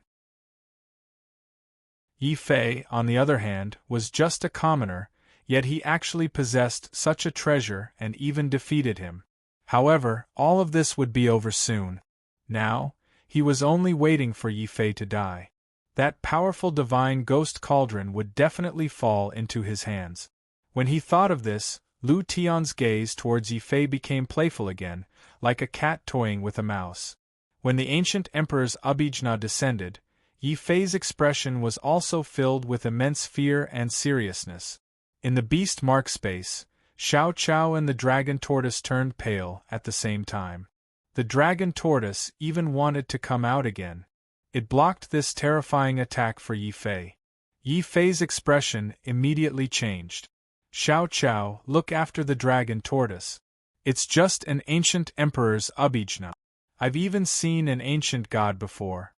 Yi Fei, on the other hand, was just a commoner, yet he actually possessed such a treasure and even defeated him. However, all of this would be over soon. Now, he was only waiting for Yi Fei to die. That powerful divine ghost cauldron would definitely fall into his hands. When he thought of this, Lu Tian's gaze towards Yi Fei became playful again, like a cat toying with a mouse. When the ancient emperor's Abijna descended, Yi Fei's expression was also filled with immense fear and seriousness. In the beast mark space, Xiao Chao and the dragon tortoise turned pale at the same time. The dragon tortoise even wanted to come out again. It blocked this terrifying attack for Yi Fei. Yi Fei's expression immediately changed. "Xiao Chao, look after the dragon tortoise. It's just an ancient emperor's Abijna. I've even seen an ancient god before.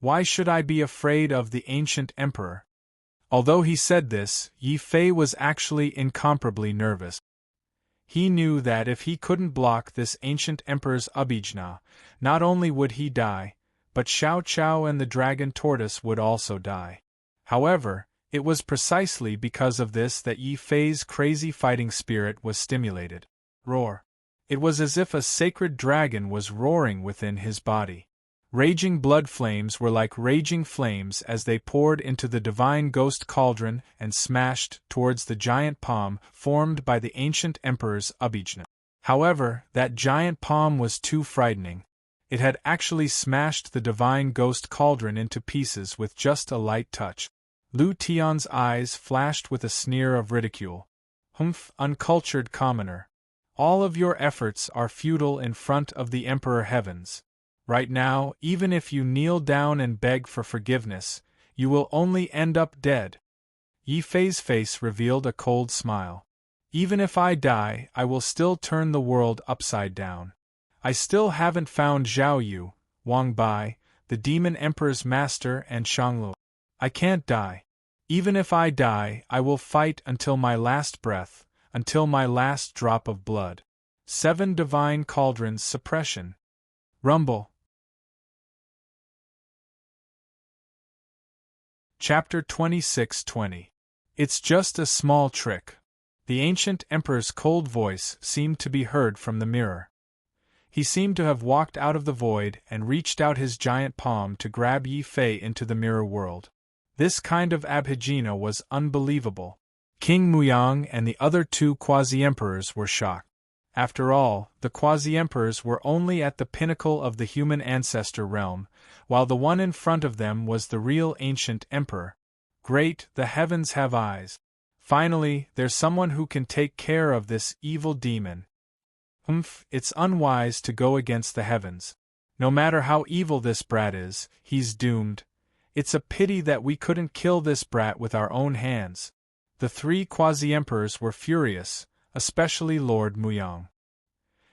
Why should I be afraid of the ancient emperor? Although he said this, Yi Fei was actually incomparably nervous. He knew that if he couldn't block this ancient emperor's abhijna, not only would he die, but Xiao Qiao and the dragon tortoise would also die. However, it was precisely because of this that Yi Fei's crazy fighting spirit was stimulated. Roar. It was as if a sacred dragon was roaring within his body. Raging blood flames were like raging flames as they poured into the divine ghost cauldron and smashed towards the giant palm formed by the ancient emperor's abhijna. However, that giant palm was too frightening. It had actually smashed the divine ghost cauldron into pieces with just a light touch. Lu Tian's eyes flashed with a sneer of ridicule. Humph, uncultured commoner. All of your efforts are futile in front of the Emperor Heavens. Right now, even if you kneel down and beg for forgiveness, you will only end up dead. Yi Fei's face revealed a cold smile. Even if I die, I will still turn the world upside down. I still haven't found Zhao Yu, Wang Bai, the Demon Emperor's master, and Shanglu. I can't die. Even if I die, I will fight until my last breath, until my last drop of blood. 7 Divine Cauldrons Suppression. Rumble. Chapter 26:20. It's just a small trick. The ancient emperor's cold voice seemed to be heard from the mirror. He seemed to have walked out of the void and reached out his giant palm to grab Yi Fei into the mirror world. This kind of abhijna was unbelievable. King Muyang and the other 2 quasi-emperors were shocked. After all, the quasi-emperors were only at the pinnacle of the human ancestor realm, while the one in front of them was the real ancient emperor. Great, the heavens have eyes. Finally, there's someone who can take care of this evil demon. It's unwise to go against the heavens. No matter how evil this brat is, he's doomed. It's a pity that we couldn't kill this brat with our own hands. The 3 quasi-emperors were furious, especially Lord Muyang.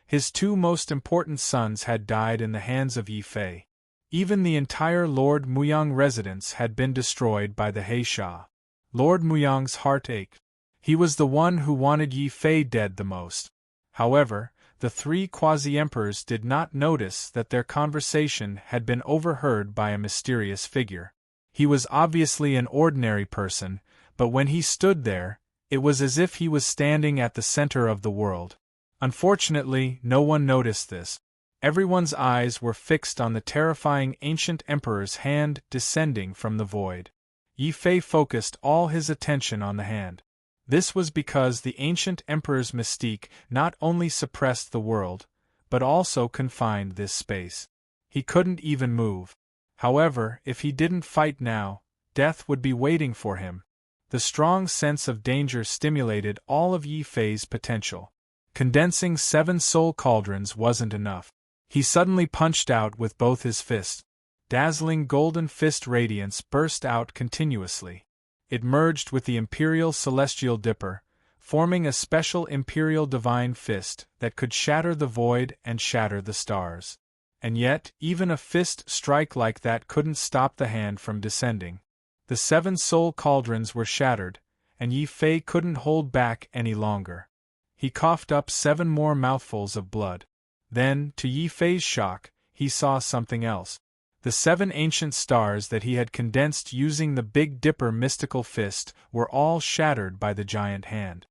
His 2 most important sons had died in the hands of Yi Fei. Even the entire Lord Muyang residence had been destroyed by the Heisha. Lord Muyang's heart ached. He was the one who wanted Yi Fei dead the most. However, the 3 quasi-emperors did not notice that their conversation had been overheard by a mysterious figure. He was obviously an ordinary person, but when he stood there, it was as if he was standing at the center of the world. Unfortunately, no one noticed this. Everyone's eyes were fixed on the terrifying ancient emperor's hand descending from the void. Yi Fei focused all his attention on the hand. This was because the ancient emperor's mystique not only suppressed the world, but also confined this space. He couldn't even move. However, if he didn't fight now, death would be waiting for him. The strong sense of danger stimulated all of Yi Fei's potential. Condensing 7 soul cauldrons wasn't enough. He suddenly punched out with both his fists. Dazzling golden fist radiance burst out continuously. It merged with the Imperial Celestial Dipper, forming a special Imperial Divine Fist that could shatter the void and shatter the stars. And yet, even a fist strike like that couldn't stop the hand from descending. The 7 soul cauldrons were shattered, and Yi Fei couldn't hold back any longer. He coughed up 7 more mouthfuls of blood. Then, to Yi Fei's shock, he saw something else. The 7 ancient stars that he had condensed using the Big Dipper mystical fist were all shattered by the giant hand.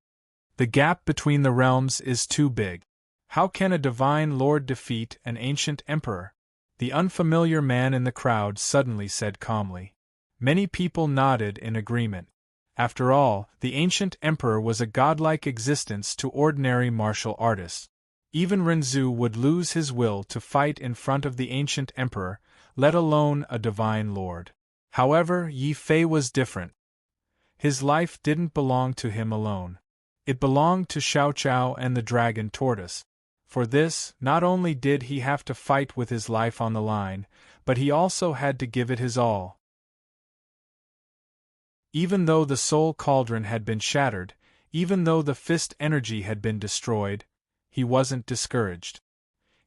The gap between the realms is too big. How can a divine lord defeat an ancient emperor? The unfamiliar man in the crowd suddenly said calmly. Many people nodded in agreement. After all, the ancient emperor was a godlike existence to ordinary martial artists. Even Renzu would lose his will to fight in front of the ancient emperor, let alone a divine lord. However, Yi Fei was different. His life didn't belong to him alone. It belonged to Xiao Qiao and the dragon tortoise. For this, not only did he have to fight with his life on the line, but he also had to give it his all. Even though the soul cauldron had been shattered, even though the fist energy had been destroyed, he wasn't discouraged.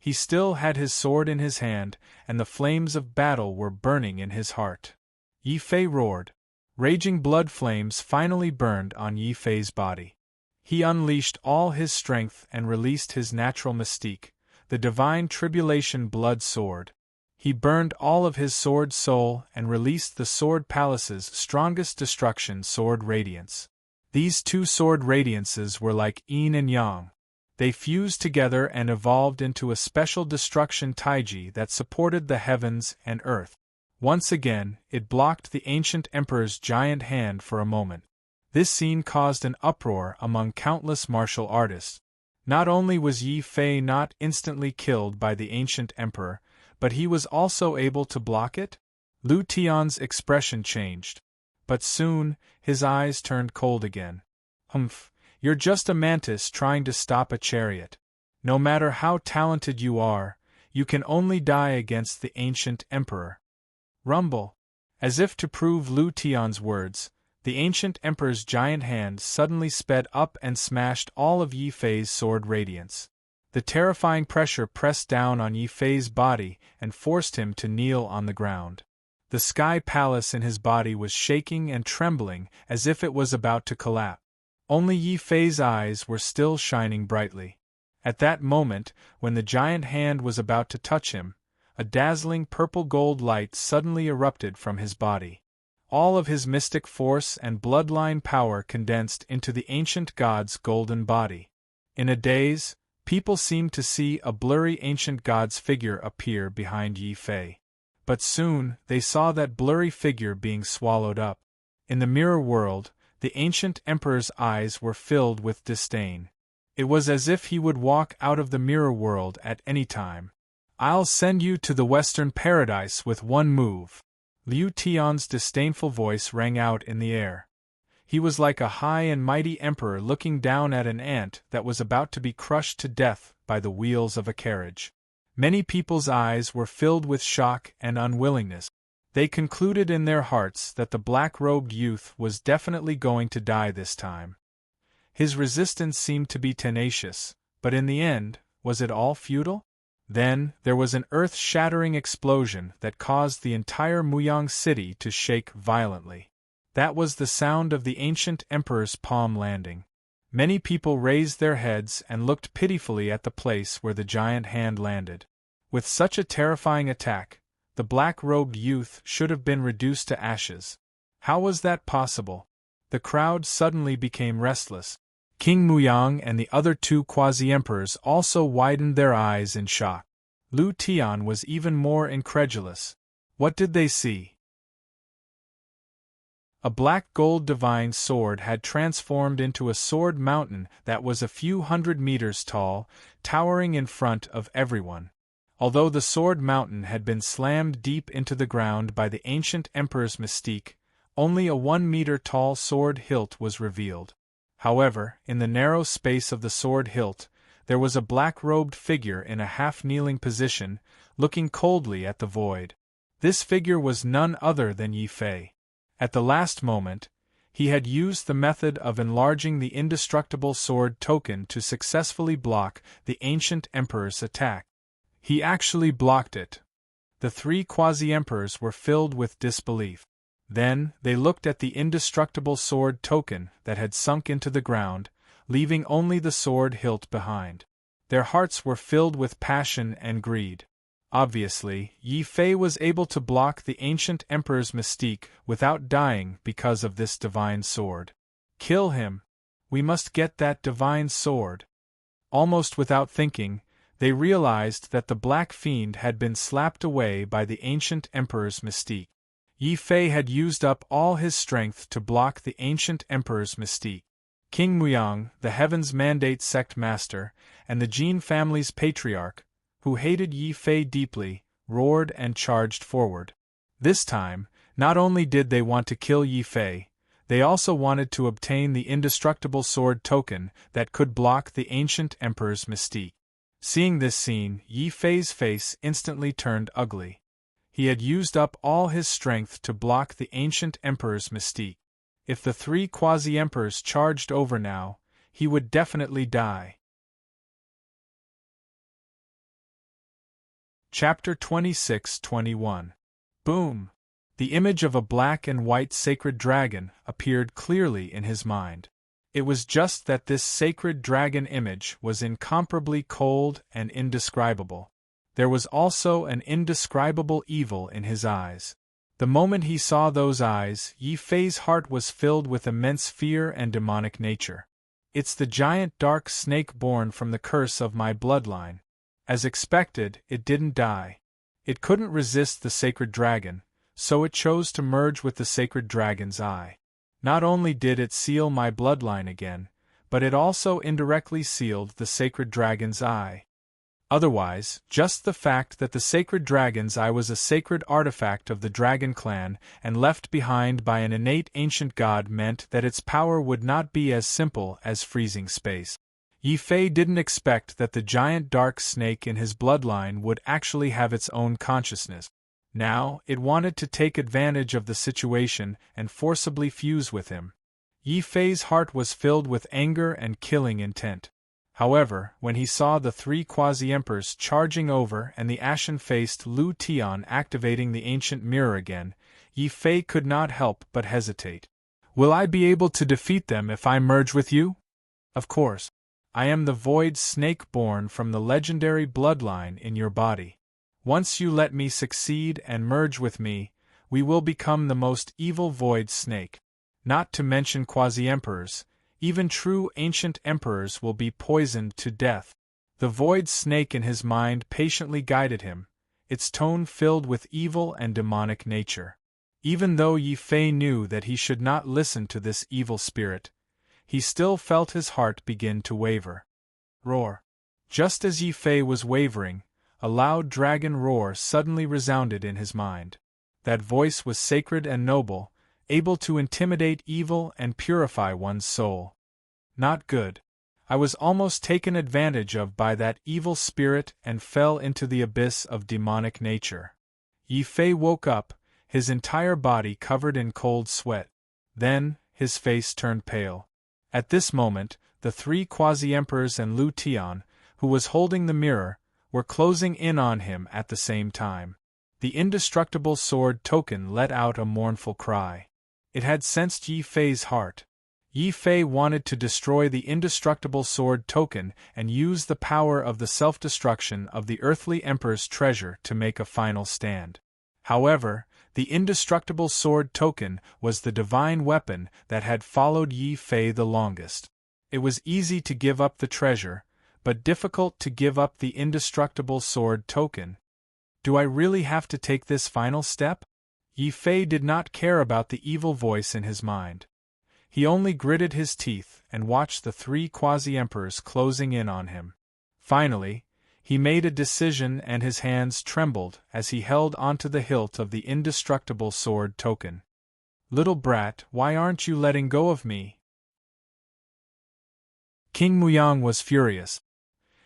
He still had his sword in his hand, and the flames of battle were burning in his heart. Yi Fei roared. Raging blood flames finally burned on Yi Fei's body. He unleashed all his strength and released his natural mystique, the divine tribulation blood sword. He burned all of his sword soul and released the sword palace's strongest destruction sword radiance. These two sword radiances were like yin and yang. They fused together and evolved into a special destruction taiji that supported the heavens and earth. Once again, it blocked the ancient emperor's giant hand for a moment. This scene caused an uproar among countless martial artists. Not only was Yi Fei not instantly killed by the ancient emperor, but he was also able to block it? Lu Tian's expression changed. But soon, his eyes turned cold again. Humph, you're just a mantis trying to stop a chariot. No matter how talented you are, you can only die against the ancient emperor. Rumble. As if to prove Lu Tian's words, the ancient emperor's giant hand suddenly sped up and smashed all of Yi Fei's sword radiance. The terrifying pressure pressed down on Yi Fei's body and forced him to kneel on the ground. The sky palace in his body was shaking and trembling as if it was about to collapse. Only Yi Fei's eyes were still shining brightly. At that moment, when the giant hand was about to touch him, a dazzling purple-gold light suddenly erupted from his body. All of his mystic force and bloodline power condensed into the ancient god's golden body. In a daze, people seemed to see a blurry ancient god's figure appear behind Yi Fei. But soon, they saw that blurry figure being swallowed up. In the mirror world, the ancient emperor's eyes were filled with disdain. It was as if he would walk out of the mirror world at any time. "I'll send you to the Western Paradise with one move." Liu Tian's disdainful voice rang out in the air. He was like a high and mighty emperor looking down at an ant that was about to be crushed to death by the wheels of a carriage. Many people's eyes were filled with shock and unwillingness. They concluded in their hearts that the black-robed youth was definitely going to die this time. His resistance seemed to be tenacious, but in the end, was it all futile? Then, there was an earth-shattering explosion that caused the entire Muyang city to shake violently. That was the sound of the ancient emperor's palm landing. Many people raised their heads and looked pitifully at the place where the giant hand landed. With such a terrifying attack, the black-robed youth should have been reduced to ashes. How was that possible? The crowd suddenly became restless. King Muyang and the other two quasi-emperors also widened their eyes in shock. Lu Tian was even more incredulous. What did they see? A black gold divine sword had transformed into a sword mountain that was a few hundred meters tall, towering in front of everyone. Although the sword mountain had been slammed deep into the ground by the ancient emperor's mystique, only a 1-meter-tall sword hilt was revealed. However, in the narrow space of the sword hilt, there was a black-robed figure in a half-kneeling position, looking coldly at the void. This figure was none other than Yi Fei. At the last moment, he had used the method of enlarging the indestructible sword token to successfully block the ancient emperor's attack. He actually blocked it. The three quasi-emperors were filled with disbelief. Then, they looked at the indestructible sword token that had sunk into the ground, leaving only the sword hilt behind. Their hearts were filled with passion and greed. Obviously, Yi Fei was able to block the ancient emperor's mystique without dying because of this divine sword. Kill him! We must get that divine sword! Almost without thinking, they realized that the black fiend had been slapped away by the ancient emperor's mystique. Yi Fei had used up all his strength to block the ancient emperor's mystique. King Muyang, the Heaven's Mandate sect master, and the Jin family's patriarch, who hated Yi Fei deeply, roared and charged forward. This time, not only did they want to kill Yi Fei, they also wanted to obtain the indestructible sword token that could block the ancient emperor's mystique. Seeing this scene, Yi Fei's face instantly turned ugly. He had used up all his strength to block the ancient emperor's mystique. If the three quasi-emperors charged over now, he would definitely die. Chapter 26-21. Boom! The image of a black and white sacred dragon appeared clearly in his mind. It was just that this sacred dragon image was incomparably cold and indescribable. There was also an indescribable evil in his eyes. The moment he saw those eyes, Yi Fei's heart was filled with immense fear and demonic nature. It's the giant dark snake born from the curse of my bloodline. As expected, it didn't die. It couldn't resist the sacred dragon, so it chose to merge with the sacred dragon's eye. Not only did it seal my bloodline again, but it also indirectly sealed the sacred dragon's eye. Otherwise, just the fact that the sacred dragon's eye was a sacred artifact of the dragon clan and left behind by an innate ancient god meant that its power would not be as simple as freezing space. Yi Fei didn't expect that the giant dark snake in his bloodline would actually have its own consciousness. Now, it wanted to take advantage of the situation and forcibly fuse with him. Yi Fei's heart was filled with anger and killing intent. However, when he saw the three quasi-emperors charging over and the ashen-faced Lu Tian activating the ancient mirror again, Yi Fei could not help but hesitate. Will I be able to defeat them if I merge with you? Of course. I am the void snake born from the legendary bloodline in your body. Once you let me succeed and merge with me, we will become the most evil void snake. Not to mention quasi-emperors, even true ancient emperors will be poisoned to death. The void snake in his mind patiently guided him, its tone filled with evil and demonic nature. Even though Yi Fei knew that he should not listen to this evil spirit, he still felt his heart begin to waver. Roar! Just as Yi Fei was wavering, a loud dragon roar suddenly resounded in his mind. That voice was sacred and noble, able to intimidate evil and purify one's soul. Not good. I was almost taken advantage of by that evil spirit and fell into the abyss of demonic nature. Yi Fei woke up, his entire body covered in cold sweat. Then, his face turned pale. At this moment, the three quasi-emperors and Lu Tian, who was holding the mirror, were closing in on him at the same time. The indestructible sword token let out a mournful cry. It had sensed Yi Fei's heart. Yi Fei wanted to destroy the indestructible sword token and use the power of the self-destruction of the earthly emperor's treasure to make a final stand. However, the indestructible sword token was the divine weapon that had followed Yi Fei the longest. It was easy to give up the treasure, but difficult to give up the indestructible sword token. Do I really have to take this final step? Yi Fei did not care about the evil voice in his mind. He only gritted his teeth and watched the three quasi-emperors closing in on him. Finally, he made a decision and his hands trembled as he held onto the hilt of the indestructible sword token. Little brat, why aren't you letting go of me? King Muyang was furious.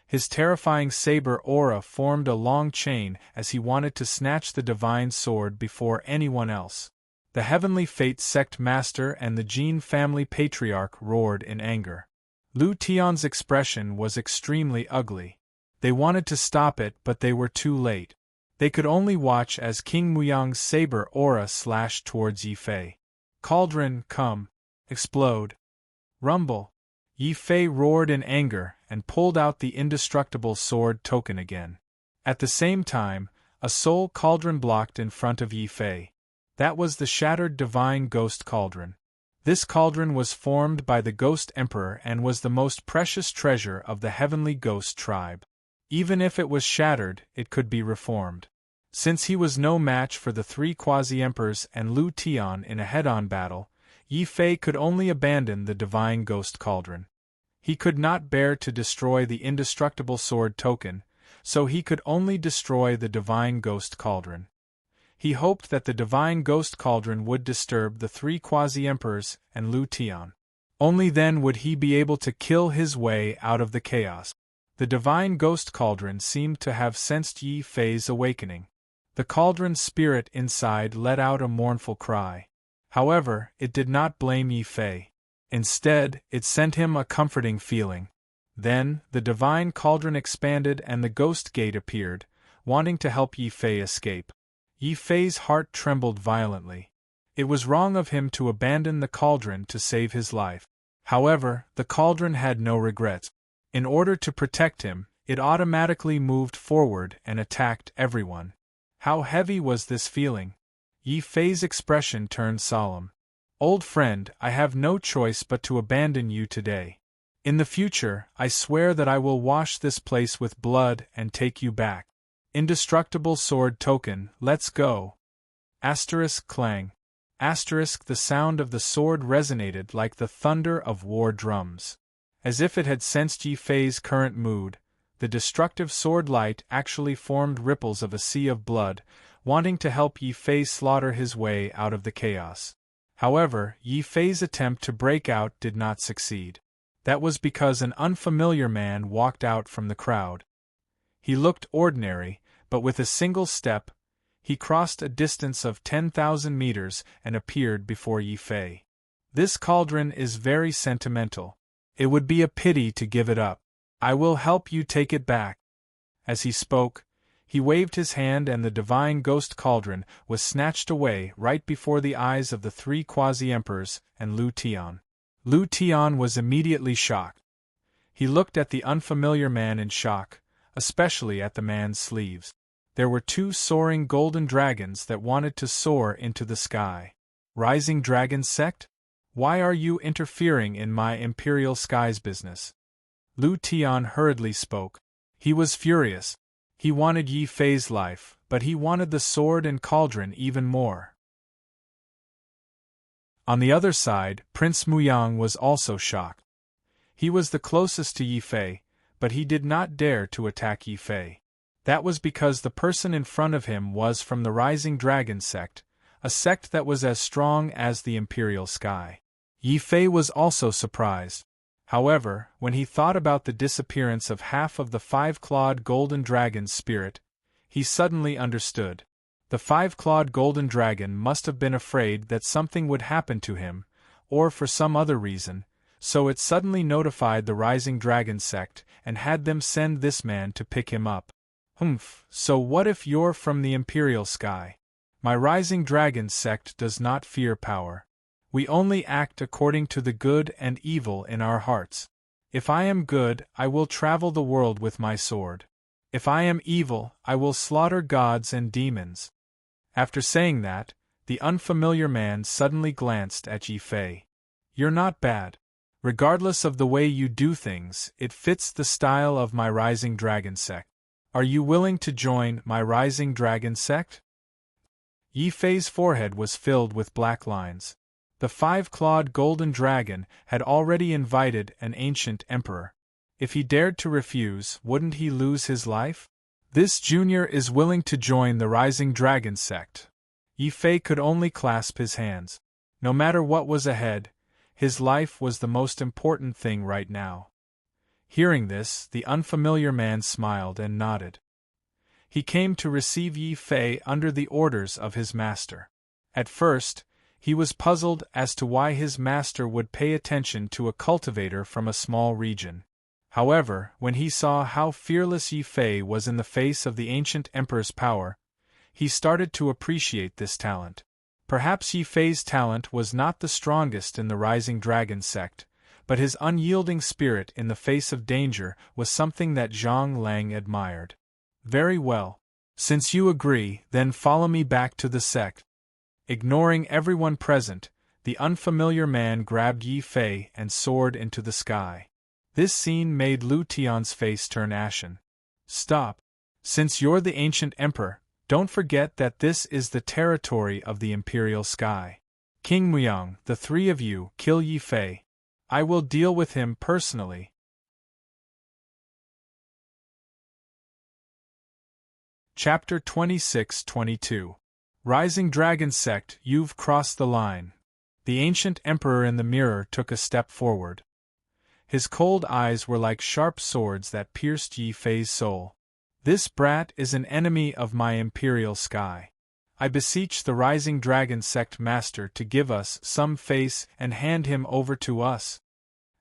His terrifying saber aura formed a long chain as he wanted to snatch the divine sword before anyone else. The Heavenly Fate sect master and the Jin family patriarch roared in anger. Lu Tian's expression was extremely ugly. They wanted to stop it, but they were too late. They could only watch as King Muyang's saber aura slashed towards Yi Fei. Cauldron, come! Explode! Rumble! Yi Fei roared in anger and pulled out the indestructible sword token again. At the same time, a soul cauldron blocked in front of Yi Fei. That was the shattered divine ghost cauldron. This cauldron was formed by the Ghost Emperor and was the most precious treasure of the heavenly ghost tribe. Even if it was shattered, it could be reformed. Since he was no match for the three quasi-emperors and Lu Tian in a head-on battle, Yi Fei could only abandon the divine ghost cauldron. He could not bear to destroy the indestructible sword token, so he could only destroy the divine ghost cauldron. He hoped that the divine ghost cauldron would disturb the three quasi-emperors and Lu Tian. Only then would he be able to kill his way out of the chaos. The divine ghost cauldron seemed to have sensed Yi Fei's awakening. The cauldron's spirit inside let out a mournful cry. However, it did not blame Yi Fei. Instead, it sent him a comforting feeling. Then, the divine cauldron expanded and the ghost gate appeared, wanting to help Yi Fei escape. Yi Fei's heart trembled violently. It was wrong of him to abandon the cauldron to save his life. However, the cauldron had no regrets. In order to protect him, it automatically moved forward and attacked everyone. How heavy was this feeling? Yi Fei's expression turned solemn. Old friend, I have no choice but to abandon you today. In the future, I swear that I will wash this place with blood and take you back. Indestructible sword token, let's go. Clang. The sound of the sword resonated like the thunder of war drums. As if it had sensed Yi Fei's current mood, the destructive sword light actually formed ripples of a sea of blood, wanting to help Yi Fei slaughter his way out of the chaos. However, Yi Fei's attempt to break out did not succeed. That was because an unfamiliar man walked out from the crowd. He looked ordinary, but with a single step, he crossed a distance of 10,000 meters and appeared before Yi Fei. This cauldron is very sentimental. It would be a pity to give it up. I will help you take it back. As he spoke, he waved his hand and the divine ghost cauldron was snatched away right before the eyes of the three quasi-emperors and Lu Tian. Lu Tian was immediately shocked. He looked at the unfamiliar man in shock, especially at the man's sleeves. There were two soaring golden dragons that wanted to soar into the sky. Rising Dragon Sect? Why are you interfering in my Imperial Skies business? Lu Tian hurriedly spoke. He was furious. He wanted Yi Fei's life, but he wanted the sword and cauldron even more. On the other side, Prince Muyang was also shocked. He was the closest to Yi Fei, but he did not dare to attack Yi Fei. That was because the person in front of him was from the Rising Dragon Sect, a sect that was as strong as the Imperial Sky. Yi Fei was also surprised. However, when he thought about the disappearance of half of the five-clawed golden dragon's spirit, he suddenly understood. The five-clawed golden dragon must have been afraid that something would happen to him, or for some other reason, so it suddenly notified the Rising Dragon Sect and had them send this man to pick him up. So what if you're from the Imperial Sky? My Rising Dragon Sect does not fear power. We only act according to the good and evil in our hearts. If I am good, I will travel the world with my sword. If I am evil, I will slaughter gods and demons. After saying that, the unfamiliar man suddenly glanced at Yi Fei. You're not bad. Regardless of the way you do things, it fits the style of my Rising Dragon Sect. Are you willing to join my Rising Dragon Sect? Yi Fei's forehead was filled with black lines. The five-clawed golden dragon had already invited an ancient emperor. If he dared to refuse, wouldn't he lose his life? This junior is willing to join the Rising Dragon Sect. Yi Fei could only clasp his hands. No matter what was ahead, his life was the most important thing right now. Hearing this, the unfamiliar man smiled and nodded. He came to receive Yi Fei under the orders of his master. At first, he was puzzled as to why his master would pay attention to a cultivator from a small region. However, when he saw how fearless Yi Fei was in the face of the ancient emperor's power, he started to appreciate this talent. Perhaps Yi Fei's talent was not the strongest in the Rising Dragon Sect, but his unyielding spirit in the face of danger was something that Zhang Lang admired. Very well. Since you agree, then follow me back to the sect. Ignoring everyone present, the unfamiliar man grabbed Yi Fei and soared into the sky. This scene made Lu Tian's face turn ashen. Stop. Since you're the ancient emperor, don't forget that this is the territory of the Imperial Sky. King Muyang, the three of you, kill Yi Fei. I will deal with him personally. Chapter 26-22. Rising Dragon Sect, you've crossed the line. The ancient emperor in the mirror took a step forward. His cold eyes were like sharp swords that pierced Yi Fei's soul. This brat is an enemy of my Imperial Sky. I beseech the Rising Dragon Sect Master to give us some face and hand him over to us.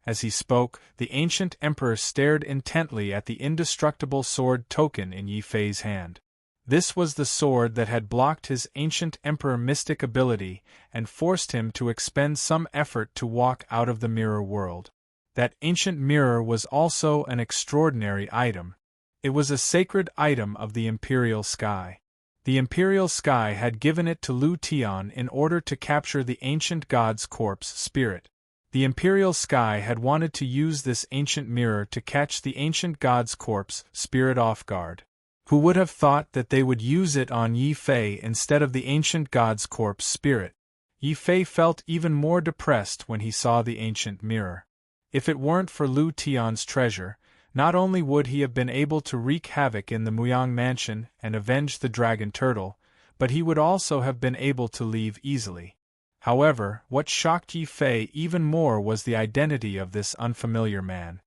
As he spoke, the ancient emperor stared intently at the indestructible sword token in Yi Fei's hand. This was the sword that had blocked his ancient emperor mystic ability and forced him to expend some effort to walk out of the mirror world. That ancient mirror was also an extraordinary item. It was a sacred item of the imperial sky. The imperial sky had given it to Lu Tian in order to capture the ancient god's corpse spirit. The imperial sky had wanted to use this ancient mirror to catch the ancient god's corpse spirit off guard. Who would have thought that they would use it on Yi Fei instead of the ancient god's corpse spirit? Yi Fei felt even more depressed when he saw the ancient mirror. If it weren't for Lu Tian's treasure, not only would he have been able to wreak havoc in the Muyang mansion and avenge the dragon turtle, but he would also have been able to leave easily. However, what shocked Yi Fei even more was the identity of this unfamiliar man.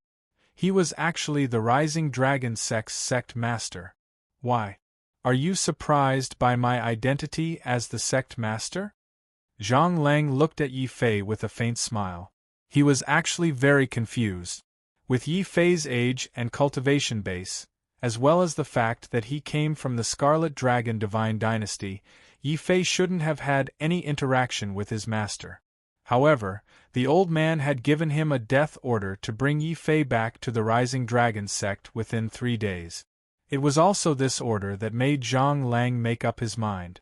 He was actually the Rising Dragon sect master. Why? Are you surprised by my identity as the sect master? Zhang Lang looked at Yi Fei with a faint smile. He was actually very confused. With Yi Fei's age and cultivation base, as well as the fact that he came from the Scarlet Dragon Divine Dynasty, Yi Fei shouldn't have had any interaction with his master. However, the old man had given him a death order to bring Yi Fei back to the Rising Dragon sect within 3 days. It was also this order that made Zhang Lang make up his mind.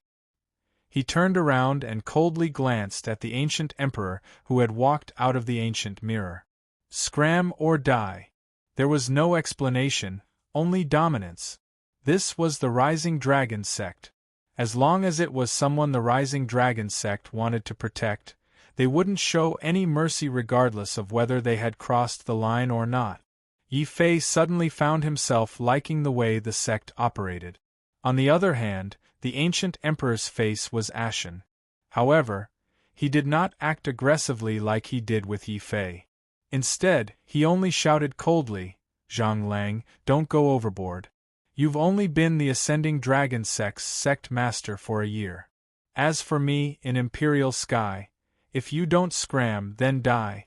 He turned around and coldly glanced at the ancient emperor who had walked out of the ancient mirror. Scram or die. There was no explanation, only dominance. This was the Rising Dragon sect. As long as it was someone the Rising Dragon sect wanted to protect, they wouldn't show any mercy regardless of whether they had crossed the line or not. Yi Fei suddenly found himself liking the way the sect operated. On the other hand, the ancient emperor's face was ashen. However, he did not act aggressively like he did with Yi Fei. Instead, he only shouted coldly, "Zhang Lang, don't go overboard. You've only been the Ascending Dragon sect's sect master for a year. As for me, in Imperial Sky, if you don't scram, then die."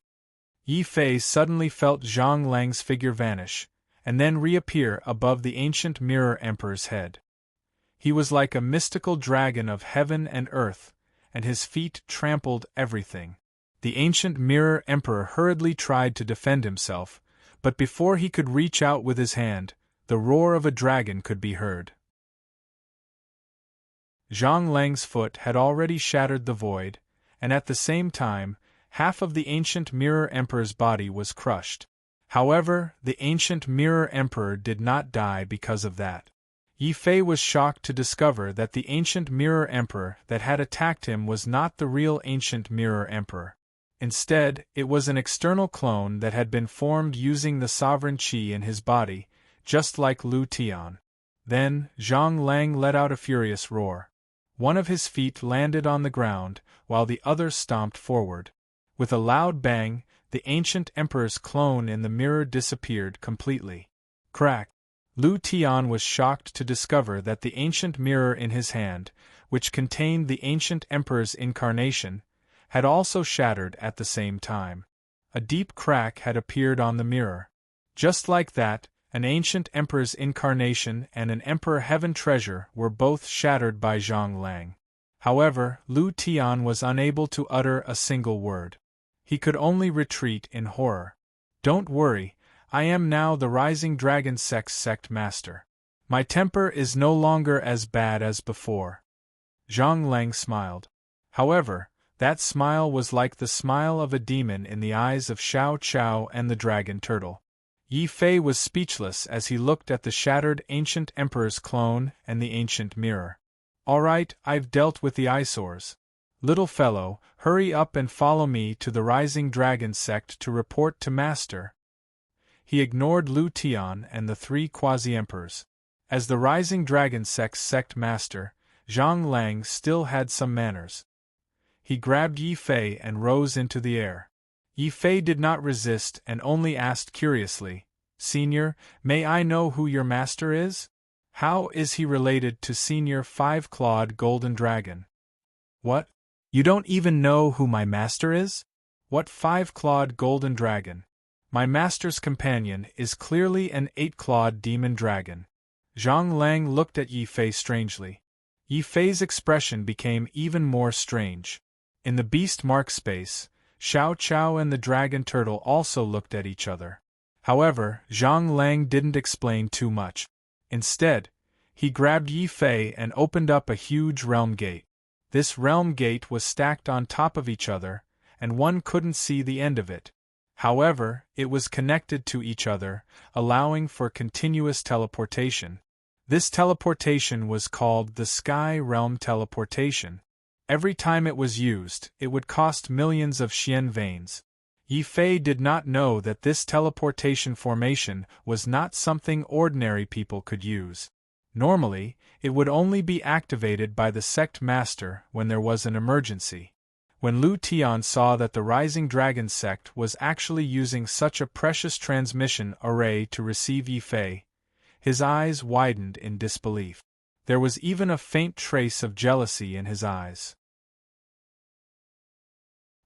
Yi Fei suddenly felt Zhang Lang's figure vanish, and then reappear above the ancient mirror emperor's head. He was like a mystical dragon of heaven and earth, and his feet trampled everything. The ancient mirror emperor hurriedly tried to defend himself, but before he could reach out with his hand, the roar of a dragon could be heard. Zhang Lang's foot had already shattered the void, and at the same time, half of the ancient mirror emperor's body was crushed. However, the ancient mirror emperor did not die because of that. Yi Fei was shocked to discover that the ancient mirror emperor that had attacked him was not the real ancient mirror emperor. Instead, it was an external clone that had been formed using the sovereign qi in his body, just like Lu Tian. Then, Zhang Lang let out a furious roar. One of his feet landed on the ground, while the other stomped forward. With a loud bang, the ancient emperor's clone in the mirror disappeared completely. Crack! Lu Tian was shocked to discover that the ancient mirror in his hand, which contained the ancient emperor's incarnation, had also shattered at the same time. A deep crack had appeared on the mirror. Just like that, an ancient emperor's incarnation and an emperor heaven treasure were both shattered by Zhang Lang. However, Lu Tian was unable to utter a single word. He could only retreat in horror. "Don't worry, I am now the Rising Dragon sect master. My temper is no longer as bad as before." Zhang Lang smiled. However, that smile was like the smile of a demon in the eyes of Xiao Chao and the dragon turtle. Yi Fei was speechless as he looked at the shattered ancient emperor's clone and the ancient mirror. "All right, I've dealt with the eyesores. Little fellow, hurry up and follow me to the Rising Dragon sect to report to Master." He ignored Lu Tian and the 3 quasi-emperors. As the Rising Dragon sect master, Zhang Lang still had some manners. He grabbed Yi Fei and rose into the air. Yi Fei did not resist and only asked curiously, "Senior, may I know who your master is? How is he related to Senior 5-clawed Golden Dragon?" "What? You don't even know who my master is? What 5-clawed Golden Dragon? My master's companion is clearly an 8-clawed Demon Dragon. Zhang Lang looked at Yi Fei strangely. Yi Fei's expression became even more strange. In the beast mark space, Xiao Chao and the dragon turtle also looked at each other. However, Zhang Lang didn't explain too much. Instead, he grabbed Yi Fei and opened up a huge realm gate. This realm gate was stacked on top of each other, and one couldn't see the end of it. However, it was connected to each other, allowing for continuous teleportation. This teleportation was called the Sky Realm Teleportation. Every time it was used, it would cost millions of Xian veins. Yi Fei did not know that this teleportation formation was not something ordinary people could use. Normally, it would only be activated by the sect master when there was an emergency. When Lu Tian saw that the Rising Dragon sect was actually using such a precious transmission array to receive Yi Fei, his eyes widened in disbelief. There was even a faint trace of jealousy in his eyes.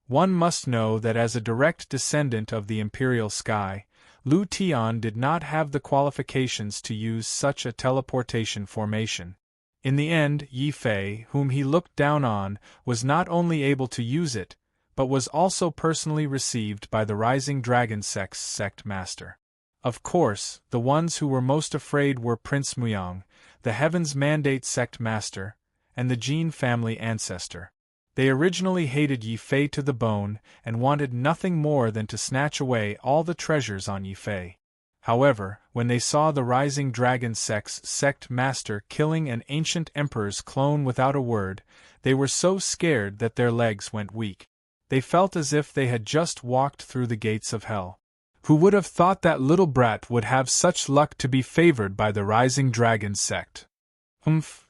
One must know that as a direct descendant of the Imperial Sky, Lu Tian did not have the qualifications to use such a teleportation formation. In the end, Yi Fei, whom he looked down on, was not only able to use it, but was also personally received by the Rising Dragon sect's sect master. Of course, the ones who were most afraid were Prince Muyang, the Heaven's Mandate sect master, and the Jin family ancestor. They originally hated Yi Fei to the bone and wanted nothing more than to snatch away all the treasures on Yi Fei. However, when they saw the Rising Dragon sect's sect master killing an ancient emperor's clone without a word, they were so scared that their legs went weak. They felt as if they had just walked through the gates of hell. Who would have thought that little brat would have such luck to be favored by the Rising Dragon sect?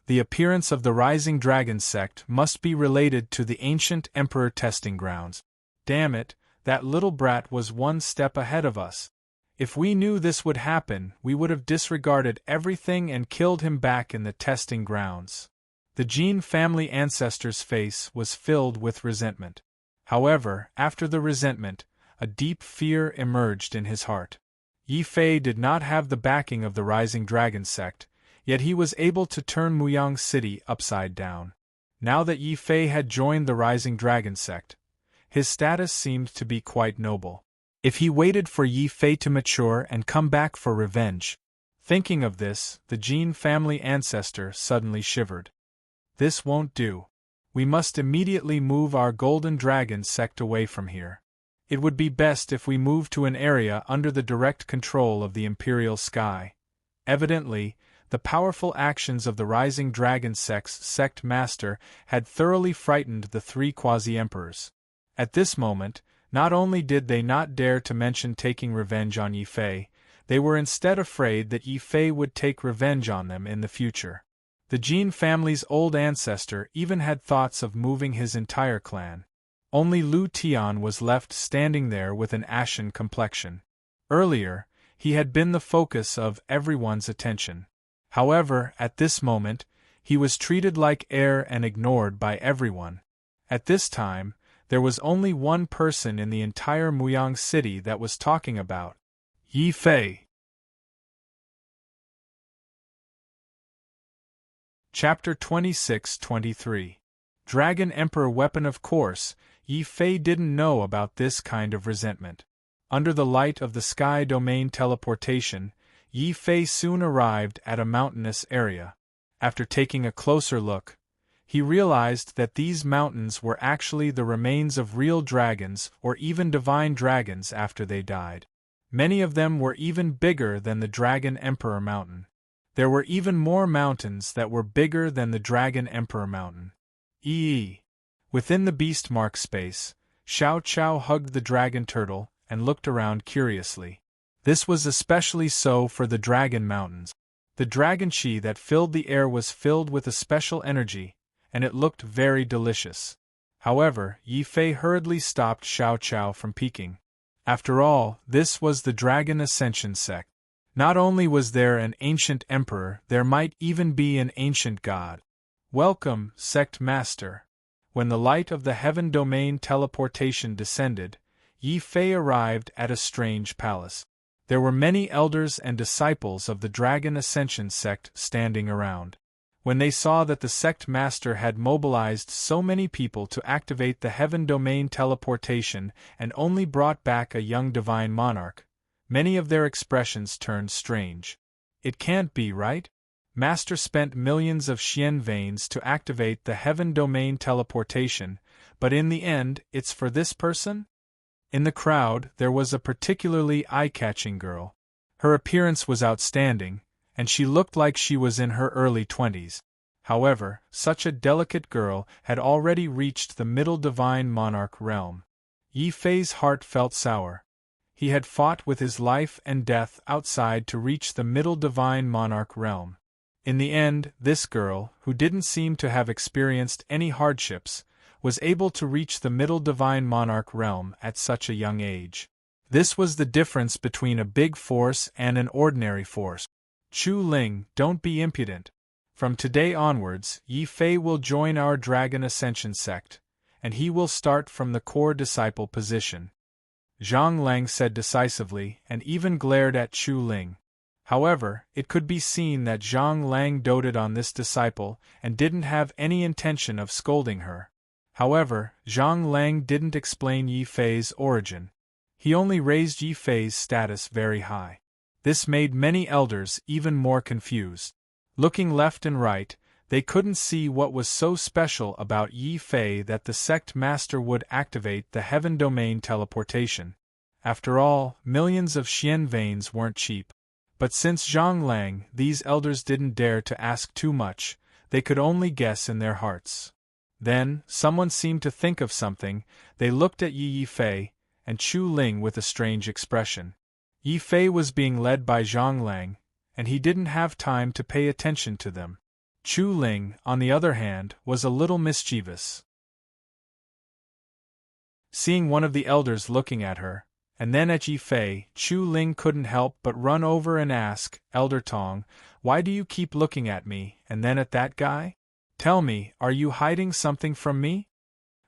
The appearance of the Rising Dragon sect must be related to the ancient emperor testing grounds. Damn it, that little brat was one step ahead of us. If we knew this would happen, we would have disregarded everything and killed him back in the testing grounds. The Jin family ancestor's face was filled with resentment. However, after the resentment, a deep fear emerged in his heart. Yi Fei did not have the backing of the Rising Dragon sect, yet he was able to turn Muyang City upside down. Now that Yi Fei had joined the Rising Dragon sect, his status seemed to be quite noble. If he waited for Yi Fei to mature and come back for revenge. Thinking of this, the Jin family ancestor suddenly shivered. This won't do. We must immediately move our Golden Dragon sect away from here. It would be best if we move to an area under the direct control of the Imperial Sky. Evidently, the powerful actions of the Rising Dragon sect's sect master had thoroughly frightened the three quasi-emperors. At this moment, not only did they not dare to mention taking revenge on Yi Fei, they were instead afraid that Yi Fei would take revenge on them in the future. The Jin family's old ancestor even had thoughts of moving his entire clan. Only Lu Tian was left standing there with an ashen complexion. Earlier, he had been the focus of everyone's attention. However, at this moment, he was treated like air and ignored by everyone. At this time, there was only one person in the entire Muyang city that was talking about Yi Fei. Chapter 26-23. Dragon Emperor Weapon. Of course, Yi Fei didn't know about this kind of resentment. Under the light of the Sky Domain teleportation, Yi Fei soon arrived at a mountainous area. After taking a closer look, he realized that these mountains were actually the remains of real dragons or even divine dragons after they died. Many of them were even bigger than the Dragon Emperor Mountain. There were even more mountains that were bigger than the Dragon Emperor Mountain. Within the beast mark space, Xiao Chao hugged the dragon turtle and looked around curiously. This was especially so for the Dragon Mountains. The dragon chi that filled the air was filled with a special energy, and it looked very delicious. However, Yi Fei hurriedly stopped Xiao Chao from peeking. After all, this was the Dragon Ascension sect. Not only was there an ancient emperor, there might even be an ancient god. Welcome, sect master. When the light of the Heaven Domain teleportation descended, Yi Fei arrived at a strange palace. There were many elders and disciples of the Dragon Ascension sect standing around. When they saw that the sect master had mobilized so many people to activate the heaven domain teleportation and only brought back a young divine monarch, many of their expressions turned strange. It can't be right? Master spent millions of Xian veins to activate the heaven domain teleportation, but in the end, it's for this person? In the crowd, there was a particularly eye-catching girl. Her appearance was outstanding, and she looked like she was in her early 20s. However, such a delicate girl had already reached the middle divine monarch realm. Yi Fei's heart felt sour. He had fought with his life and death outside to reach the middle divine monarch realm. In the end, this girl, who didn't seem to have experienced any hardships, was able to reach the middle divine monarch realm at such a young age. This was the difference between a big force and an ordinary force. Chu Ling, don't be impudent. From today onwards, Yi Fei will join our Dragon Ascension sect, and he will start from the core disciple position. Zhang Lang said decisively and even glared at Chu Ling. However, it could be seen that Zhang Lang doted on this disciple and didn't have any intention of scolding her. However, Zhang Lang didn't explain Yi Fei's origin. He only raised Yi Fei's status very high. This made many elders even more confused. Looking left and right, they couldn't see what was so special about Yi Fei that the sect master would activate the heaven domain teleportation. After all, millions of Xian veins weren't cheap. But since Zhang Lang, these elders didn't dare to ask too much, they could only guess in their hearts. Then, someone seemed to think of something. They looked at Yi Fei and Chu Ling with a strange expression. Yi Fei was being led by Zhang Lang, and he didn't have time to pay attention to them. Chu Ling, on the other hand, was a little mischievous. Seeing one of the elders looking at her, and then at Yi Fei, Chu Ling couldn't help but run over and ask, "Elder Tong, why do you keep looking at me, and then at that guy? Tell me, are you hiding something from me?"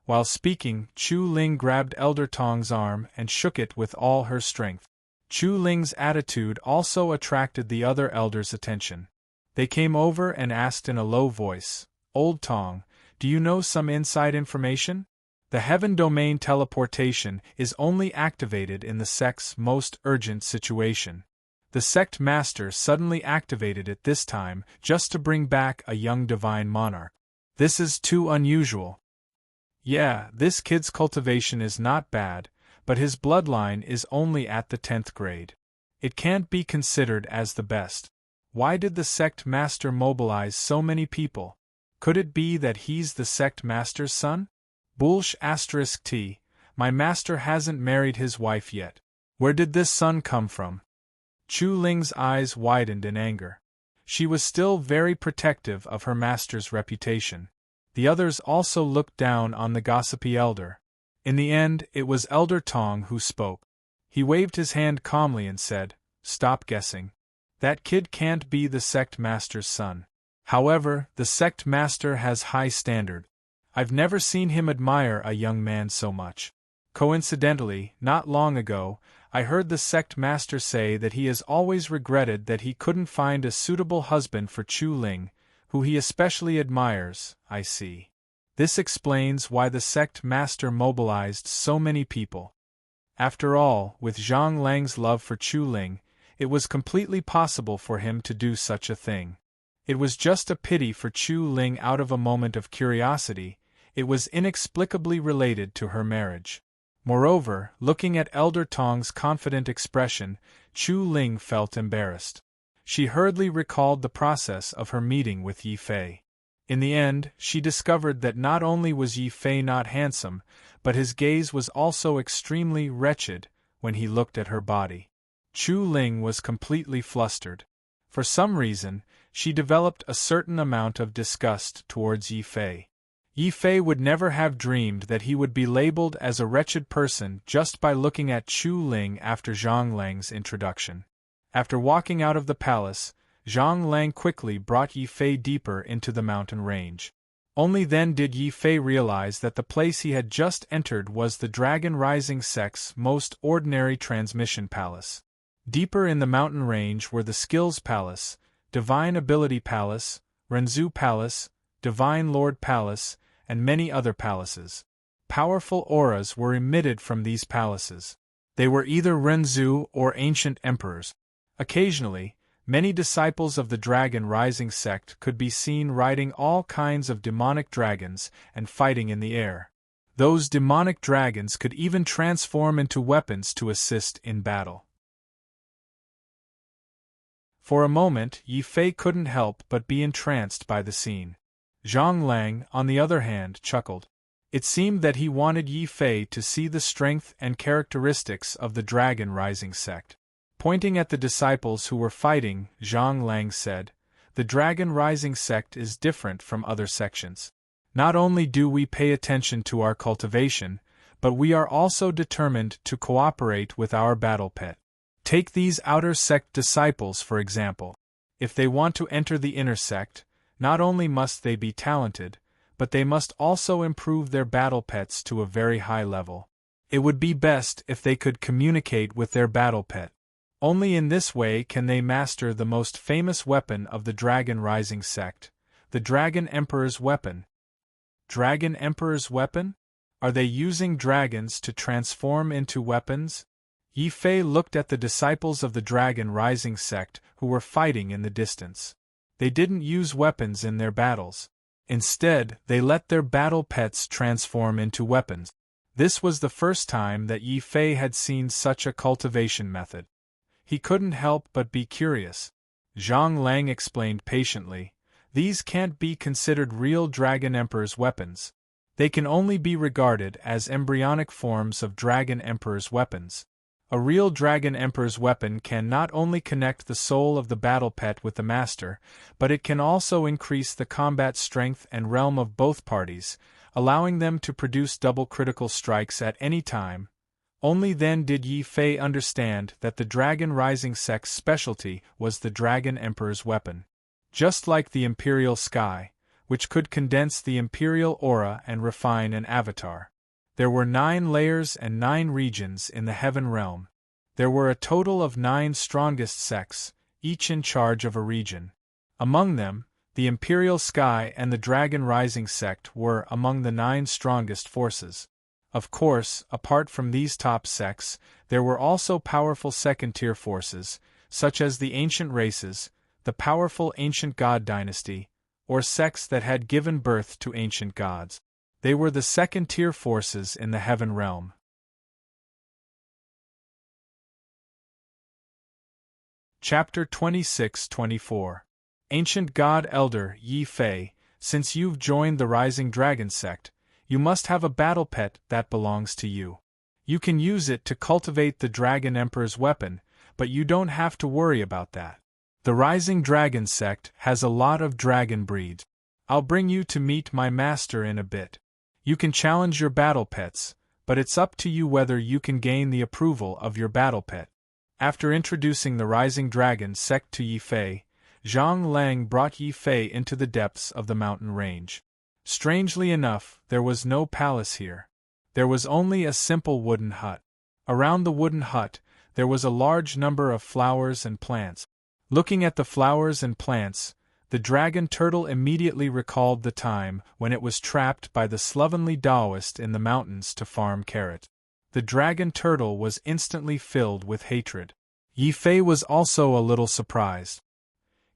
While speaking, Chu Ling grabbed Elder Tong's arm and shook it with all her strength. Chu Ling's attitude also attracted the other elders' attention. They came over and asked in a low voice, "Old Tong, do you know some inside information? The heaven domain teleportation is only activated in the sect's most urgent situation. The sect master suddenly activated it this time just to bring back a young divine monarch. This is too unusual. Yeah, this kid's cultivation is not bad, but his bloodline is only at the 10th grade. It can't be considered as the best. Why did the sect master mobilize so many people? Could it be that he's the sect master's son? *T. My master hasn't married his wife yet. Where did this son come from?" Chu Ling's eyes widened in anger. She was still very protective of her master's reputation. The others also looked down on the gossipy elder. In the end, it was Elder Tong who spoke. He waved his hand calmly and said, "Stop guessing. That kid can't be the sect master's son. However, the sect master has high standard. I've never seen him admire a young man so much. Coincidentally, not long ago, I heard the sect master say that he has always regretted that he couldn't find a suitable husband for Chu Ling, who he especially admires. I see. This explains why the sect master mobilized so many people. After all, with Zhang Lang's love for Chu Ling, it was completely possible for him to do such a thing. It was just a pity for Chu Ling out of a moment of curiosity. It was inexplicably related to her marriage. Moreover, looking at Elder Tong's confident expression, Chu Ling felt embarrassed. She hurriedly recalled the process of her meeting with Yi Fei. In the end, she discovered that not only was Yi Fei not handsome, but his gaze was also extremely wretched when he looked at her body. Chu Ling was completely flustered. For some reason, she developed a certain amount of disgust towards Yi Fei. Yi Fei would never have dreamed that he would be labeled as a wretched person just by looking at Chu Ling after Zhang Lang's introduction. After walking out of the palace, Zhang Lang quickly brought Yi Fei deeper into the mountain range. Only then did Yi Fei realize that the place he had just entered was the Dragon Rising sect's most ordinary transmission palace. Deeper in the mountain range were the Skills Palace, Divine Ability Palace, Renzu Palace, Divine Lord Palace, and many other palaces. Powerful auras were emitted from these palaces. They were either Renzu or ancient emperors. Occasionally, many disciples of the Dragon Rising sect could be seen riding all kinds of demonic dragons and fighting in the air. Those demonic dragons could even transform into weapons to assist in battle. For a moment, Yi Fei couldn't help but be entranced by the scene. Zhang Lang, on the other hand, chuckled. It seemed that he wanted Yi Fei to see the strength and characteristics of the Dragon Rising sect. Pointing at the disciples who were fighting, Zhang Lang said, "The Dragon Rising sect is different from other sections. Not only do we pay attention to our cultivation, but we are also determined to cooperate with our battle pet. Take these outer sect disciples for example. If they want to enter the inner sect, not only must they be talented, but they must also improve their battle pets to a very high level. It would be best if they could communicate with their battle pet. Only in this way can they master the most famous weapon of the Dragon Rising sect, the Dragon Emperor's weapon." Dragon Emperor's weapon? Are they using dragons to transform into weapons? Yi Fei looked at the disciples of the Dragon Rising sect who were fighting in the distance. They didn't use weapons in their battles. Instead, they let their battle pets transform into weapons. This was the first time that Yi Fei had seen such a cultivation method. He couldn't help but be curious. Zhang Lang explained patiently, "These can't be considered real Dragon Emperor's weapons. They can only be regarded as embryonic forms of Dragon Emperor's weapons. A real Dragon Emperor's weapon can not only connect the soul of the battle pet with the master, but it can also increase the combat strength and realm of both parties, allowing them to produce double critical strikes at any time." Only then did Yi Fei understand that the Dragon Rising sect's specialty was the Dragon Emperor's weapon. Just like the Imperial Sky, which could condense the Imperial aura and refine an avatar. There were 9 layers and 9 regions in the Heaven Realm. There were a total of 9 strongest sects, each in charge of a region. Among them, the Imperial Sky and the Dragon Rising sect were among the 9 strongest forces. Of course, apart from these top sects, there were also powerful second-tier forces, such as the ancient races, the powerful ancient god dynasty, or sects that had given birth to ancient gods. They were the second-tier forces in the Heaven Realm. Chapter 26-24. Ancient God Elder Yi Fei, since you've joined the Rising Dragon sect, you must have a battle pet that belongs to you. You can use it to cultivate the Dragon Emperor's weapon, but you don't have to worry about that. The Rising Dragon sect has a lot of dragon breeds. I'll bring you to meet my master in a bit. You can challenge your battle pets, but it's up to you whether you can gain the approval of your battle pet. After introducing the Rising Dragon sect to Yi Fei, Zhang Lang brought Yi Fei into the depths of the mountain range. Strangely enough, there was no palace here. There was only a simple wooden hut. Around the wooden hut, there was a large number of flowers and plants. Looking at the flowers and plants, the dragon turtle immediately recalled the time when it was trapped by the slovenly Taoist in the mountains to farm carrots. The dragon turtle was instantly filled with hatred. Yi Fei was also a little surprised.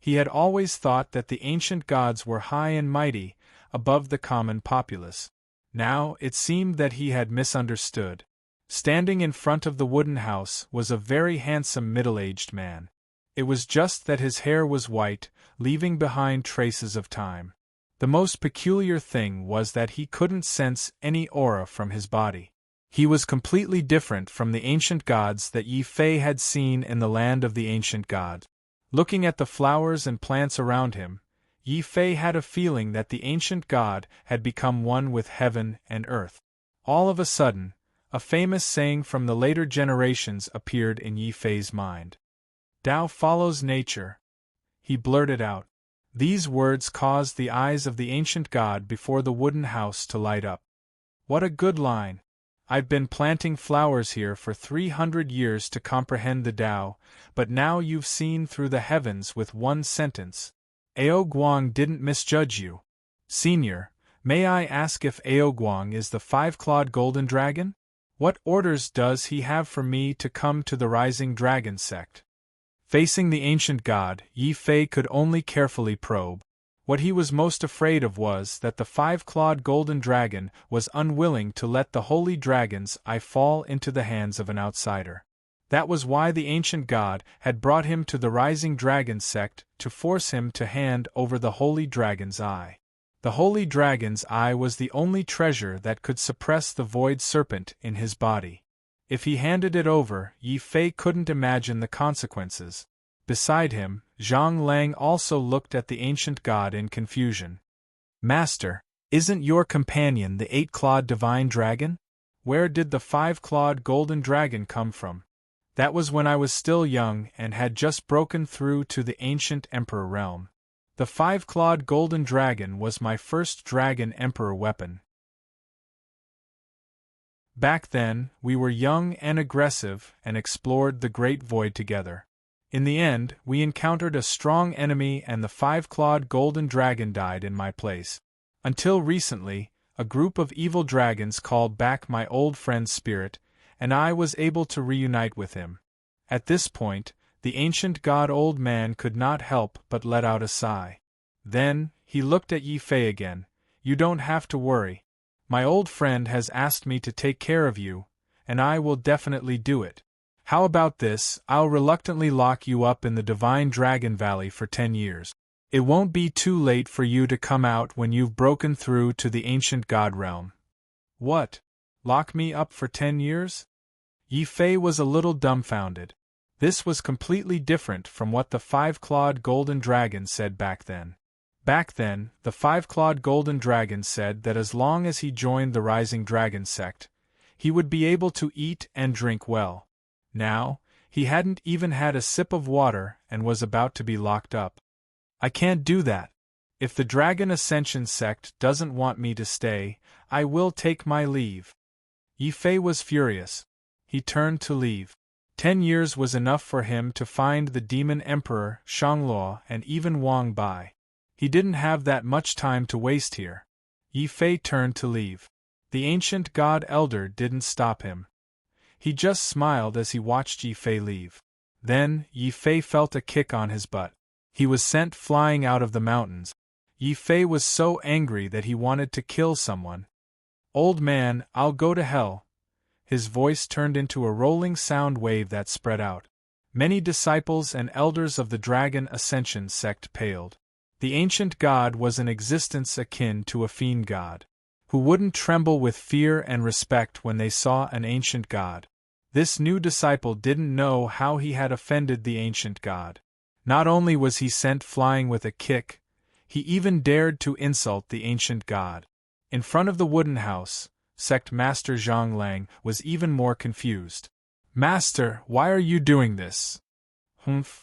He had always thought that the ancient gods were high and mighty, above the common populace. Now it seemed that he had misunderstood. Standing in front of the wooden house was a very handsome middle-aged man. It was just that his hair was white, leaving behind traces of time. The most peculiar thing was that he couldn't sense any aura from his body. He was completely different from the ancient gods that Yi Fei had seen in the land of the ancient gods. Looking at the flowers and plants around him, Yi Fei had a feeling that the ancient god had become one with heaven and earth. All of a sudden, a famous saying from the later generations appeared in Yi Fei's mind. "Tao follows nature," he blurted out. These words caused the eyes of the ancient god before the wooden house to light up. What a good line! I've been planting flowers here for 300 years to comprehend the Tao, but now you've seen through the heavens with one sentence. Ao Guang didn't misjudge you. Senior, may I ask if Ao Guang is the five-clawed golden dragon? What orders does he have for me to come to the Rising Dragon sect? Facing the ancient god, Yi Fei could only carefully probe. What he was most afraid of was that the five-clawed golden dragon was unwilling to let the holy dragon's eye fall into the hands of an outsider. That was why the ancient god had brought him to the Rising Dragon sect to force him to hand over the holy dragon's eye. The holy dragon's eye was the only treasure that could suppress the void serpent in his body. If he handed it over, Yi Fei couldn't imagine the consequences. Beside him, Zhang Lang also looked at the ancient god in confusion. Master, isn't your companion the eight-clawed divine dragon? Where did the five-clawed golden dragon come from? That was when I was still young and had just broken through to the ancient emperor realm. The five-clawed golden dragon was my first dragon emperor weapon. Back then, we were young and aggressive and explored the great void together. In the end, we encountered a strong enemy and the five-clawed golden dragon died in my place. Until recently, a group of evil dragons called back my old friend's spirit, and I was able to reunite with him. At this point, the ancient god old man could not help but let out a sigh. Then, he looked at Yi Fei again. You don't have to worry. My old friend has asked me to take care of you, and I will definitely do it. How about this? I'll reluctantly lock you up in the Divine Dragon Valley for 10 years. It won't be too late for you to come out when you've broken through to the ancient god realm. What? Lock me up for 10 years? Yi Fei was a little dumbfounded. This was completely different from what the five-clawed golden dragon said back then. Back then, the five-clawed golden dragon said that as long as he joined the Rising Dragon sect, he would be able to eat and drink well. Now, he hadn't even had a sip of water and was about to be locked up. I can't do that. If the Dragon Ascension sect doesn't want me to stay, I will take my leave. Yi Fei was furious. He turned to leave. 10 years was enough for him to find the Demon Emperor, Shangluo, and even Wang Bai. He didn't have that much time to waste here. Yi Fei turned to leave. The ancient god elder didn't stop him. He just smiled as he watched Yi Fei leave. Then, Yi Fei felt a kick on his butt. He was sent flying out of the mountains. Yi Fei was so angry that he wanted to kill someone. Old man, I'll go to hell. His voice turned into a rolling sound wave that spread out. Many disciples and elders of the Dragon Ascension sect paled. The ancient god was an existence akin to a fiend god. Who wouldn't tremble with fear and respect when they saw an ancient god? This new disciple didn't know how he had offended the ancient god. Not only was he sent flying with a kick, he even dared to insult the ancient god. In front of the wooden house, Sect Master Zhang Lang was even more confused. Master, why are you doing this?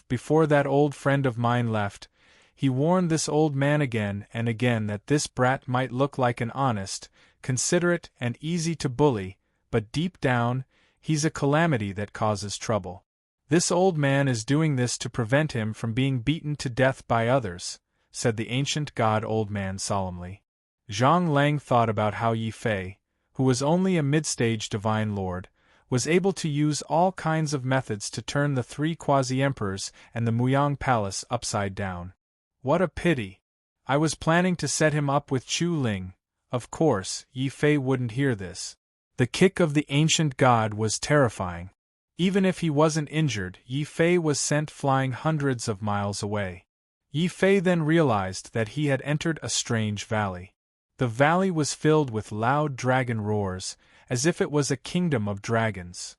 Before that old friend of mine left, he warned this old man again and again that this brat might look like an honest, considerate, and easy to bully, but deep down, he's a calamity that causes trouble. This old man is doing this to prevent him from being beaten to death by others, said the ancient god old man solemnly. Zhang Lang thought about how Yi Fei, who was only a mid-stage divine lord, was able to use all kinds of methods to turn the 3 quasi-emperors and the Muyang Palace upside down. What a pity! I was planning to set him up with Chu Ling. Of course, Yi Fei wouldn't hear this. The kick of the ancient god was terrifying. Even if he wasn't injured, Yi Fei was sent flying hundreds of miles away. Yi Fei then realized that he had entered a strange valley. The valley was filled with loud dragon roars, as if it was a kingdom of dragons.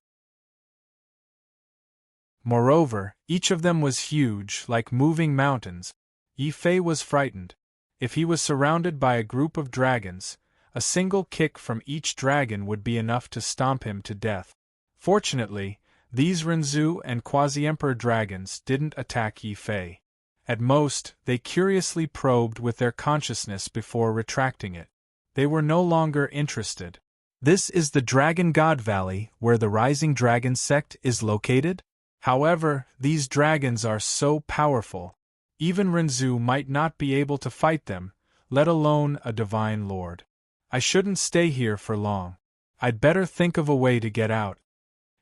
Moreover, each of them was huge, like moving mountains. Yi Fei was frightened. If he was surrounded by a group of dragons, a single kick from each dragon would be enough to stomp him to death. Fortunately, these Renzu and Quasi-Emperor dragons didn't attack Yi Fei. At most, they curiously probed with their consciousness before retracting it. They were no longer interested. This is the Dragon God Valley where the Rising Dragon sect is located? However, these dragons are so powerful. Even Renzu might not be able to fight them, let alone a divine lord. I shouldn't stay here for long. I'd better think of a way to get out.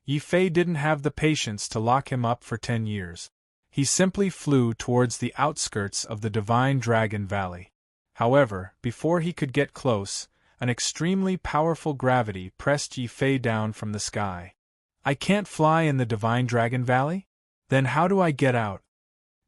Yi Fei didn't have the patience to lock him up for 10 years. He simply flew towards the outskirts of the Divine Dragon Valley. However, before he could get close, an extremely powerful gravity pressed Yi Fei down from the sky. I can't fly in the Divine Dragon Valley? Then how do I get out?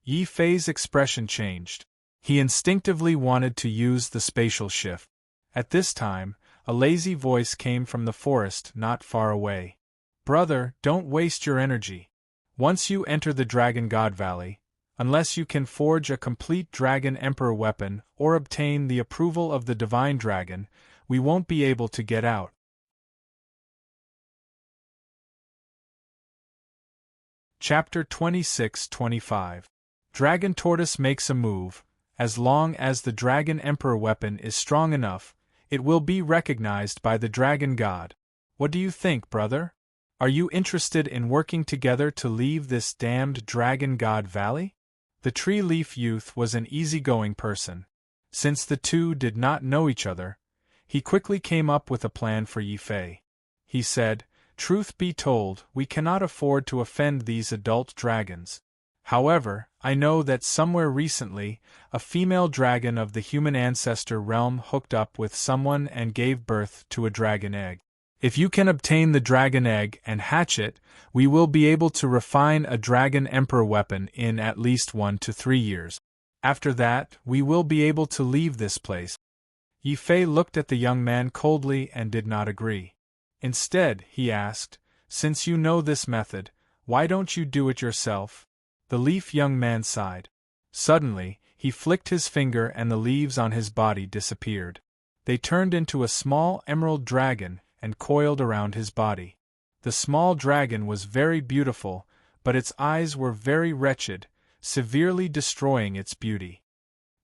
Yi Fei's expression changed. He instinctively wanted to use the spatial shift. At this time, a lazy voice came from the forest not far away. Brother, don't waste your energy. Once you enter the Dragon God Valley, unless you can forge a complete Dragon Emperor weapon or obtain the approval of the Divine Dragon, we won't be able to get out. Chapter 26-25. Dragon Tortoise makes a move. As long as the Dragon Emperor weapon is strong enough, it will be recognized by the Dragon God. What do you think, brother? Are you interested in working together to leave this damned Dragon God Valley? The Tree Leaf Youth was an easygoing person. Since the two did not know each other, he quickly came up with a plan for Yi Fei. He said, "Truth be told, we cannot afford to offend these adult dragons. However, I know that somewhere recently, a female dragon of the human ancestor realm hooked up with someone and gave birth to a dragon egg. If you can obtain the dragon egg and hatch it, we will be able to refine a Dragon Emperor weapon in at least 1 to 3 years. After that, we will be able to leave this place." Yi Fei looked at the young man coldly and did not agree. Instead, he asked, "Since you know this method, why don't you do it yourself?" The leaf young man sighed. Suddenly, he flicked his finger and the leaves on his body disappeared. They turned into a small emerald dragon and coiled around his body. The small dragon was very beautiful, but its eyes were very wretched, severely destroying its beauty.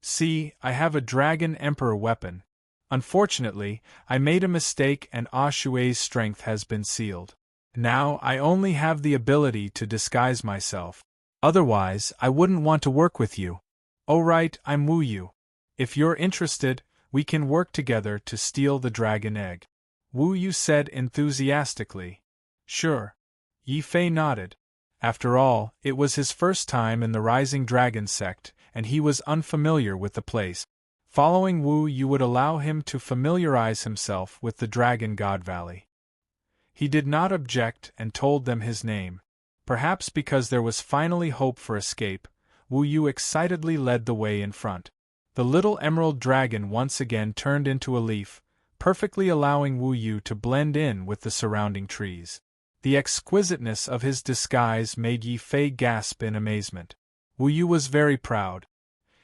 "See, I have a Dragon Emperor weapon. Unfortunately, I made a mistake and Ah Shui's strength has been sealed. Now I only have the ability to disguise myself. Otherwise, I wouldn't want to work with you. Oh right, I'm Wu Yu. If you're interested, we can work together to steal the dragon egg." Wu Yu said enthusiastically. "Sure." Yi Fei nodded. After all, it was his first time in the Rising Dragon sect, and he was unfamiliar with the place. Following Wu Yu would allow him to familiarize himself with the Dragon God Valley. He did not object and told them his name. Perhaps because there was finally hope for escape, Wu Yu excitedly led the way in front. The little emerald dragon once again turned into a leaf, perfectly allowing Wu Yu to blend in with the surrounding trees. The exquisiteness of his disguise made Yi Fei gasp in amazement. Wu Yu was very proud.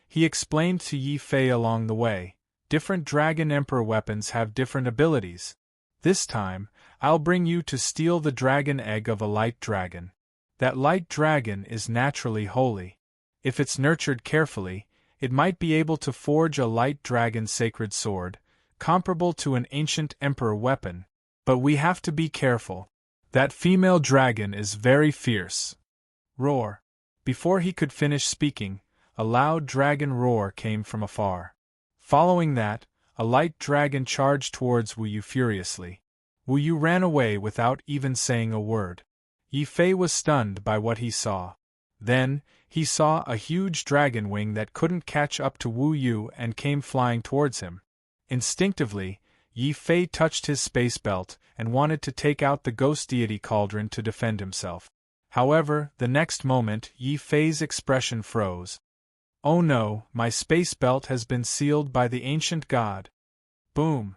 He explained to Yi Fei along the way, "Different Dragon Emperor weapons have different abilities. This time, I'll bring you to steal the dragon egg of a light dragon. That light dragon is naturally holy. If it's nurtured carefully, it might be able to forge a light dragon sacred sword, comparable to an ancient emperor weapon. But we have to be careful. That female dragon is very fierce." Roar. Before he could finish speaking, a loud dragon roar came from afar. Following that, a light dragon charged towards Wu Yu furiously. Wu Yu ran away without even saying a word. Yi Fei was stunned by what he saw. Then, he saw a huge dragon wing that couldn't catch up to Wu Yu and came flying towards him. Instinctively, Yi Fei touched his space belt and wanted to take out the ghost deity cauldron to defend himself. However, the next moment Yi Fei's expression froze. "Oh no, my space belt has been sealed by the ancient god." Boom!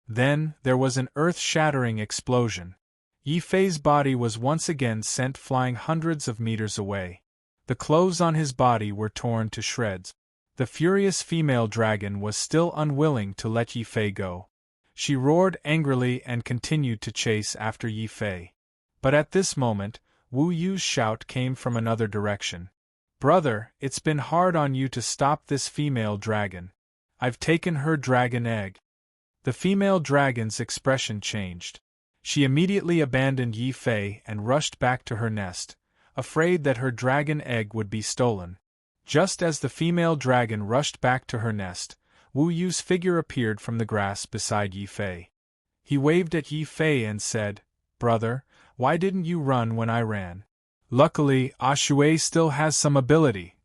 Then, there was an earth-shattering explosion. Yi Fei's body was once again sent flying hundreds of meters away. The clothes on his body were torn to shreds. The furious female dragon was still unwilling to let Yi Fei go. She roared angrily and continued to chase after Yi Fei. But at this moment, Wu Yu's shout came from another direction. "Brother, it's been hard on you to stop this female dragon. I've taken her dragon egg." The female dragon's expression changed. She immediately abandoned Yi Fei and rushed back to her nest, afraid that her dragon egg would be stolen. Just as the female dragon rushed back to her nest, Wu Yu's figure appeared from the grass beside Yi Fei. He waved at Yi Fei and said, "Brother, why didn't you run when I ran?" Luckily, Shui still has some ability.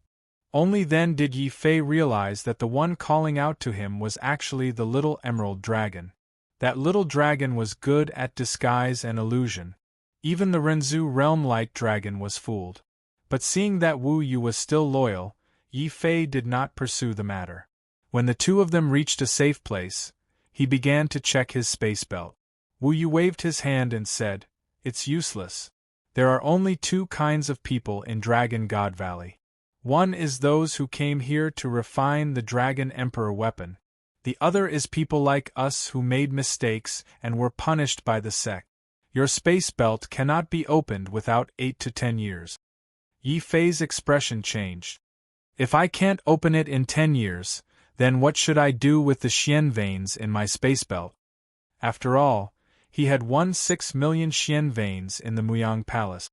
Only then did Yi Fei realize that the one calling out to him was actually the little emerald dragon. That little dragon was good at disguise and illusion. Even the Renzu realm light dragon was fooled. But seeing that Wu Yu was still loyal, Yi Fei did not pursue the matter. When the two of them reached a safe place, he began to check his space belt. Wu Yu waved his hand and said, "It's useless. There are only two kinds of people in Dragon God Valley. One is those who came here to refine the Dragon Emperor weapon. The other is people like us who made mistakes and were punished by the sect. Your space belt cannot be opened without 8 to 10 years. Yi Fei's expression changed. If I can't open it in 10 years, then what should I do with the Xian veins in my space belt? After all, he had won 6 million Xian veins in the Muyang Palace.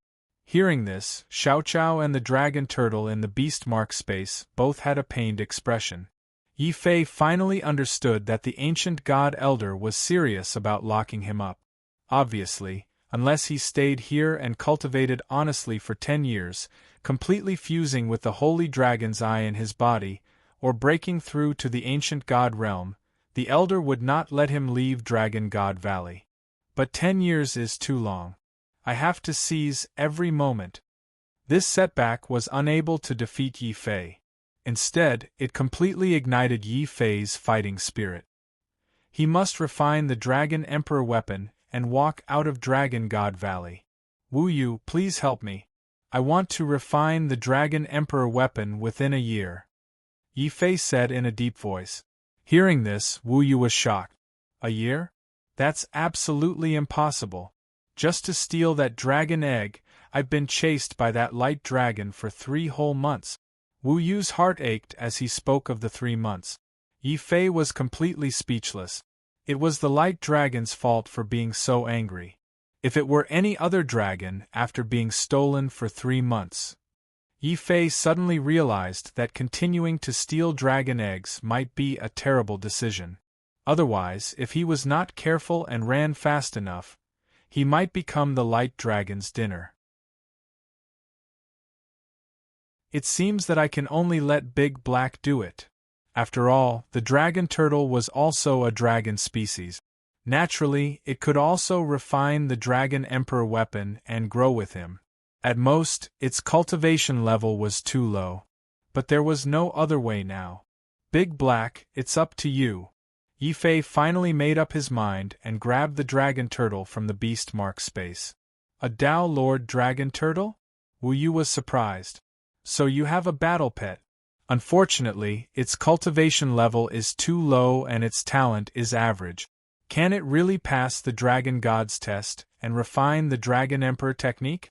Hearing this, Xiao Chao and the dragon turtle in the beast mark space both had a pained expression. Yi Fei finally understood that the ancient god elder was serious about locking him up. Obviously, unless he stayed here and cultivated honestly for 10 years, completely fusing with the holy dragon's eye in his body, or breaking through to the ancient god realm, the elder would not let him leave Dragon God Valley. But 10 years is too long. I have to seize every moment. This setback was unable to defeat Yi Fei. Instead, it completely ignited Yi Fei's fighting spirit. He must refine the Dragon Emperor weapon and walk out of Dragon God Valley. Wu Yu, please help me. I want to refine the Dragon Emperor weapon within a year, Yi Fei said in a deep voice. Hearing this, Wu Yu was shocked. A year? That's absolutely impossible. Just to steal that dragon egg, I've been chased by that light dragon for 3 whole months. Wu Yu's heart ached as he spoke of the 3 months. Yi Fei was completely speechless. It was the light dragon's fault for being so angry. If it were any other dragon after being stolen for 3 months. Yi Fei suddenly realized that continuing to steal dragon eggs might be a terrible decision. Otherwise, if he was not careful and ran fast enough, he might become the light dragon's dinner. It seems that I can only let Big Black do it. After all, the dragon turtle was also a dragon species. Naturally, it could also refine the Dragon Emperor weapon and grow with him. At most, its cultivation level was too low. But there was no other way now. Big Black, it's up to you. Yi Fei finally made up his mind and grabbed the dragon turtle from the beast mark space. A Tao Lord dragon turtle? Wu Yu was surprised. So you have a battle pet. Unfortunately, its cultivation level is too low and its talent is average. Can it really pass the Dragon God's test and refine the Dragon Emperor technique?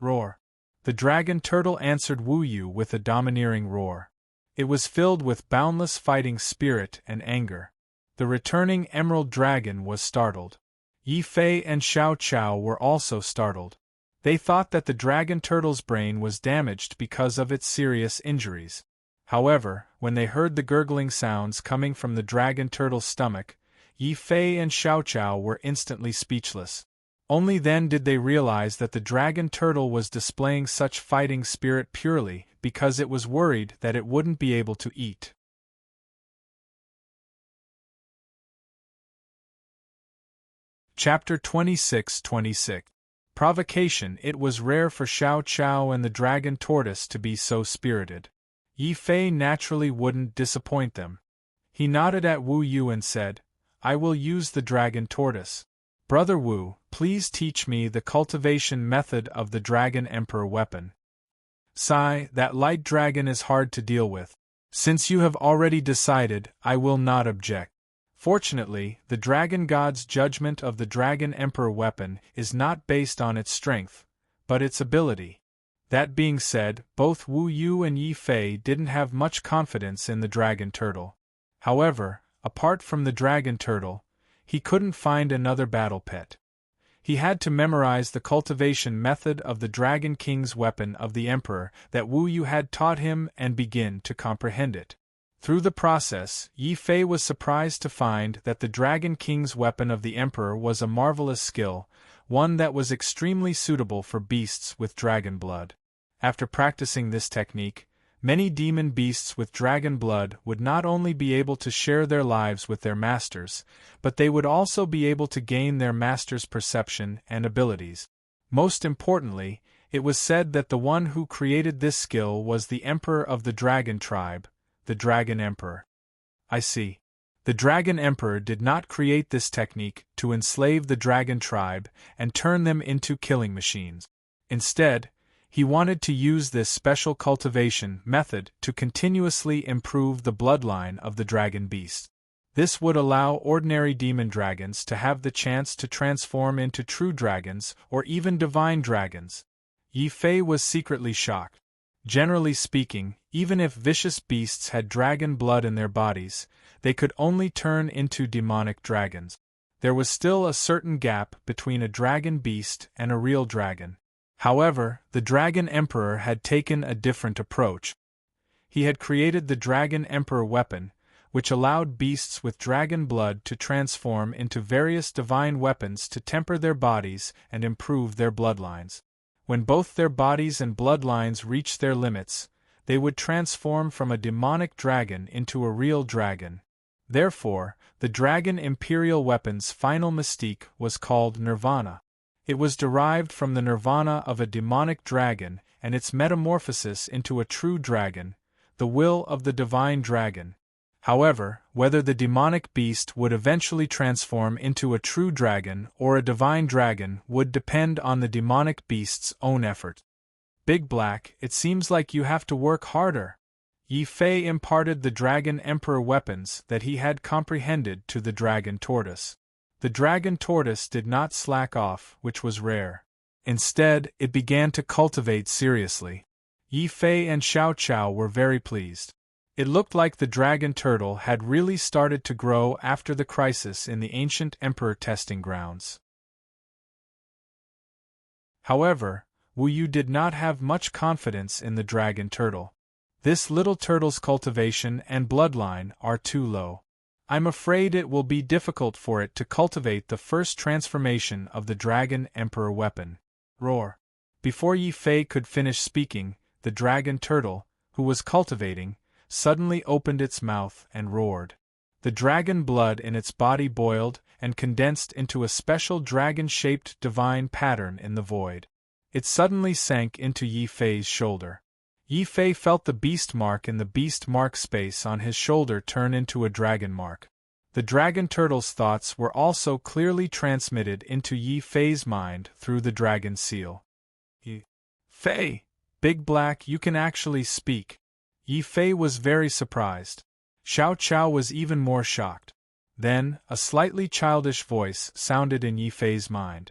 Roar. The dragon turtle answered Wu Yu with a domineering roar. It was filled with boundless fighting spirit and anger. The returning emerald dragon was startled. Yi Fei and Xiao Chao were also startled. They thought that the dragon turtle's brain was damaged because of its serious injuries. However, when they heard the gurgling sounds coming from the dragon turtle's stomach, Yi Fei and Xiao Chao were instantly speechless. Only then did they realize that the dragon turtle was displaying such fighting spirit purely because it was worried that it wouldn't be able to eat. Chapter 26-26. Provocation. It was rare for Xiao Chao and the dragon tortoise to be so spirited. Yi Fei naturally wouldn't disappoint them. He nodded at Wu Yu and said, I will use the dragon tortoise. Brother Wu, please teach me the cultivation method of the Dragon Emperor weapon. Sigh, that light dragon is hard to deal with. Since you have already decided, I will not object. Fortunately, the Dragon God's judgment of the Dragon Emperor weapon is not based on its strength, but its ability. That being said, both Wu Yu and Yi Fei didn't have much confidence in the dragon turtle. However, apart from the dragon turtle, he couldn't find another battle pet. He had to memorize the cultivation method of the Dragon King's weapon of the Emperor that Wu Yu had taught him and begin to comprehend it. Through the process, Yi Fei was surprised to find that the Dragon King's weapon of the Emperor was a marvelous skill, one that was extremely suitable for beasts with dragon blood. After practicing this technique, many demon beasts with dragon blood would not only be able to share their lives with their masters, but they would also be able to gain their master's perception and abilities. Most importantly, it was said that the one who created this skill was the Emperor of the Dragon Tribe, the Dragon Emperor. I see. The Dragon Emperor did not create this technique to enslave the Dragon Tribe and turn them into killing machines. Instead, he wanted to use this special cultivation method to continuously improve the bloodline of the dragon beast. This would allow ordinary demon dragons to have the chance to transform into true dragons or even divine dragons. Yi Fei was secretly shocked. Generally speaking, even if vicious beasts had dragon blood in their bodies, they could only turn into demonic dragons. There was still a certain gap between a dragon beast and a real dragon. However, the Dragon Emperor had taken a different approach. He had created the Dragon Emperor weapon, which allowed beasts with dragon blood to transform into various divine weapons to temper their bodies and improve their bloodlines. When both their bodies and bloodlines reached their limits, they would transform from a demonic dragon into a real dragon. Therefore, the Dragon Imperial weapon's final mystique was called Nirvana. It was derived from the nirvana of a demonic dragon and its metamorphosis into a true dragon, the will of the divine dragon. However, whether the demonic beast would eventually transform into a true dragon or a divine dragon would depend on the demonic beast's own effort. Big Black, it seems like you have to work harder. Yi Fei imparted the Dragon Emperor weapons that he had comprehended to the Dragon Tortoise. The Dragon Tortoise did not slack off, which was rare. Instead, it began to cultivate seriously. Yi Fei and Xiao Qiao were very pleased. It looked like the Dragon Turtle had really started to grow after the crisis in the ancient Emperor testing grounds. However, Wu Yu did not have much confidence in the Dragon Turtle. This little turtle's cultivation and bloodline are too low. I'm afraid it will be difficult for it to cultivate the first transformation of the Dragon Emperor weapon. Roar. Before Yi Fei could finish speaking, the Dragon Turtle, who was cultivating, suddenly opened its mouth and roared. The dragon blood in its body boiled and condensed into a special dragon-shaped divine pattern in the void. It suddenly sank into Yi Fei's shoulder. Yi Fei felt the beast mark in the beast mark space on his shoulder turn into a dragon mark. The Dragon Turtle's thoughts were also clearly transmitted into Yi Fei's mind through the dragon seal. Yi Fei, Big Black, you can actually speak. Yi Fei was very surprised. Xiao Qiao was even more shocked. Then, a slightly childish voice sounded in Yi Fei's mind.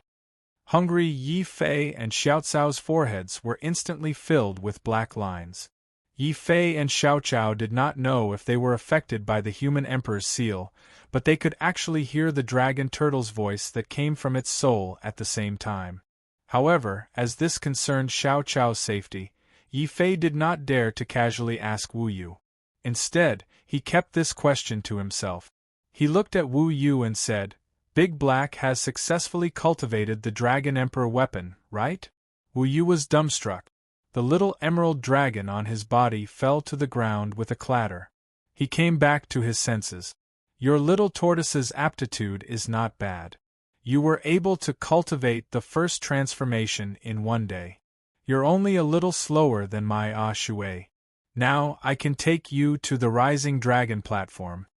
Hungry Yi Fei and Xiao Cao's foreheads were instantly filled with black lines. Yi Fei and Xiao Qiao did not know if they were affected by the human emperor's seal, but they could actually hear the Dragon Turtle's voice that came from its soul at the same time. However, as this concerned Xiao Qiao's safety, Yi Fei did not dare to casually ask Wu Yu. Instead, he kept this question to himself. He looked at Wu Yu and said, Big Black has successfully cultivated the Dragon Emperor weapon, right? Wu Yu was dumbstruck. The little emerald dragon on his body fell to the ground with a clatter. He came back to his senses. Your little tortoise's aptitude is not bad. You were able to cultivate the first transformation in one day. You're only a little slower than my Shui. Now I can take you to the Rising Dragon platform.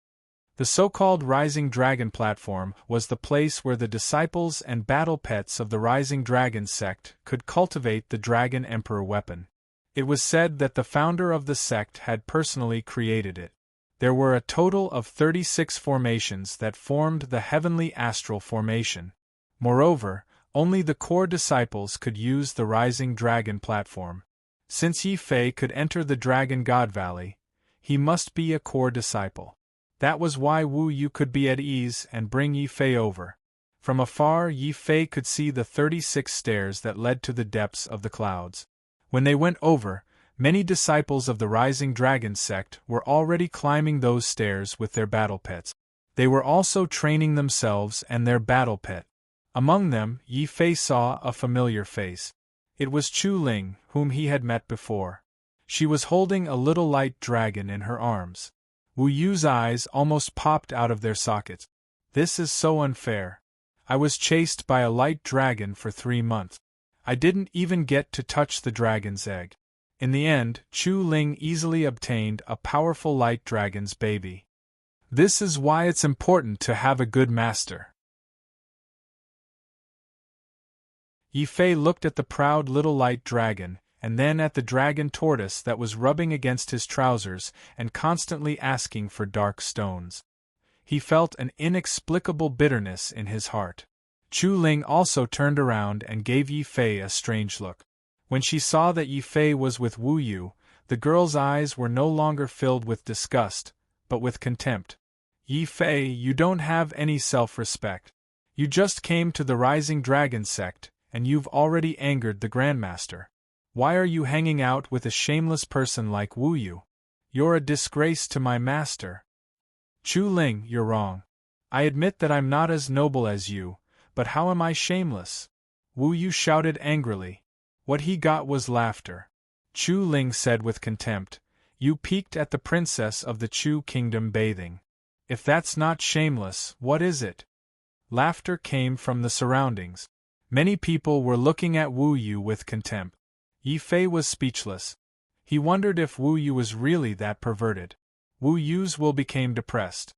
The so-called Rising Dragon platform was the place where the disciples and battle pets of the Rising Dragon sect could cultivate the Dragon Emperor weapon. It was said that the founder of the sect had personally created it. There were a total of 36 formations that formed the Heavenly Astral Formation. Moreover, only the core disciples could use the Rising Dragon platform. Since Yi Fei could enter the Dragon God Valley, he must be a core disciple. That was why Wu Yu could be at ease and bring Yi Fei over. From afar, Yi Fei could see the 36 stairs that led to the depths of the clouds. When they went over, many disciples of the Rising Dragon sect were already climbing those stairs with their battle pets. They were also training themselves and their battle pet. Among them, Yi Fei saw a familiar face. It was Chu Ling, whom he had met before. She was holding a little light dragon in her arms. Wu Yu's eyes almost popped out of their sockets. This is so unfair. I was chased by a light dragon for 3 months. I didn't even get to touch the dragon's egg. In the end, Chu Ling easily obtained a powerful light dragon's baby. This is why it's important to have a good master. Yi Fei looked at the proud little light dragon, and then at the dragon tortoise that was rubbing against his trousers and constantly asking for dark stones. He felt an inexplicable bitterness in his heart. Chu Ling also turned around and gave Yi Fei a strange look. When she saw that Yi Fei was with Wu Yu, the girl's eyes were no longer filled with disgust, but with contempt. Yi Fei, you don't have any self-respect. You just came to the Rising Dragon sect, and you've already angered the Grandmaster. Why are you hanging out with a shameless person like Wu Yu? You're a disgrace to my master. Chu Ling, you're wrong. I admit that I'm not as noble as you, but how am I shameless? Wu Yu shouted angrily. What he got was laughter. Chu Ling said with contempt, You peeked at the princess of the Chu kingdom bathing. If that's not shameless, what is it? Laughter came from the surroundings. Many people were looking at Wu Yu with contempt. Yi Fei was speechless. He wondered if Wu Yu was really that perverted. Wu Yu's will became depressed.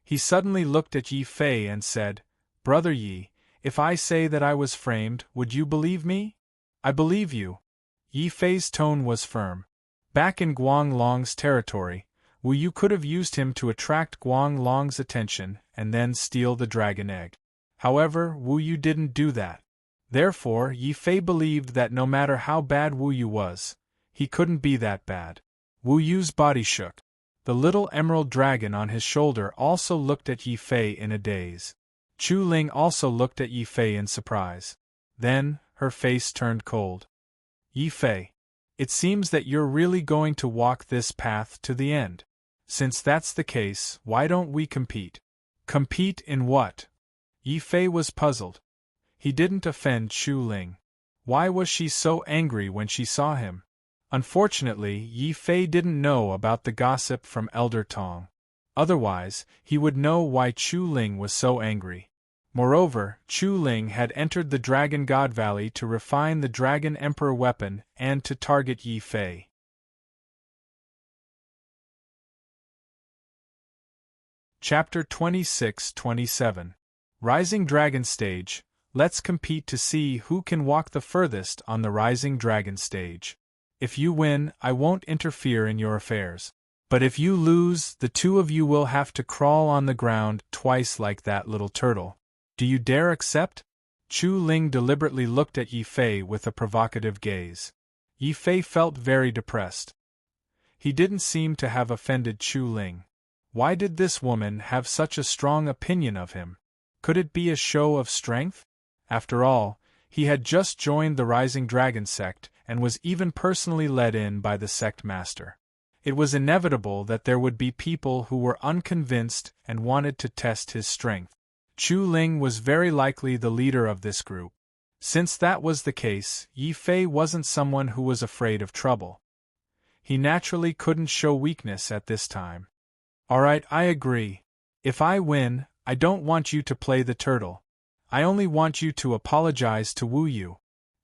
He suddenly looked at Yi Fei and said, Brother Yi, if I say that I was framed, would you believe me? I believe you. Yi Fei's tone was firm. Back in Guang Long's territory, Wu Yu could have used him to attract Guang Long's attention and then steal the dragon egg. However, Wu Yu didn't do that. Therefore, Yi Fei believed that no matter how bad Wu Yu was, he couldn't be that bad. Wu Yu's body shook. The little emerald dragon on his shoulder also looked at Yi Fei in a daze. Chu Ling also looked at Yi Fei in surprise. Then, her face turned cold. Yi Fei, it seems that you're really going to walk this path to the end. Since that's the case, why don't we compete? Compete in what? Yi Fei was puzzled. He didn't offend Chu Ling. Why was she so angry when she saw him? Unfortunately, Yi Fei didn't know about the gossip from Elder Tong. Otherwise, he would know why Chu Ling was so angry. Moreover, Chu Ling had entered the Dragon God Valley to refine the Dragon Emperor weapon and to target Yi Fei. Chapter 26-27 Rising Dragon Stage. Let's compete to see who can walk the furthest on the Rising Dragon Stage. If you win, I won't interfere in your affairs. But if you lose, the two of you will have to crawl on the ground twice like that little turtle. Do you dare accept? Chu Ling deliberately looked at Yi Fei with a provocative gaze. Yi Fei felt very depressed. He didn't seem to have offended Chu Ling. Why did this woman have such a strong opinion of him? Could it be a show of strength? After all, he had just joined the Rising Dragon sect and was even personally led in by the sect master. It was inevitable that there would be people who were unconvinced and wanted to test his strength. Chu Ling was very likely the leader of this group. Since that was the case, Yi Fei wasn't someone who was afraid of trouble. He naturally couldn't show weakness at this time. Alright, I agree. If I win, I don't want you to play the turtle. I only want you to apologize to Wu Yu,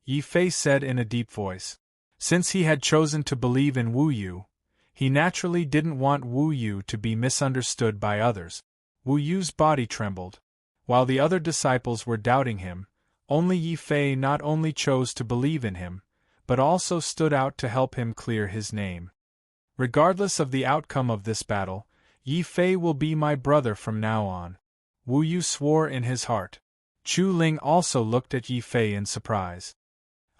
Yi Fei said in a deep voice. Since he had chosen to believe in Wu Yu, he naturally didn't want Wu Yu to be misunderstood by others. Wu Yu's body trembled. While the other disciples were doubting him, only Yi Fei not only chose to believe in him, but also stood out to help him clear his name. Regardless of the outcome of this battle, Yi Fei will be my brother from now on. Wu Yu swore in his heart. Chu Ling also looked at Yi Fei in surprise.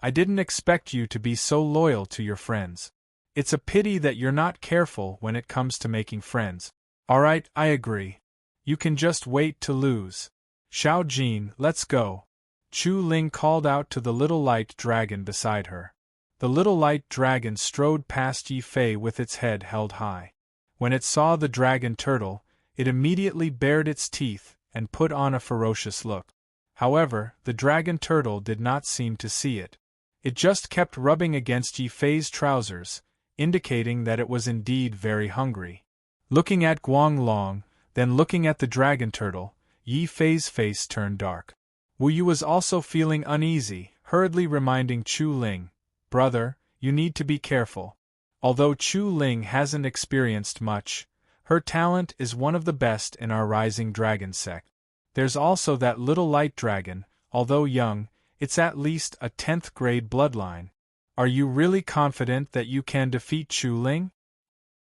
I didn't expect you to be so loyal to your friends. It's a pity that you're not careful when it comes to making friends. Alright, I agree. You can just wait to lose. Xiao Jin, let's go. Chu Ling called out to the little light dragon beside her. The little light dragon strode past Yi Fei with its head held high. When it saw the dragon turtle, it immediately bared its teeth and put on a ferocious look. However, the dragon turtle did not seem to see it. It just kept rubbing against Yi Fei's trousers, indicating that it was indeed very hungry. Looking at Guanglong, then looking at the dragon turtle, Yi Fei's face turned dark. Wu Yu was also feeling uneasy, hurriedly reminding Chu Ling, "Brother, you need to be careful." Although Chu Ling hasn't experienced much, her talent is one of the best in our Rising Dragon sect. There's also that little light dragon, although young, it's at least a 10th grade bloodline. Are you really confident that you can defeat Chu Ling?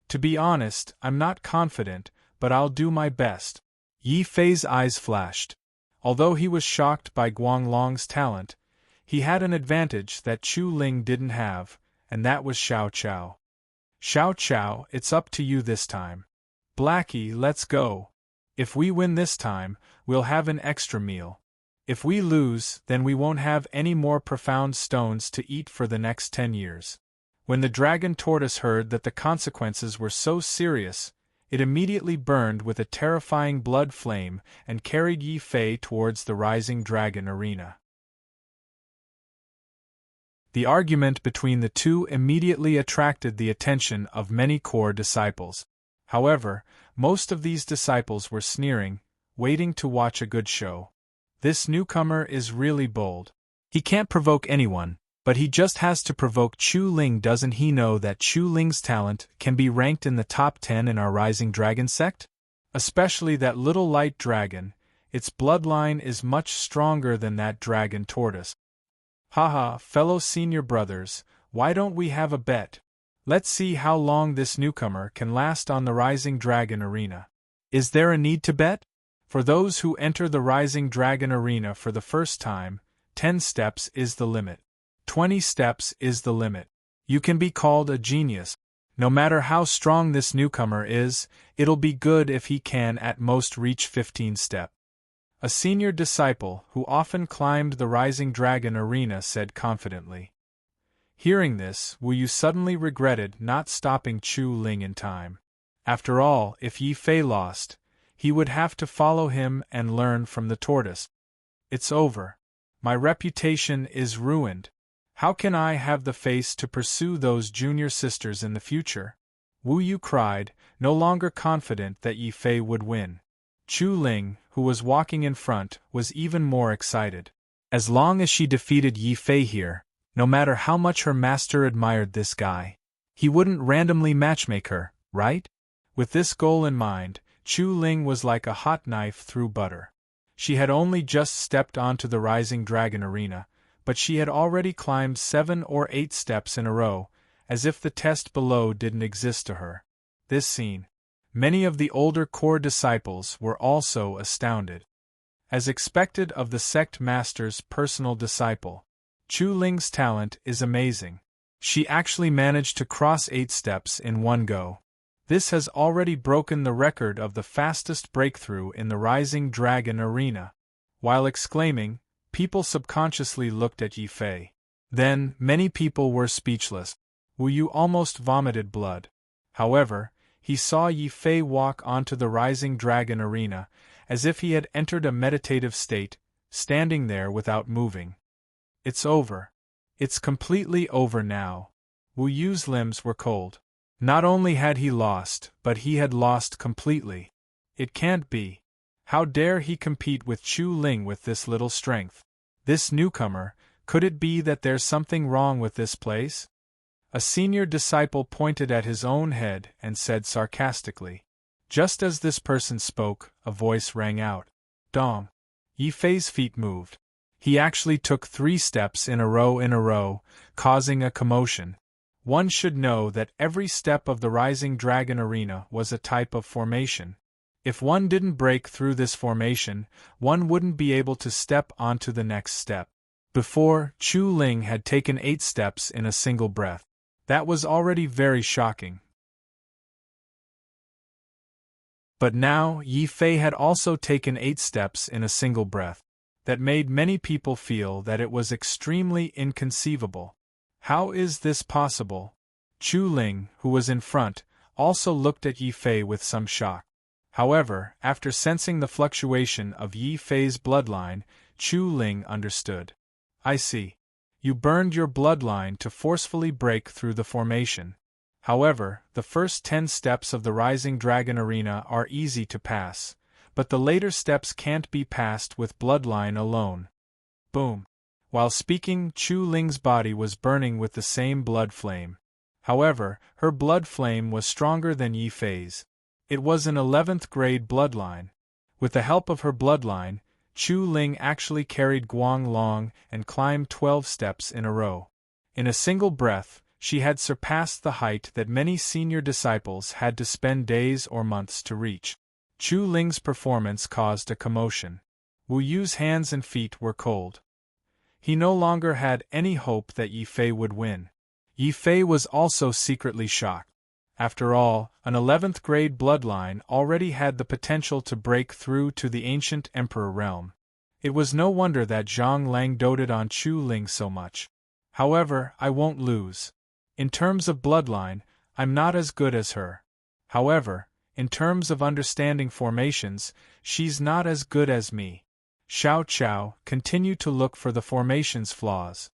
To be honest, I'm not confident, but I'll do my best. Yi Fei's eyes flashed. Although he was shocked by Guanglong's talent, he had an advantage that Chu Ling didn't have, and that was Xiao Chao. Xiao Chao, it's up to you this time. Blackie, let's go. If we win this time, we'll have an extra meal. If we lose, then we won't have any more profound stones to eat for the next 10 years. When the dragon tortoise heard that the consequences were so serious, it immediately burned with a terrifying blood flame and carried Yi Fei towards the Rising Dragon arena. The argument between the two immediately attracted the attention of many core disciples. However, most of these disciples were sneering, waiting to watch a good show. This newcomer is really bold. He can't provoke anyone, but he just has to provoke Chu Ling. Doesn't he know that Chu Ling's talent can be ranked in the top 10 in our Rising Dragon sect? Especially that little light dragon, its bloodline is much stronger than that dragon tortoise. Haha, fellow senior brothers, why don't we have a bet? Let's see how long this newcomer can last on the Rising Dragon arena. Is there a need to bet? For those who enter the Rising Dragon arena for the first time, 10 steps is the limit. 20 steps is the limit. You can be called a genius. No matter how strong this newcomer is, it'll be good if he can at most reach 15 steps. A senior disciple who often climbed the Rising Dragon arena said confidently. Hearing this, Wu Yu suddenly regretted not stopping Chu Ling in time. After all, if Yi Fei lost, he would have to follow him and learn from the tortoise. It's over. My reputation is ruined. How can I have the face to pursue those junior sisters in the future? Wu Yu cried, no longer confident that Yi Fei would win. Chu Ling, who was walking in front, was even more excited. As long as she defeated Yi Fei here, no matter how much her master admired this guy, he wouldn't randomly matchmake her, right? With this goal in mind, Chu Ling was like a hot knife through butter. She had only just stepped onto the Rising Dragon arena, but she had already climbed 7 or 8 steps in a row, as if the test below didn't exist to her. This scene. Many of the older core disciples were also astounded. As expected of the sect master's personal disciple, Chu Ling's talent is amazing. She actually managed to cross 8 steps in one go. This has already broken the record of the fastest breakthrough in the Rising Dragon arena. While exclaiming, people subconsciously looked at Yi Fei. Then, many people were speechless. Wu Yu almost vomited blood. However, he saw Yi Fei walk onto the Rising Dragon arena, as if he had entered a meditative state, standing there without moving. It's over. It's completely over now. Wu Yu's limbs were cold. Not only had he lost, but he had lost completely. It can't be. How dare he compete with Chu Ling with this little strength? This newcomer, could it be that there's something wrong with this place? A senior disciple pointed at his own head and said sarcastically. Just as this person spoke, a voice rang out. Dong. Yi Fei's feet moved. He actually took 3 steps in a row, causing a commotion. One should know that every step of the Rising Dragon arena was a type of formation. If one didn't break through this formation, one wouldn't be able to step onto the next step. Before, Chu Ling had taken 8 steps in a single breath. That was already very shocking. But now, Yi Fei had also taken 8 steps in a single breath. That made many people feel that it was extremely inconceivable. How is this possible? Chu Ling, who was in front, also looked at Yi Fei with some shock. However, after sensing the fluctuation of Yi Fei's bloodline, Chu Ling understood. I see. You burned your bloodline to forcefully break through the formation. However, the first 10 steps of the Rising Dragon Arena are easy to pass, but the later steps can't be passed with bloodline alone. Boom. While speaking, Chu Ling's body was burning with the same blood flame. However, her blood flame was stronger than Yi Fei's. It was an 11th grade bloodline. With the help of her bloodline, Chu Ling actually carried Guang Long and climbed 12 steps in a row. In a single breath, she had surpassed the height that many senior disciples had to spend days or months to reach. Chu Ling's performance caused a commotion. Wu Yu's hands and feet were cold. He no longer had any hope that Yi Fei would win. Yi Fei was also secretly shocked. After all, an 11th grade bloodline already had the potential to break through to the ancient emperor realm. It was no wonder that Zhang Lang doted on Chu Ling so much. However, I won't lose. In terms of bloodline, I'm not as good as her. However, in terms of understanding formations, she's not as good as me. Xiao Qiao continued to look for the formation's flaws.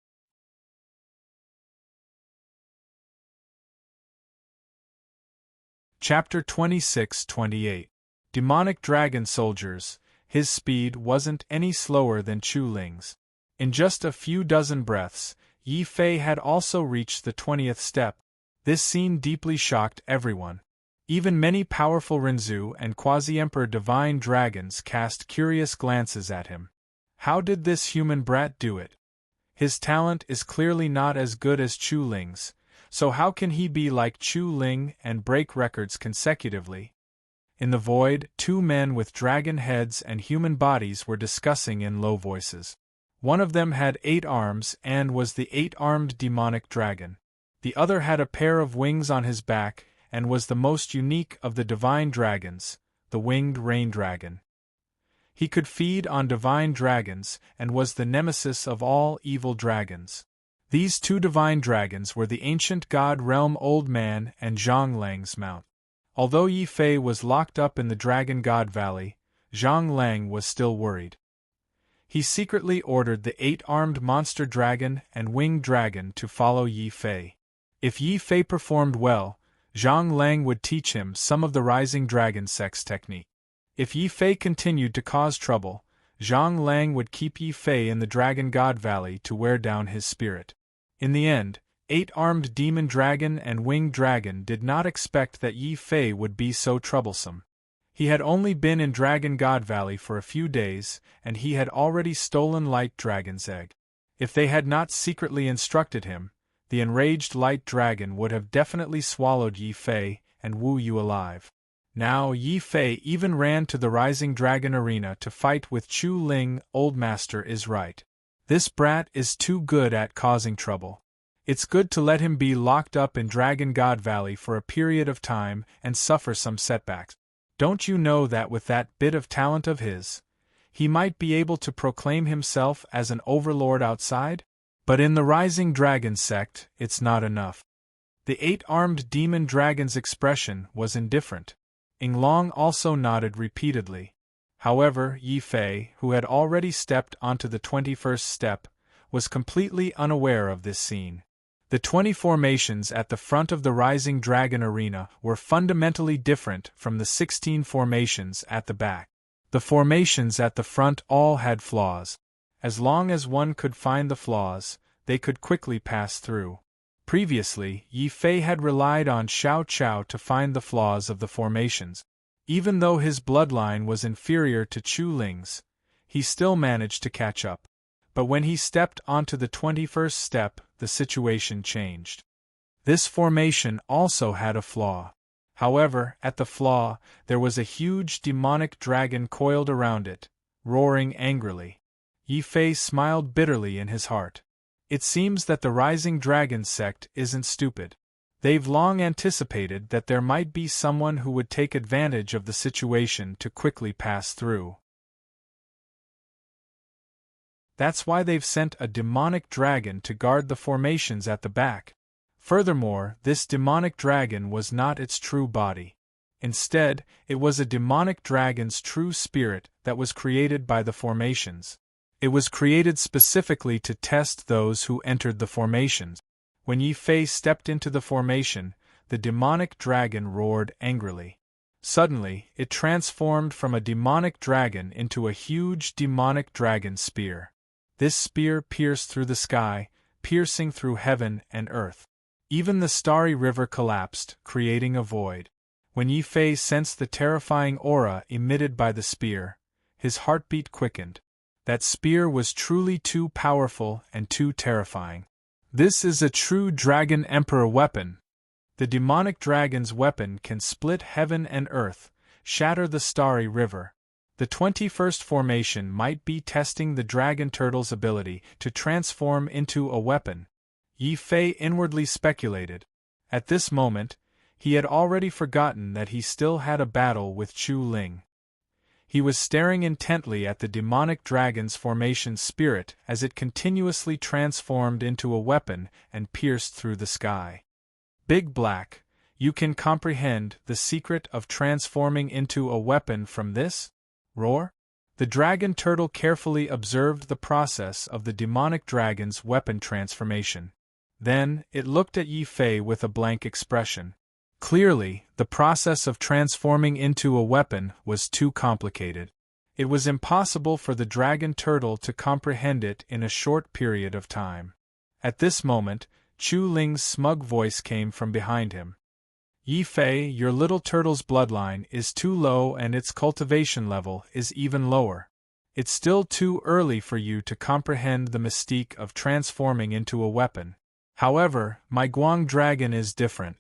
Chapter 26-28. Demonic Dragon Soldiers. His speed wasn't any slower than Chu Ling's. In just a few dozen breaths, Yi Fei had also reached the 20th step. This scene deeply shocked everyone. Even many powerful Rinzhu and Quasi-Emperor Divine Dragons cast curious glances at him. How did this human brat do it? His talent is clearly not as good as Chu Ling's, so how can he be like Chu Ling and break records consecutively? In the void, 2 men with dragon heads and human bodies were discussing in low voices. One of them had 8 arms and was the 8-armed demonic dragon. The other had a pair of wings on his back and was the most unique of the divine dragons, the winged rain dragon. He could feed on divine dragons and was the nemesis of all evil dragons. These 2 divine dragons were the ancient god realm Old Man and Zhang Lang's mount. Although Yi Fei was locked up in the Dragon God Valley, Zhang Lang was still worried. He secretly ordered the 8-armed monster dragon and winged dragon to follow Yi Fei. If Yi Fei performed well, Zhang Lang would teach him some of the Rising Dragon sex technique. If Yi Fei continued to cause trouble, Zhang Lang would keep Yi Fei in the Dragon God Valley to wear down his spirit. In the end, 8-armed demon dragon and winged dragon did not expect that Yi Fei would be so troublesome. He had only been in Dragon God Valley for a few days, and he had already stolen Light Dragon's egg. If they had not secretly instructed him, the enraged Light Dragon would have definitely swallowed Yi Fei and Wu Yu alive. Now Yi Fei even ran to the Rising Dragon Arena to fight with Chu Ling. Old Master is right. This brat is too good at causing trouble. It's good to let him be locked up in Dragon God Valley for a period of time and suffer some setbacks. Don't you know that with that bit of talent of his, he might be able to proclaim himself as an overlord outside? But in the Rising Dragon sect, it's not enough. The 8-armed demon dragon's expression was indifferent. Yinglong also nodded repeatedly. However, Yi Fei, who had already stepped onto the 21st step, was completely unaware of this scene. The 20 formations at the front of the Rising Dragon Arena were fundamentally different from the 16 formations at the back. The formations at the front all had flaws. As long as one could find the flaws, they could quickly pass through. Previously, Yi Fei had relied on Xiao Qiao to find the flaws of the formations. Even though his bloodline was inferior to Chu Ling's, he still managed to catch up. But when he stepped onto the 21st step, the situation changed. This formation also had a flaw. However, at the flaw, there was a huge demonic dragon coiled around it, roaring angrily. Yi Fei smiled bitterly in his heart. It seems that the Rising Dragon sect isn't stupid. They've long anticipated that there might be someone who would take advantage of the situation to quickly pass through. That's why they've sent a demonic dragon to guard the formations at the back. Furthermore, this demonic dragon was not its true body. Instead, it was a demonic dragon's true spirit that was created by the formations. It was created specifically to test those who entered the formations. When Yi Fei stepped into the formation, the demonic dragon roared angrily. Suddenly, it transformed from a demonic dragon into a huge demonic dragon spear. This spear pierced through the sky, piercing through heaven and earth. Even the starry river collapsed, creating a void. When Yi Fei sensed the terrifying aura emitted by the spear, his heartbeat quickened. That spear was truly too powerful and too terrifying. This is a true Dragon Emperor weapon. The demonic dragon's weapon can split heaven and earth, shatter the starry river. The 21st formation might be testing the dragon turtle's ability to transform into a weapon. Yi Fei inwardly speculated. At this moment, he had already forgotten that he still had a battle with Chu Ling. He was staring intently at the demonic dragon's formation spirit as it continuously transformed into a weapon and pierced through the sky. Big Black, you can comprehend the secret of transforming into a weapon from this? Roar? The dragon turtle carefully observed the process of the demonic dragon's weapon transformation. Then, it looked at Yi Fei with a blank expression. Clearly, the process of transforming into a weapon was too complicated. It was impossible for the dragon turtle to comprehend it in a short period of time. At this moment, Chu Ling's smug voice came from behind him. Yi Fei, your little turtle's bloodline is too low and its cultivation level is even lower. It's still too early for you to comprehend the mystique of transforming into a weapon. However, my Guang dragon is different.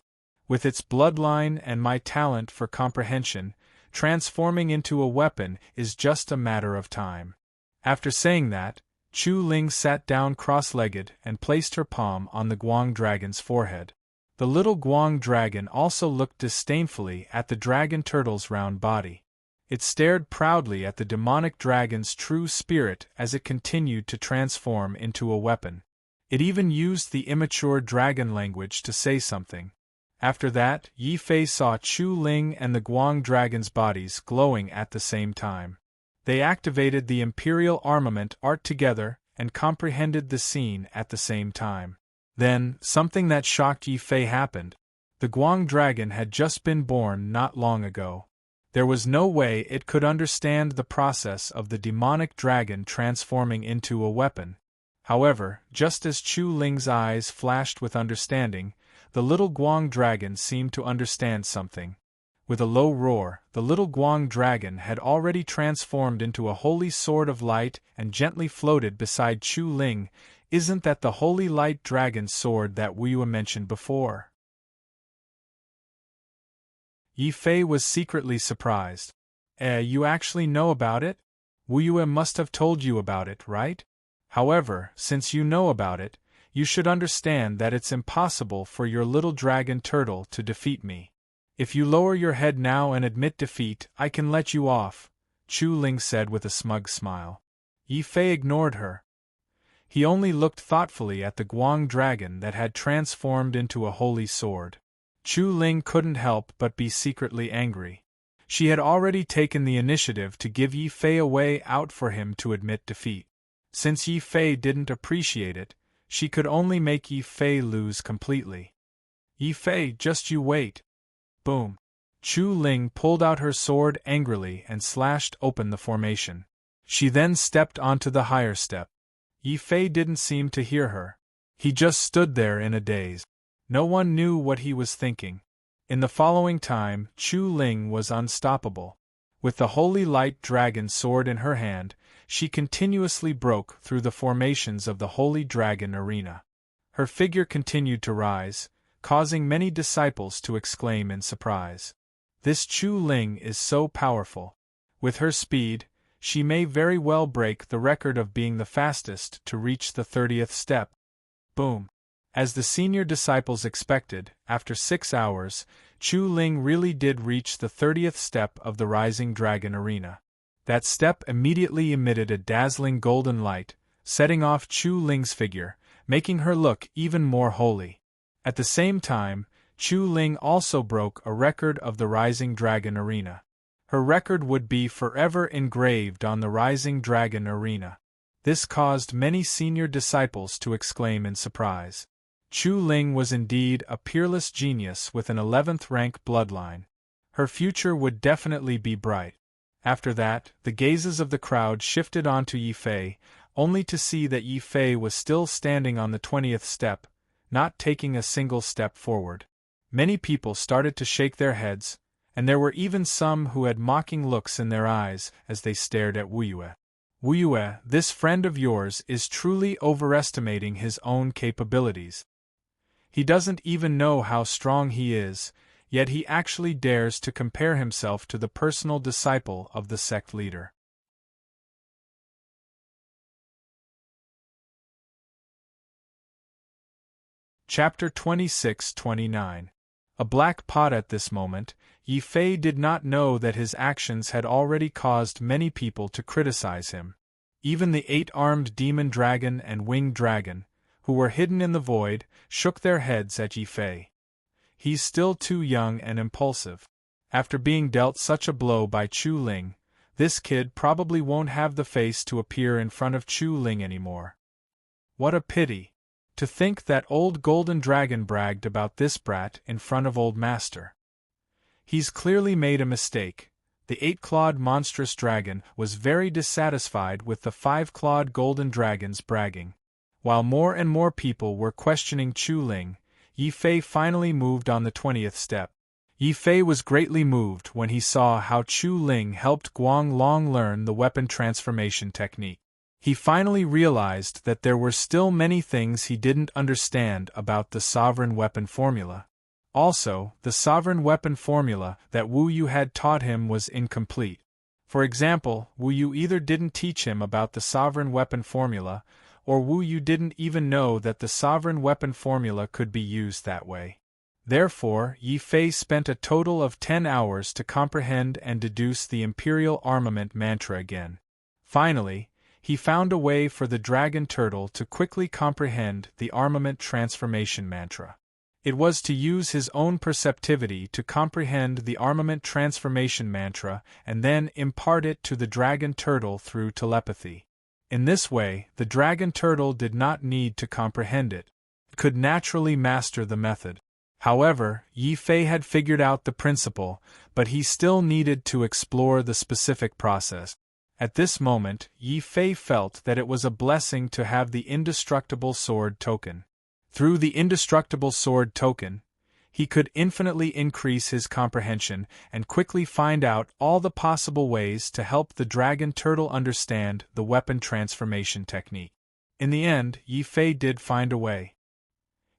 With its bloodline and my talent for comprehension, transforming into a weapon is just a matter of time. After saying that, Chu Ling sat down cross-legged and placed her palm on the Guang dragon's forehead. The little Guang dragon also looked disdainfully at the dragon turtle's round body. It stared proudly at the demonic dragon's true spirit as it continued to transform into a weapon. It even used the immature dragon language to say something. After that, Yi Fei saw Chu Ling and the Guang dragon's bodies glowing at the same time. They activated the Imperial Armament art together and comprehended the scene at the same time. Then, something that shocked Yi Fei happened. The Guang dragon had just been born not long ago. There was no way it could understand the process of the demonic dragon transforming into a weapon. However, just as Chu Ling's eyes flashed with understanding, the little Guang dragon seemed to understand something. With a low roar, the little Guang dragon had already transformed into a holy sword of light and gently floated beside Chu Ling. Isn't that the holy light dragon sword that Wu Yue mentioned before? Yi Fei was secretly surprised. You actually know about it? Wu Yue must have told you about it, right? However, since you know about it, you should understand that it's impossible for your little dragon turtle to defeat me. If you lower your head now and admit defeat, I can let you off, Chu Ling said with a smug smile. Yi Fei ignored her. He only looked thoughtfully at the Guang dragon that had transformed into a holy sword. Chu Ling couldn't help but be secretly angry. She had already taken the initiative to give Yi Fei a way out for him to admit defeat. Since Yi Fei didn't appreciate it, she could only make Yi Fei lose completely. Yi Fei, just you wait. Boom. Chu Ling pulled out her sword angrily and slashed open the formation. She then stepped onto the higher step. Yi Fei didn't seem to hear her. He just stood there in a daze. No one knew what he was thinking. In the following time, Chu Ling was unstoppable. With the holy light dragon sword in her hand, she continuously broke through the formations of the holy dragon arena. Her figure continued to rise, causing many disciples to exclaim in surprise. This Chu Ling is so powerful. With her speed, she may very well break the record of being the fastest to reach the 30th step. Boom. As the senior disciples expected, after 6 hours, Chu Ling really did reach the 30th step of the Rising Dragon Arena. That step immediately emitted a dazzling golden light, setting off Chu Ling's figure, making her look even more holy. At the same time, Chu Ling also broke a record of the Rising Dragon Arena. Her record would be forever engraved on the Rising Dragon Arena. This caused many senior disciples to exclaim in surprise. Chu Ling was indeed a peerless genius with an 11th rank bloodline. Her future would definitely be bright. After that, the gazes of the crowd shifted onto Yi Fei, only to see that Yi Fei was still standing on the 20th step, not taking a single step forward. Many people started to shake their heads, and there were even some who had mocking looks in their eyes as they stared at Wu Yue. Wu Yue, this friend of yours is truly overestimating his own capabilities. He doesn't even know how strong he is, yet he actually dares to compare himself to the personal disciple of the sect leader. Chapter 26-29. A black pot. At this moment, Yi Fei did not know that his actions had already caused many people to criticize him. Even the 8-armed demon dragon and winged dragon, who were hidden in the void, shook their heads at Yi Fei. He's still too young and impulsive. After being dealt such a blow by Chu Ling, this kid probably won't have the face to appear in front of Chu Ling anymore. What a pity! To think that old golden dragon bragged about this brat in front of old master. He's clearly made a mistake. The 8-clawed monstrous dragon was very dissatisfied with the 5-clawed golden dragon's bragging. While more and more people were questioning Chu Ling, Yi Fei finally moved on the 20th step. Yi Fei was greatly moved when he saw how Chu Ling helped Guang Long learn the weapon transformation technique. He finally realized that there were still many things he didn't understand about the sovereign weapon formula. Also, the sovereign weapon formula that Wu Yu had taught him was incomplete. For example, Wu Yu either didn't teach him about the sovereign weapon formula, or Wu Yu didn't even know that the sovereign weapon formula could be used that way. Therefore, Yi Fei spent a total of 10 hours to comprehend and deduce the Imperial Armament mantra again. Finally, he found a way for the dragon turtle to quickly comprehend the armament transformation mantra. It was to use his own perceptivity to comprehend the armament transformation mantra and then impart it to the dragon turtle through telepathy. In this way, the dragon turtle did not need to comprehend it. It could naturally master the method. However, Yi Fei had figured out the principle, but he still needed to explore the specific process. At this moment, Yi Fei felt that it was a blessing to have the indestructible sword token. Through the indestructible sword token, he could infinitely increase his comprehension and quickly find out all the possible ways to help the dragon turtle understand the weapon transformation technique. In the end, Yi Fei did find a way.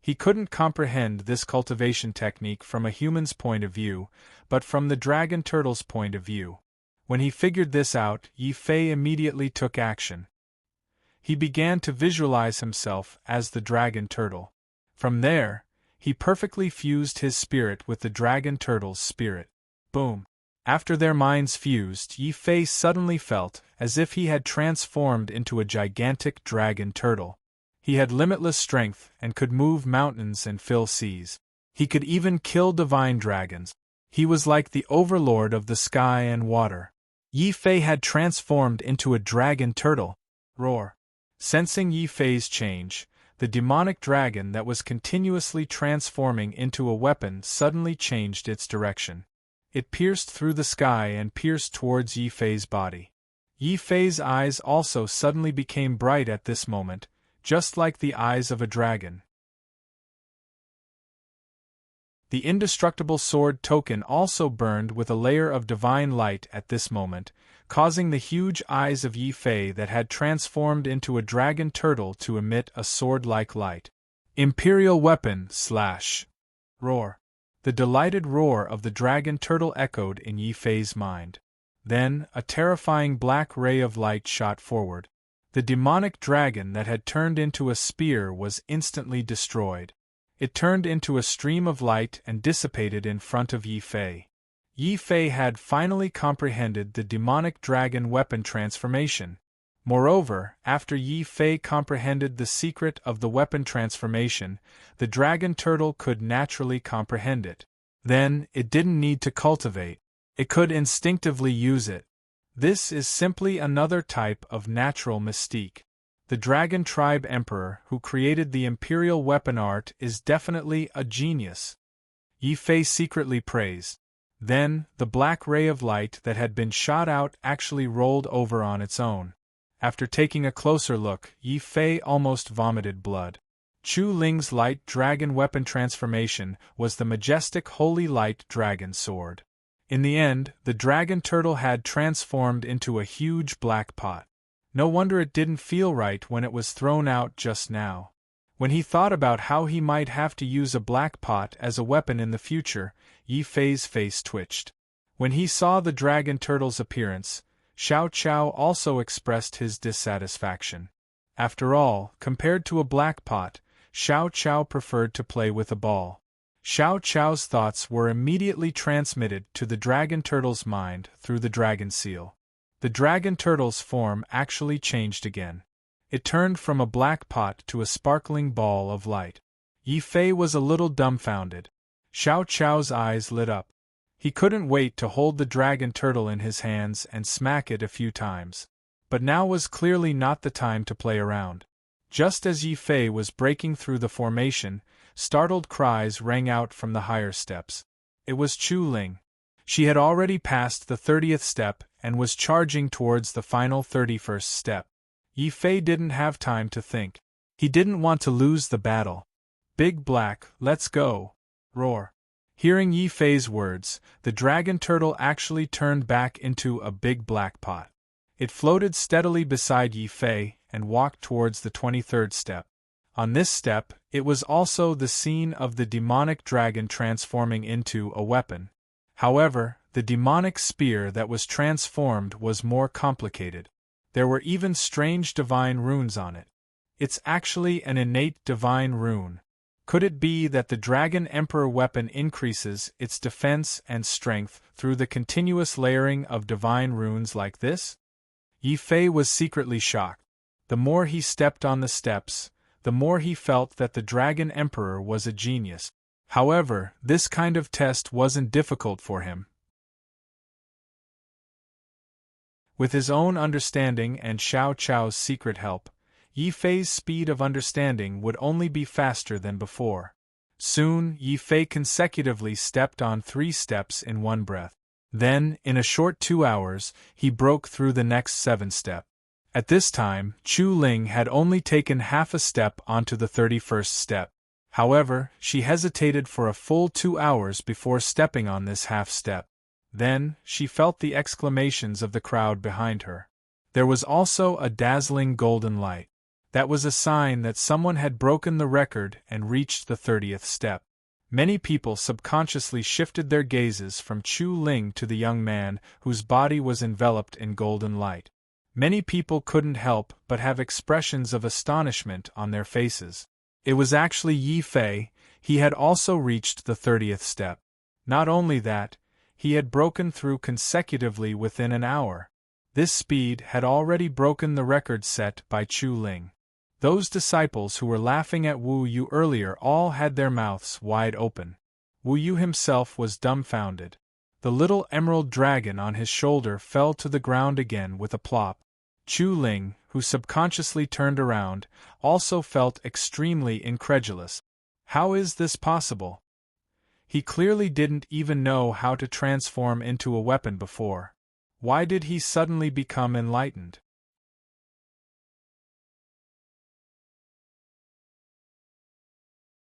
He couldn't comprehend this cultivation technique from a human's point of view, but from the dragon turtle's point of view. When he figured this out, Yi Fei immediately took action. He began to visualize himself as the dragon turtle. From there, he perfectly fused his spirit with the dragon turtle's spirit. Boom! After their minds fused, Yi Fei suddenly felt as if he had transformed into a gigantic dragon turtle. He had limitless strength and could move mountains and fill seas. He could even kill divine dragons. He was like the overlord of the sky and water. Yi Fei had transformed into a dragon turtle. Roar! Sensing Yi Fei's change, the demonic dragon that was continuously transforming into a weapon suddenly changed its direction. It pierced through the sky and pierced towards Yi Fei's body. Yi Fei's eyes also suddenly became bright at this moment, just like the eyes of a dragon. The indestructible sword token also burned with a layer of divine light at this moment, causing the huge eyes of Yi Fei that had transformed into a dragon turtle to emit a sword-like light. Imperial weapon / roar. The delighted roar of the dragon turtle echoed in Yi Fei's mind. Then, a terrifying black ray of light shot forward. The demonic dragon that had turned into a spear was instantly destroyed. It turned into a stream of light and dissipated in front of Yi Fei. Yi Fei had finally comprehended the demonic dragon weapon transformation. Moreover, after Yi Fei comprehended the secret of the weapon transformation, the dragon turtle could naturally comprehend it. Then, it didn't need to cultivate. It could instinctively use it. This is simply another type of natural mystique. The Dragon Tribe Emperor who created the imperial weapon art is definitely a genius. Yi Fei secretly praised. Then, the black ray of light that had been shot out actually rolled over on its own. After taking a closer look, Yi Fei almost vomited blood. Chu Ling's light dragon weapon transformation was the majestic holy light dragon sword. In the end, the dragon turtle had transformed into a huge black pot. No wonder it didn't feel right when it was thrown out just now. When he thought about how he might have to use a black pot as a weapon in the future, Yi Fei's face twitched. When he saw the dragon turtle's appearance, Xiao Chao also expressed his dissatisfaction. After all, compared to a black pot, Xiao Chao preferred to play with a ball. Xiao Chao's thoughts were immediately transmitted to the dragon turtle's mind through the dragon seal. The dragon turtle's form actually changed again. It turned from a black pot to a sparkling ball of light. Yi Fei was a little dumbfounded. Xiao Chao's eyes lit up. He couldn't wait to hold the dragon turtle in his hands and smack it a few times. But now was clearly not the time to play around. Just as Yi Fei was breaking through the formation, startled cries rang out from the higher steps. It was Chu Ling. She had already passed the 30th step and was charging towards the final 31st step. Yi Fei didn't have time to think. He didn't want to lose the battle. Big Black, let's go! Roar. Hearing Yi Fei's words, the dragon turtle actually turned back into a big black pot. It floated steadily beside Yi Fei and walked towards the 23rd step. On this step, it was also the scene of the demonic dragon transforming into a weapon. However, the demonic spear that was transformed was more complicated. There were even strange divine runes on it. It's actually an innate divine rune. Could it be that the Dragon Emperor weapon increases its defense and strength through the continuous layering of divine runes like this? Yi Fei was secretly shocked. The more he stepped on the steps, the more he felt that the Dragon Emperor was a genius. However, this kind of test wasn't difficult for him. With his own understanding and Xiao Chao's secret help, Yi Fei's speed of understanding would only be faster than before. Soon, Yi Fei consecutively stepped on 3 steps in one breath. Then, in a short 2 hours, he broke through the next 7 step. At this time, Chu Ling had only taken half a step onto the 31st step. However, she hesitated for a full 2 hours before stepping on this half step. Then, she felt the exclamations of the crowd behind her. There was also a dazzling golden light. That was a sign that someone had broken the record and reached the 30th step. Many people subconsciously shifted their gazes from Chu Ling to the young man whose body was enveloped in golden light. Many people couldn't help but have expressions of astonishment on their faces. It was actually Yi Fei. He had also reached the 30th step. Not only that, he had broken through consecutively within an hour. This speed had already broken the record set by Chu Ling. Those disciples who were laughing at Wu Yu earlier all had their mouths wide open. Wu Yu himself was dumbfounded. The little emerald dragon on his shoulder fell to the ground again with a plop. Chu Ling, who subconsciously turned around, also felt extremely incredulous. How is this possible? He clearly didn't even know how to transform into a weapon before. Why did he suddenly become enlightened?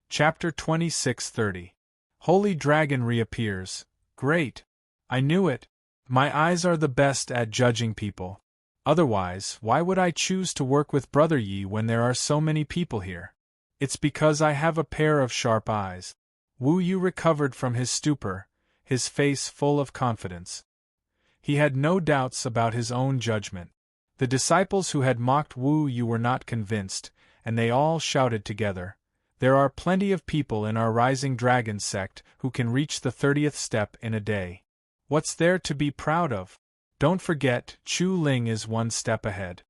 Chapter 26:30. Holy Dragon reappears. Great! I knew it! My eyes are the best at judging people. Otherwise, why would I choose to work with Brother Yi when there are so many people here? It's because I have a pair of sharp eyes. Wu Yu recovered from his stupor, his face full of confidence. He had no doubts about his own judgment. The disciples who had mocked Wu Yu were not convinced, and they all shouted together, "There are plenty of people in our Rising Dragon sect who can reach the 30th step in a day. What's there to be proud of? Don't forget, Chu Ling is one step ahead."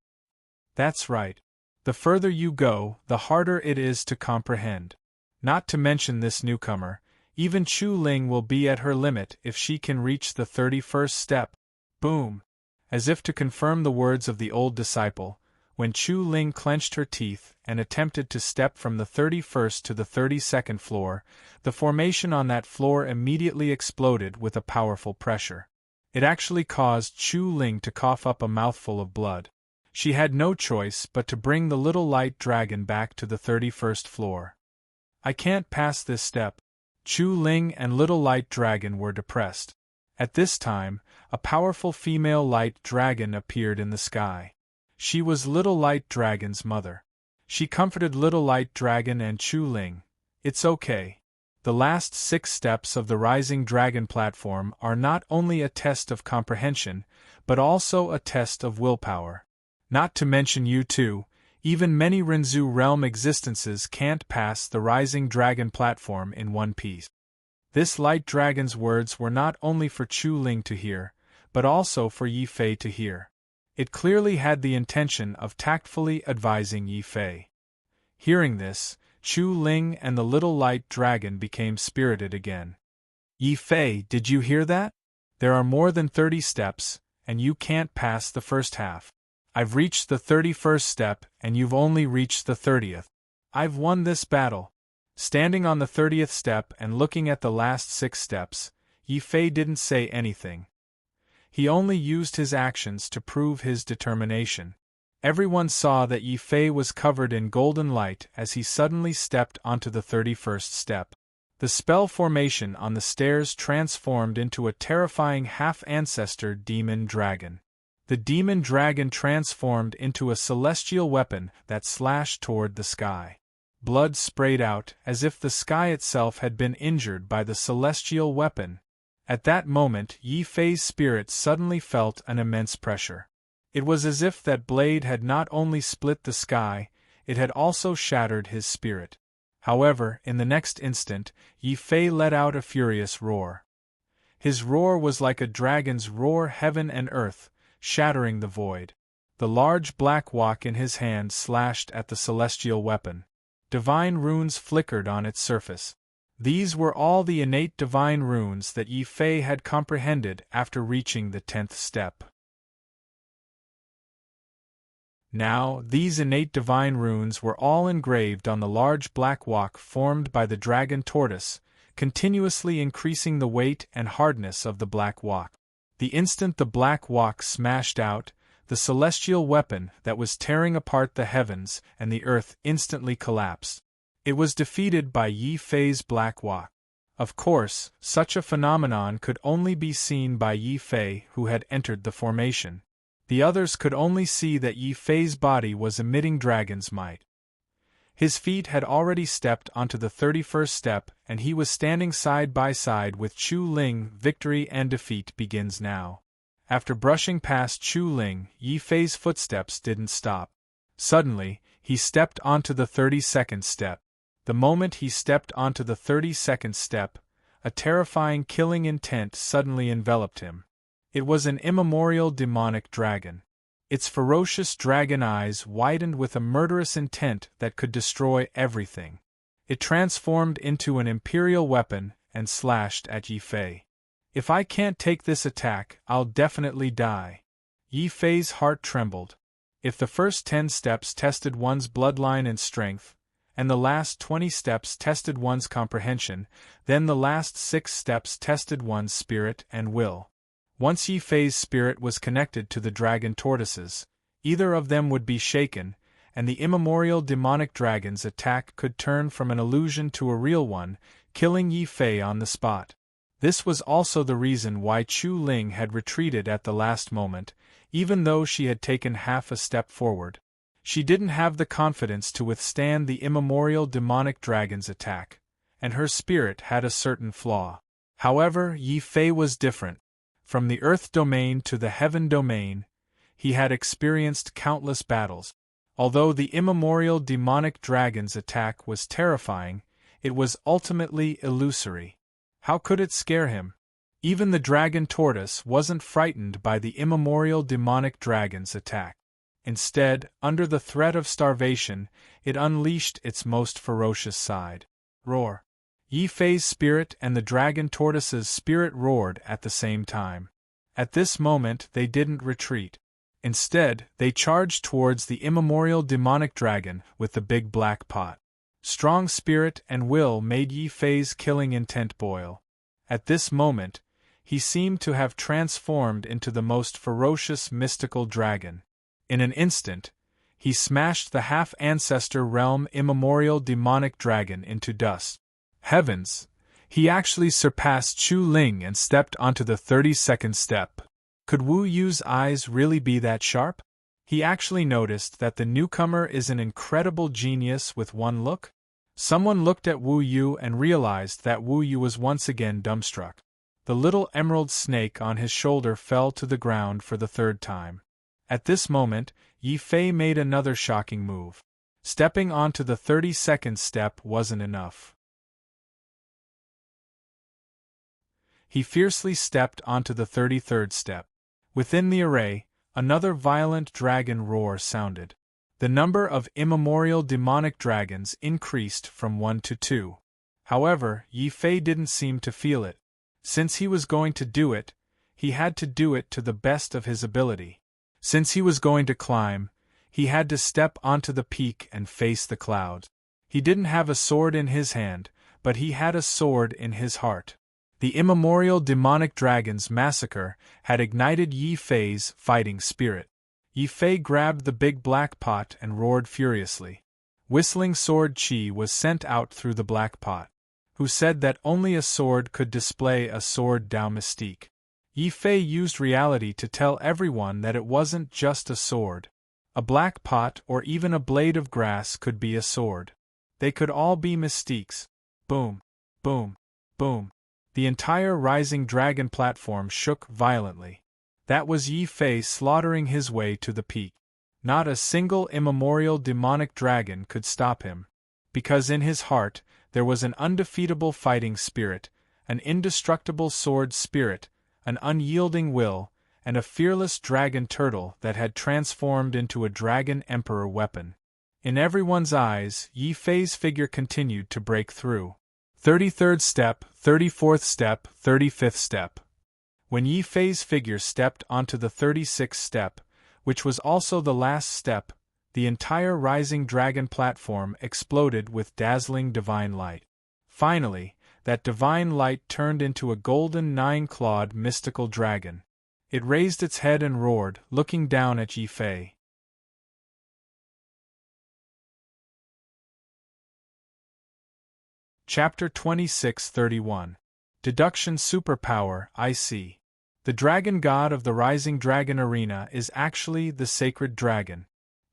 That's right. The further you go, the harder it is to comprehend. Not to mention this newcomer, even Chu Ling will be at her limit if she can reach the 31st step. Boom! As if to confirm the words of the old disciple, when Chu Ling clenched her teeth and attempted to step from the 31st to the 32nd floor, the formation on that floor immediately exploded with a powerful pressure. It actually caused Chu Ling to cough up a mouthful of blood. She had no choice but to bring the little light dragon back to the 31st floor. "I can't pass this step." Chu Ling and little light dragon were depressed. At this time, a powerful female light dragon appeared in the sky. She was little light dragon's mother. She comforted little light dragon and Chu Ling. "It's okay. The last 6 steps of the Rising Dragon platform are not only a test of comprehension, but also a test of willpower. Not to mention you too, even many Rinzhu realm existences can't pass the Rising Dragon platform in one piece." This light dragon's words were not only for Chu Ling to hear, but also for Yi Fei to hear. It clearly had the intention of tactfully advising Yi Fei. Hearing this, Chu Ling and the little light dragon became spirited again. "Yi Fei, did you hear that? There are more than 30 steps, and you can't pass the first half. I've reached the 31st step, and you've only reached the 30th. I've won this battle." Standing on the 30th step and looking at the last 6 steps, Yi Fei didn't say anything. He only used his actions to prove his determination. Everyone saw that Yi Fei was covered in golden light as he suddenly stepped onto the 31st step. The spell formation on the stairs transformed into a terrifying half-ancestor demon dragon. The demon dragon transformed into a celestial weapon that slashed toward the sky. Blood sprayed out as if the sky itself had been injured by the celestial weapon. At that moment, Yi Fei's spirit suddenly felt an immense pressure. It was as if that blade had not only split the sky, it had also shattered his spirit. However, in the next instant, Yi Fei let out a furious roar. His roar was like a dragon's roar, heaven and earth, shattering the void. The large black wok in his hand slashed at the celestial weapon. Divine runes flickered on its surface. These were all the innate divine runes that Yi Fei had comprehended after reaching the 10th step. Now, these innate divine runes were all engraved on the large black wok formed by the dragon tortoise, continuously increasing the weight and hardness of the black wok. The instant the black wok smashed out, the celestial weapon that was tearing apart the heavens and the earth instantly collapsed. It was defeated by Yi Fei's black wok. Of course, such a phenomenon could only be seen by Yi Fei, who had entered the formation. The others could only see that Yi Fei's body was emitting dragon's might. His feet had already stepped onto the 31st step, and he was standing side by side with Chu Ling. Victory and defeat begins now. After brushing past Chu Ling, Yi Fei's footsteps didn't stop. Suddenly, he stepped onto the 32nd step. The moment he stepped onto the 32nd step, a terrifying killing intent suddenly enveloped him. It was an immemorial demonic dragon. Its ferocious dragon eyes widened with a murderous intent that could destroy everything. It transformed into an imperial weapon and slashed at Yi Fei. "If I can't take this attack, I'll definitely die." Yi Fei's heart trembled. If the first 10 steps tested one's bloodline and strength, and the last 20 steps tested one's comprehension, then the last 6 steps tested one's spirit and will. Once Yi Fei's spirit was connected to the dragon tortoises, either of them would be shaken, and the immemorial demonic dragon's attack could turn from an illusion to a real one, killing Yi Fei on the spot. This was also the reason why Chu Ling had retreated at the last moment, even though she had taken half a step forward. She didn't have the confidence to withstand the immemorial demonic dragon's attack, and her spirit had a certain flaw. However, Yi Fei was different. From the earth domain to the heaven domain, he had experienced countless battles. Although the immemorial demonic dragon's attack was terrifying, it was ultimately illusory. How could it scare him? Even the dragon tortoise wasn't frightened by the immemorial demonic dragon's attack. Instead, under the threat of starvation, it unleashed its most ferocious side. Roar! Yi Fei's spirit and the dragon tortoise's spirit roared at the same time. At this moment they didn't retreat. Instead, they charged towards the immemorial demonic dragon with the big black pot. Strong spirit and will made Yi Fei's killing intent boil. At this moment, he seemed to have transformed into the most ferocious mystical dragon. In an instant, he smashed the half-ancestor realm immemorial demonic dragon into dust. Heavens! He actually surpassed Chu Ling and stepped onto the 32nd step. Could Wu Yu's eyes really be that sharp? He actually noticed that the newcomer is an incredible genius with one look. Someone looked at Wu Yu and realized that Wu Yu was once again dumbstruck. The little emerald snake on his shoulder fell to the ground for the third time. At this moment, Yi Fei made another shocking move. Stepping onto the 32nd step wasn't enough. He fiercely stepped onto the 33rd step. Within the array, another violent dragon roar sounded. The number of immemorial demonic dragons increased from 1 to 2. However, Yi Fei didn't seem to feel it. Since he was going to do it, he had to do it to the best of his ability. Since he was going to climb, he had to step onto the peak and face the clouds. He didn't have a sword in his hand, but he had a sword in his heart. The immemorial demonic dragon's massacre had ignited Yi Fei's fighting spirit. Yi Fei grabbed the big black pot and roared furiously. Whistling sword chi was sent out through the black pot. Who said that only a sword could display a sword Dao mystique? Yi Fei used reality to tell everyone that it wasn't just a sword. A black pot or even a blade of grass could be a sword. They could all be mystiques. Boom, boom, boom. The entire rising dragon platform shook violently. That was Yi Fei slaughtering his way to the peak. Not a single immemorial demonic dragon could stop him. Because in his heart, there was an undefeatable fighting spirit, an indestructible sword spirit, an unyielding will, and a fearless dragon turtle that had transformed into a dragon emperor weapon. In everyone's eyes, Yi Fei's figure continued to break through. 33rd step, 34th step, 35th step. When Yi Fei's figure stepped onto the 36th step, which was also the last step, the entire rising dragon platform exploded with dazzling divine light. Finally, that divine light turned into a golden nine-clawed mystical dragon. It raised its head and roared, looking down at Yi Fei. Chapter 26:31. Deduction Superpower, I see. The dragon god of the Rising Dragon Arena is actually the sacred dragon.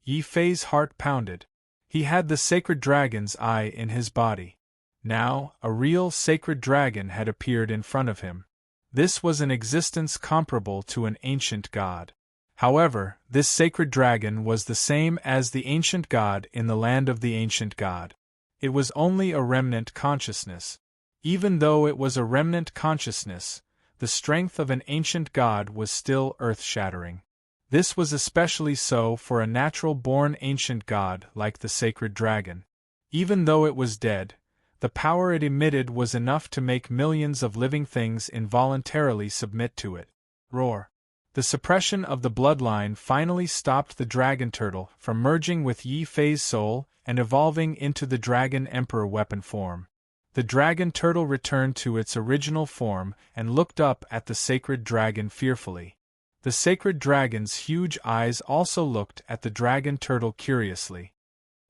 Yi Fei's heart pounded. He had the sacred dragon's eye in his body. Now, a real sacred dragon had appeared in front of him. This was an existence comparable to an ancient god. However, this sacred dragon was the same as the ancient god in the land of the ancient god. It was only a remnant consciousness. Even though it was a remnant consciousness, the strength of an ancient god was still earth-shattering. This was especially so for a natural-born ancient god like the sacred dragon. Even though it was dead, the power it emitted was enough to make millions of living things involuntarily submit to it. Roar! The suppression of the bloodline finally stopped the dragon turtle from merging with Yi Fei's soul and evolving into the dragon emperor weapon form. The dragon turtle returned to its original form and looked up at the sacred dragon fearfully. The sacred dragon's huge eyes also looked at the dragon turtle curiously.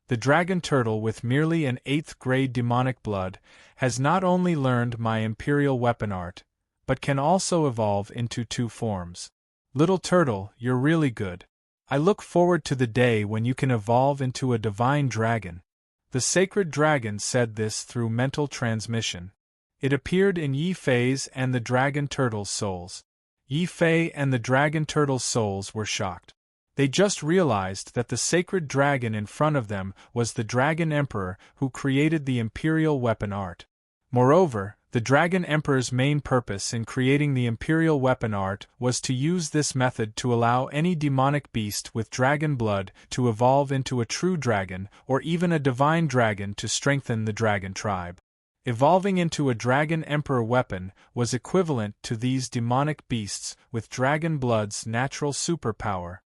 The dragon turtle with merely an 8th grade demonic blood has not only learned my imperial weapon art, but can also evolve into 2 forms. Little turtle, you're really good. I look forward to the day when you can evolve into a divine dragon. The sacred dragon said this through mental transmission. It appeared in Yi Fei's and the dragon turtle's souls. Yi Fei and the dragon turtle's souls were shocked. They just realized that the sacred dragon in front of them was the Dragon Emperor who created the imperial weapon art. Moreover, the Dragon Emperor's main purpose in creating the imperial weapon art was to use this method to allow any demonic beast with dragon blood to evolve into a true dragon or even a divine dragon to strengthen the dragon tribe. Evolving into a Dragon Emperor weapon was equivalent to these demonic beasts with dragon blood's natural superpower.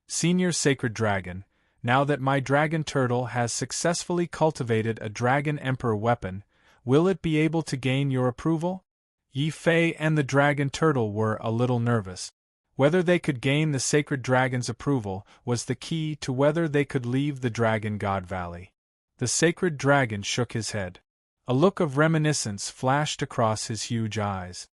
Senior Sacred Dragon, now that my dragon turtle has successfully cultivated a Dragon Emperor weapon, will it be able to gain your approval? Yi Fei and the dragon turtle were a little nervous. Whether they could gain the sacred dragon's approval was the key to whether they could leave the Dragon God Valley. The sacred dragon shook his head. A look of reminiscence flashed across his huge eyes.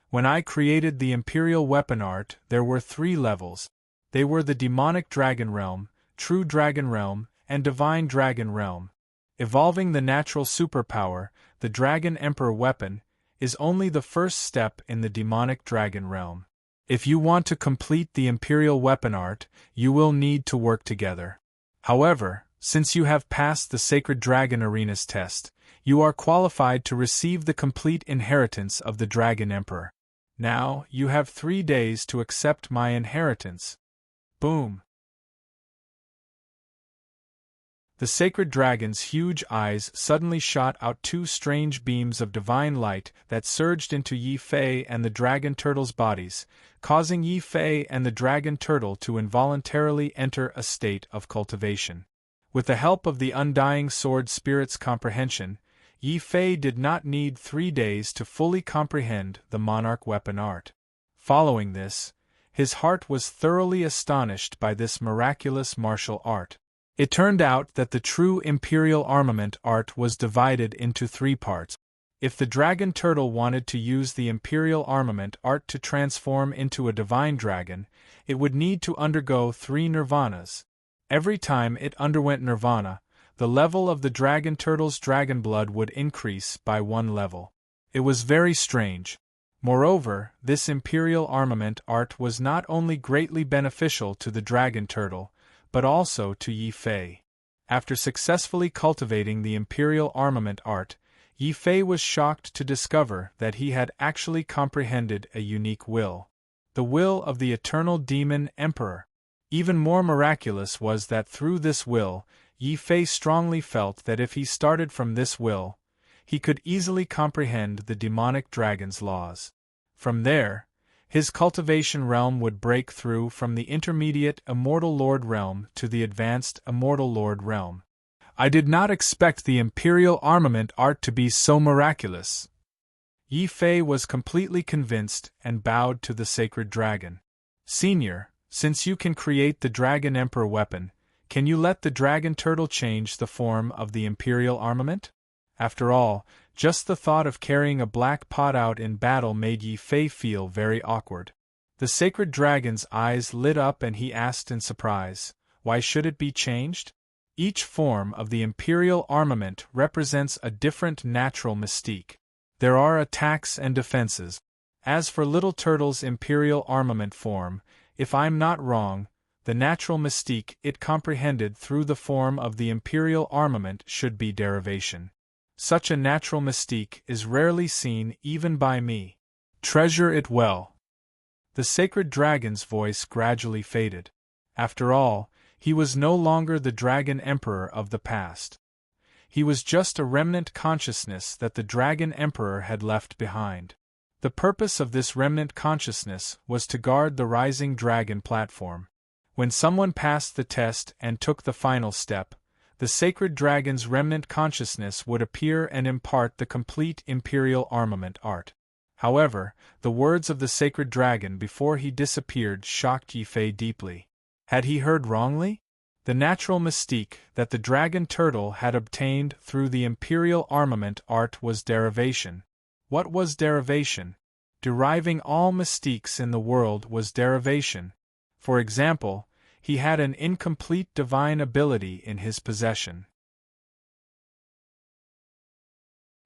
When I created the imperial weapon art, there were 3 levels. They were the demonic dragon realm, true dragon realm, and divine dragon realm. Evolving the natural superpower, the Dragon Emperor weapon, is only the first step in the demonic dragon realm. If you want to complete the imperial weapon art, you will need to work together. However, since you have passed the Sacred Dragon Arena's test, you are qualified to receive the complete inheritance of the Dragon Emperor. Now, you have 3 days to accept my inheritance. Boom! The sacred dragon's huge eyes suddenly shot out 2 strange beams of divine light that surged into Yi Fei and the dragon turtle's bodies, causing Yi Fei and the dragon turtle to involuntarily enter a state of cultivation. With the help of the undying sword spirit's comprehension, Yi Fei did not need 3 days to fully comprehend the monarch weapon art. Following this, his heart was thoroughly astonished by this miraculous martial art. It turned out that the true imperial armament art was divided into 3 parts. If the dragon turtle wanted to use the imperial armament art to transform into a divine dragon, it would need to undergo 3 nirvanas. Every time it underwent nirvana, the level of the dragon turtle's dragon blood would increase by 1 level. It was very strange. Moreover, this imperial armament art was not only greatly beneficial to the dragon turtle, but also to Yi Fei. After successfully cultivating the imperial armament art, Yi Fei was shocked to discover that he had actually comprehended a unique will. The will of the eternal demon emperor. Even more miraculous was that through this will, Yi Fei strongly felt that if he started from this will, he could easily comprehend the demonic dragon's laws. From there, his cultivation realm would break through from the intermediate Immortal Lord realm to the advanced Immortal Lord realm. I did not expect the imperial armament art to be so miraculous. Yi Fei was completely convinced and bowed to the sacred dragon. Senior, since you can create the Dragon Emperor weapon, can you let the dragon turtle change the form of the imperial armament? After all, just the thought of carrying a black pot out in battle made Yi Fei feel very awkward. The sacred dragon's eyes lit up and he asked in surprise, "Why should it be changed?" Each form of the imperial armament represents a different natural mystique. There are attacks and defenses. As for Little Turtle's imperial armament form, if I'm not wrong, the natural mystique it comprehended through the form of the imperial armament should be derivation. Such a natural mystique is rarely seen even by me. Treasure it well. The sacred dragon's voice gradually faded. After all, he was no longer the Dragon Emperor of the past. He was just a remnant consciousness that the Dragon Emperor had left behind. The purpose of this remnant consciousness was to guard the rising dragon platform. When someone passed the test and took the final step, the sacred dragon's remnant consciousness would appear and impart the complete imperial armament art. However, the words of the sacred dragon before he disappeared shocked Yi Fei deeply. Had he heard wrongly? The natural mystique that the dragon turtle had obtained through the imperial armament art was derivation. What was derivation? Deriving all mystiques in the world was derivation. For example, he had an incomplete divine ability in his possession.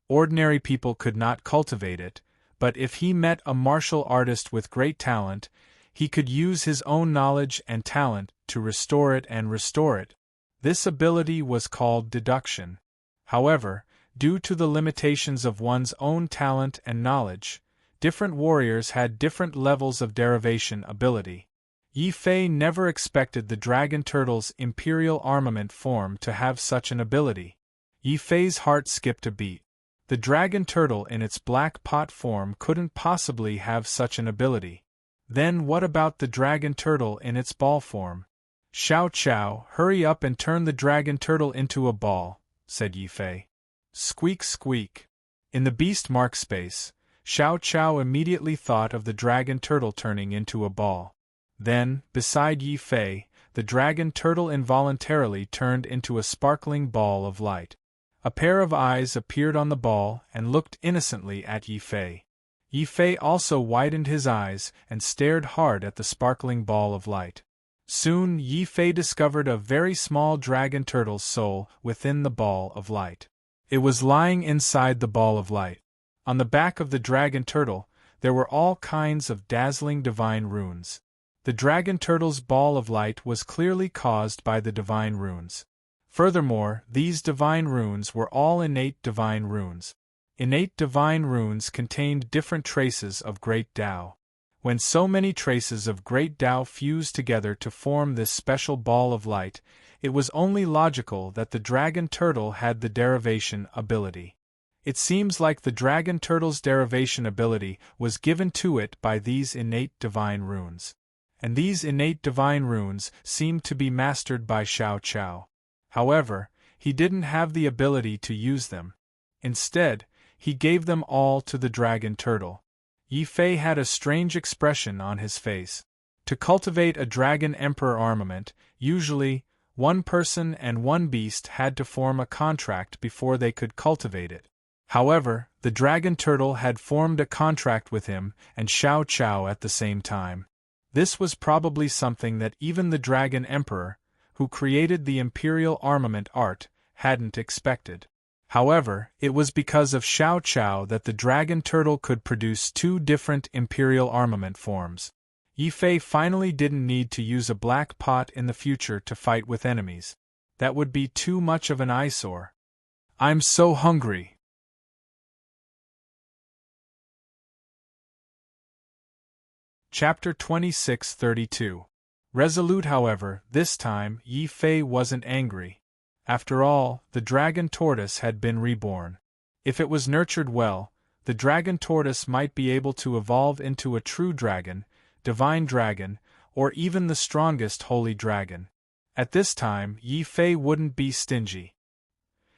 Ordinary people could not cultivate it, but if he met a martial artist with great talent, he could use his own knowledge and talent to restore it and restore it. This ability was called deduction. However, due to the limitations of one's own talent and knowledge, different warriors had different levels of derivation ability. Yi Fei never expected the dragon turtle's imperial armament form to have such an ability. Yi Fei's heart skipped a beat. The dragon turtle in its black pot form couldn't possibly have such an ability. Then what about the dragon turtle in its ball form? Xiao Qiao, hurry up and turn the dragon turtle into a ball, said Yi Fei. Squeak squeak. In the beast mark space, Xiao Qiao immediately thought of the dragon turtle turning into a ball. Then, beside Yi Fei, the dragon turtle involuntarily turned into a sparkling ball of light. A pair of eyes appeared on the ball and looked innocently at Yi Fei. Yi Fei also widened his eyes and stared hard at the sparkling ball of light. Soon Yi Fei discovered a very small dragon turtle's soul within the ball of light. It was lying inside the ball of light. On the back of the dragon turtle, there were all kinds of dazzling divine runes. The dragon turtle's ball of light was clearly caused by the divine runes. Furthermore, these divine runes were all innate divine runes. Innate divine runes contained different traces of great Tao. When so many traces of great Tao fused together to form this special ball of light, it was only logical that the dragon turtle had the derivation ability. It seems like the dragon turtle's derivation ability was given to it by these innate divine runes. And these innate divine runes seemed to be mastered by Xiao Qiao. However, he didn't have the ability to use them. Instead, he gave them all to the dragon turtle. Yi Fei had a strange expression on his face. To cultivate a dragon emperor armament, usually, one person and one beast had to form a contract before they could cultivate it. However, the dragon turtle had formed a contract with him and Xiao Qiao at the same time. This was probably something that even the dragon emperor, who created the imperial armament art, hadn't expected. However, it was because of Xiao Qiao that the dragon turtle could produce two different imperial armament forms. Yi Fei finally didn't need to use a black pot in the future to fight with enemies. That would be too much of an eyesore. I'm so hungry. Chapter 26:32. Resolute, however, this time Yi Fei wasn't angry. After all, the dragon tortoise had been reborn. If it was nurtured well, the dragon tortoise might be able to evolve into a true dragon, divine dragon, or even the strongest holy dragon. At this time, Yi Fei wouldn't be stingy.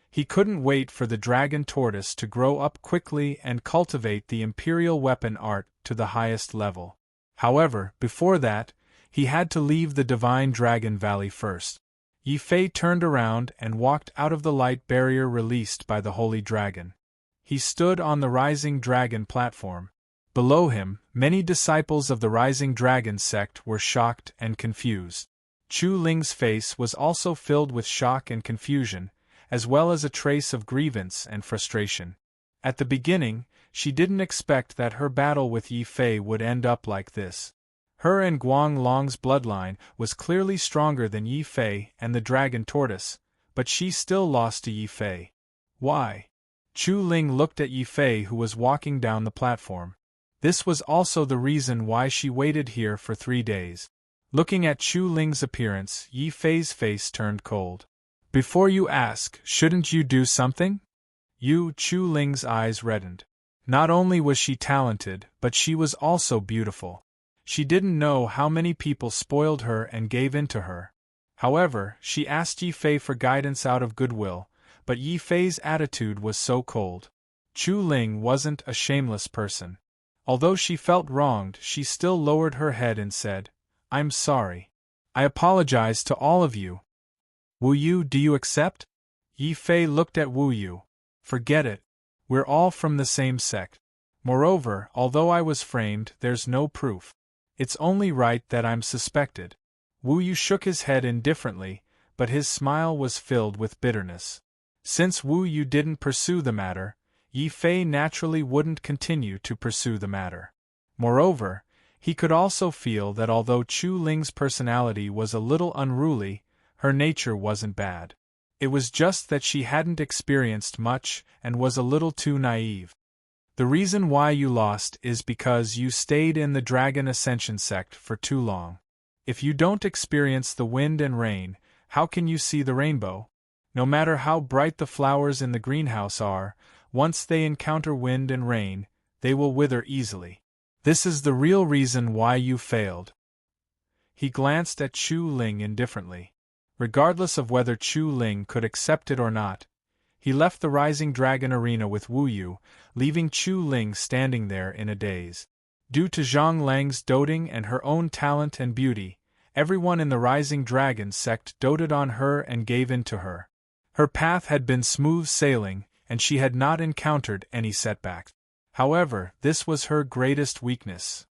He couldn't wait for the dragon tortoise to grow up quickly and cultivate the imperial weapon art to the highest level. However, before that, he had to leave the divine dragon valley first. Yi Fei turned around and walked out of the light barrier released by the holy dragon. He stood on the rising dragon platform. Below him, many disciples of the rising dragon sect were shocked and confused. Chu Ling's face was also filled with shock and confusion, as well as a trace of grievance and frustration. At the beginning, she didn't expect that her battle with Yi Fei would end up like this. Her and Guang Long's bloodline was clearly stronger than Yi Fei and the dragon tortoise, but she still lost to Yi Fei. Why? Chu Ling looked at Yi Fei, who was walking down the platform. This was also the reason why she waited here for 3 days. Looking at Chu Ling's appearance, Yi Fei's face turned cold. Before you ask, shouldn't you do something? Chu Ling's eyes reddened. Not only was she talented, but she was also beautiful. She didn't know how many people spoiled her and gave in to her. However, she asked Yi Fei for guidance out of goodwill, but Yi Fei's attitude was so cold. Chu Ling wasn't a shameless person. Although she felt wronged, she still lowered her head and said, "I'm sorry. I apologize to all of you." "Wu Yu, do you accept?" Yi Fei looked at Wu Yu. "Forget it. We're all from the same sect. Moreover, although I was framed, there's no proof. It's only right that I'm suspected." Wu Yu shook his head indifferently, but his smile was filled with bitterness. Since Wu Yu didn't pursue the matter, Yi Fei naturally wouldn't continue to pursue the matter. Moreover, He could also feel that although Chu Ling's personality was a little unruly, her nature wasn't bad. It was just that she hadn't experienced much and was a little too naive. The reason why you lost is because you stayed in the Dragon Ascension sect for too long. If you don't experience the wind and rain, how can you see the rainbow? No matter how bright the flowers in the greenhouse are, once they encounter wind and rain, they will wither easily. This is the real reason why you failed. He glanced at Chu Ling indifferently. Regardless of whether Chu Ling could accept it or not, he left the Rising Dragon arena with Wu Yu, leaving Chu Ling standing there in a daze. Due to Zhang Lang's doting and her own talent and beauty, everyone in the Rising Dragon sect doted on her and gave in to her. Her path had been smooth sailing, and she had not encountered any setbacks. However, this was her greatest weakness.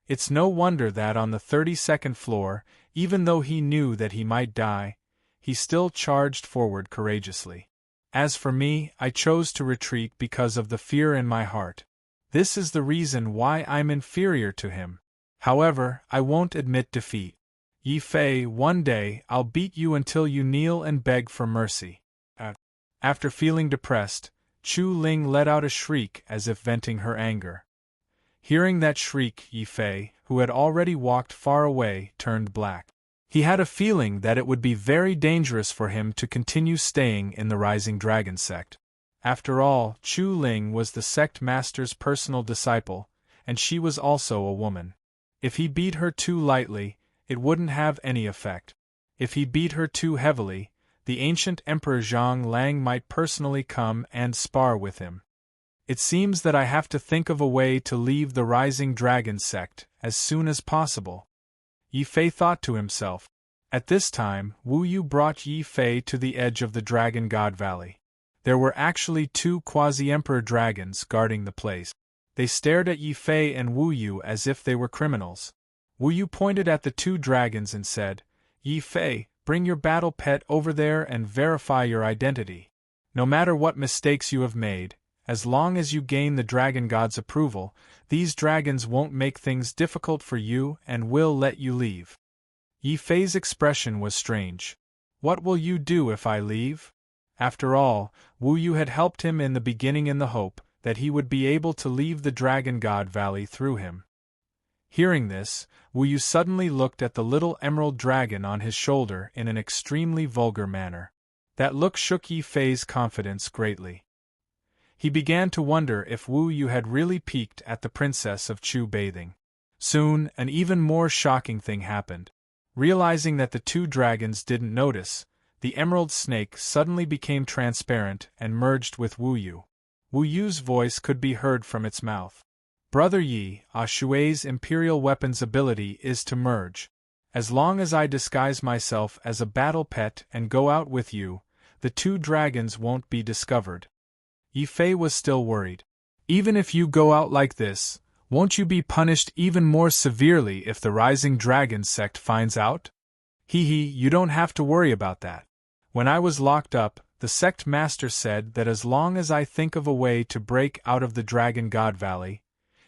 It's no wonder that on the 32nd floor, even though he knew that he might die, he still charged forward courageously. As for me, I chose to retreat because of the fear in my heart. This is the reason why I'm inferior to him. However, I won't admit defeat. Yi Fei, one day I'll beat you until you kneel and beg for mercy. After feeling depressed, Chu Ling let out a shriek as if venting her anger. Hearing that shriek, Yi Fei, who had already walked far away, turned black. He had a feeling that it would be very dangerous for him to continue staying in the Rising Dragon sect. After all, Chu Ling was the sect master's personal disciple, and she was also a woman. If he beat her too lightly, it wouldn't have any effect. If he beat her too heavily, the ancient Emperor Zhang Lang might personally come and spar with him. It seems that I have to think of a way to leave the Rising Dragon sect as soon as possible. Yi Fei thought to himself. At this time, Wu Yu brought Yi Fei to the edge of the Dragon God Valley. There were actually 2 quasi-emperor dragons guarding the place. They stared at Yi Fei and Wu Yu as if they were criminals. Wu Yu pointed at the 2 dragons and said, "Yi Fei, bring your battle pet over there and verify your identity. No matter what mistakes you have made, as long as you gain the Dragon God's approval, these dragons won't make things difficult for you and will let you leave." Yi Fei's expression was strange. What will you do if I leave? After all, Wu Yu had helped him in the beginning in the hope that he would be able to leave the Dragon God Valley through him. Hearing this, Wu Yu suddenly looked at the little emerald dragon on his shoulder in an extremely vulgar manner. That look shook Yi Fei's confidence greatly. He began to wonder if Wu Yu had really peeked at the princess of Chu bathing. Soon, an even more shocking thing happened. Realizing that the 2 dragons didn't notice, the emerald snake suddenly became transparent and merged with Wu Yu. Wu Yu's voice could be heard from its mouth. "Brother Yi, Shui's imperial weapon's ability is to merge. As long as I disguise myself as a battle pet and go out with you, the 2 dragons won't be discovered." Yi Fei was still worried. "Even if you go out like this, won't you be punished even more severely if the Rising Dragon sect finds out?" You don't have to worry about that. When I was locked up, the sect master said that as long as I think of a way to break out of the Dragon God Valley,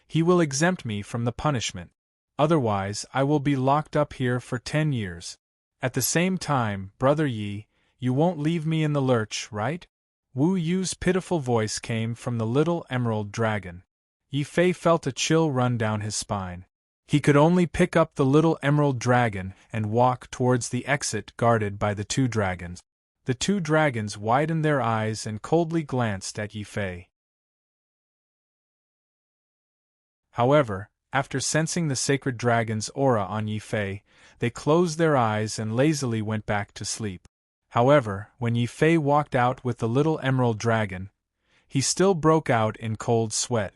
he will exempt me from the punishment. Otherwise, I will be locked up here for 10 years. At the same time, Brother Yi, you won't leave me in the lurch, right? Wu Yu's pitiful voice came from the little emerald dragon. Yi Fei felt a chill run down his spine. He could only pick up the little emerald dragon and walk towards the exit guarded by the 2 dragons. The 2 dragons widened their eyes and coldly glanced at Yi Fei. However, after sensing the sacred dragon's aura on Yi Fei, they closed their eyes and lazily went back to sleep. However, when Yi Fei walked out with the little emerald dragon, he still broke out in cold sweat.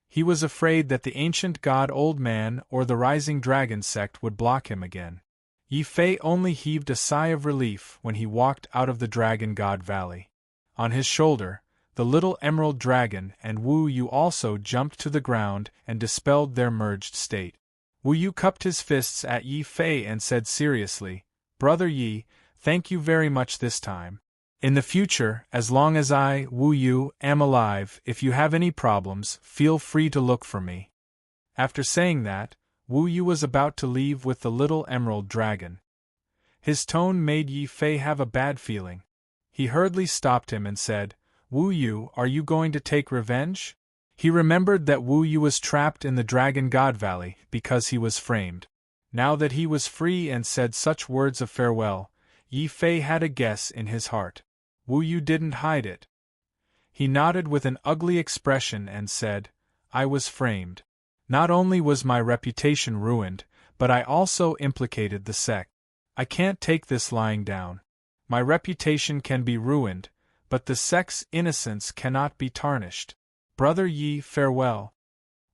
He was afraid that the ancient god Old Man or the Rising Dragon sect would block him again. Yi Fei only heaved a sigh of relief when he walked out of the Dragon God Valley. On his shoulder, the little emerald dragon and Wu Yu also jumped to the ground and dispelled their merged state. Wu Yu cupped his fists at Yi Fei and said seriously, "Brother Yi, thank you very much this time. In the future, as long as I, Wu Yu, am alive, if you have any problems, feel free to look for me." After saying that, Wu Yu was about to leave with the little emerald dragon. His tone made Yi Fei have a bad feeling. He hurriedly stopped him and said, "Wu Yu, are you going to take revenge?" He remembered that Wu Yu was trapped in the Dragon God Valley because he was framed. Now that he was free and said such words of farewell, Yi Fei had a guess in his heart. Wu Yu didn't hide it. He nodded with an ugly expression and said, "I was framed. Not only was my reputation ruined, but I also implicated the sect. I can't take this lying down. My reputation can be ruined, but the sect's innocence cannot be tarnished. Brother Yi, farewell."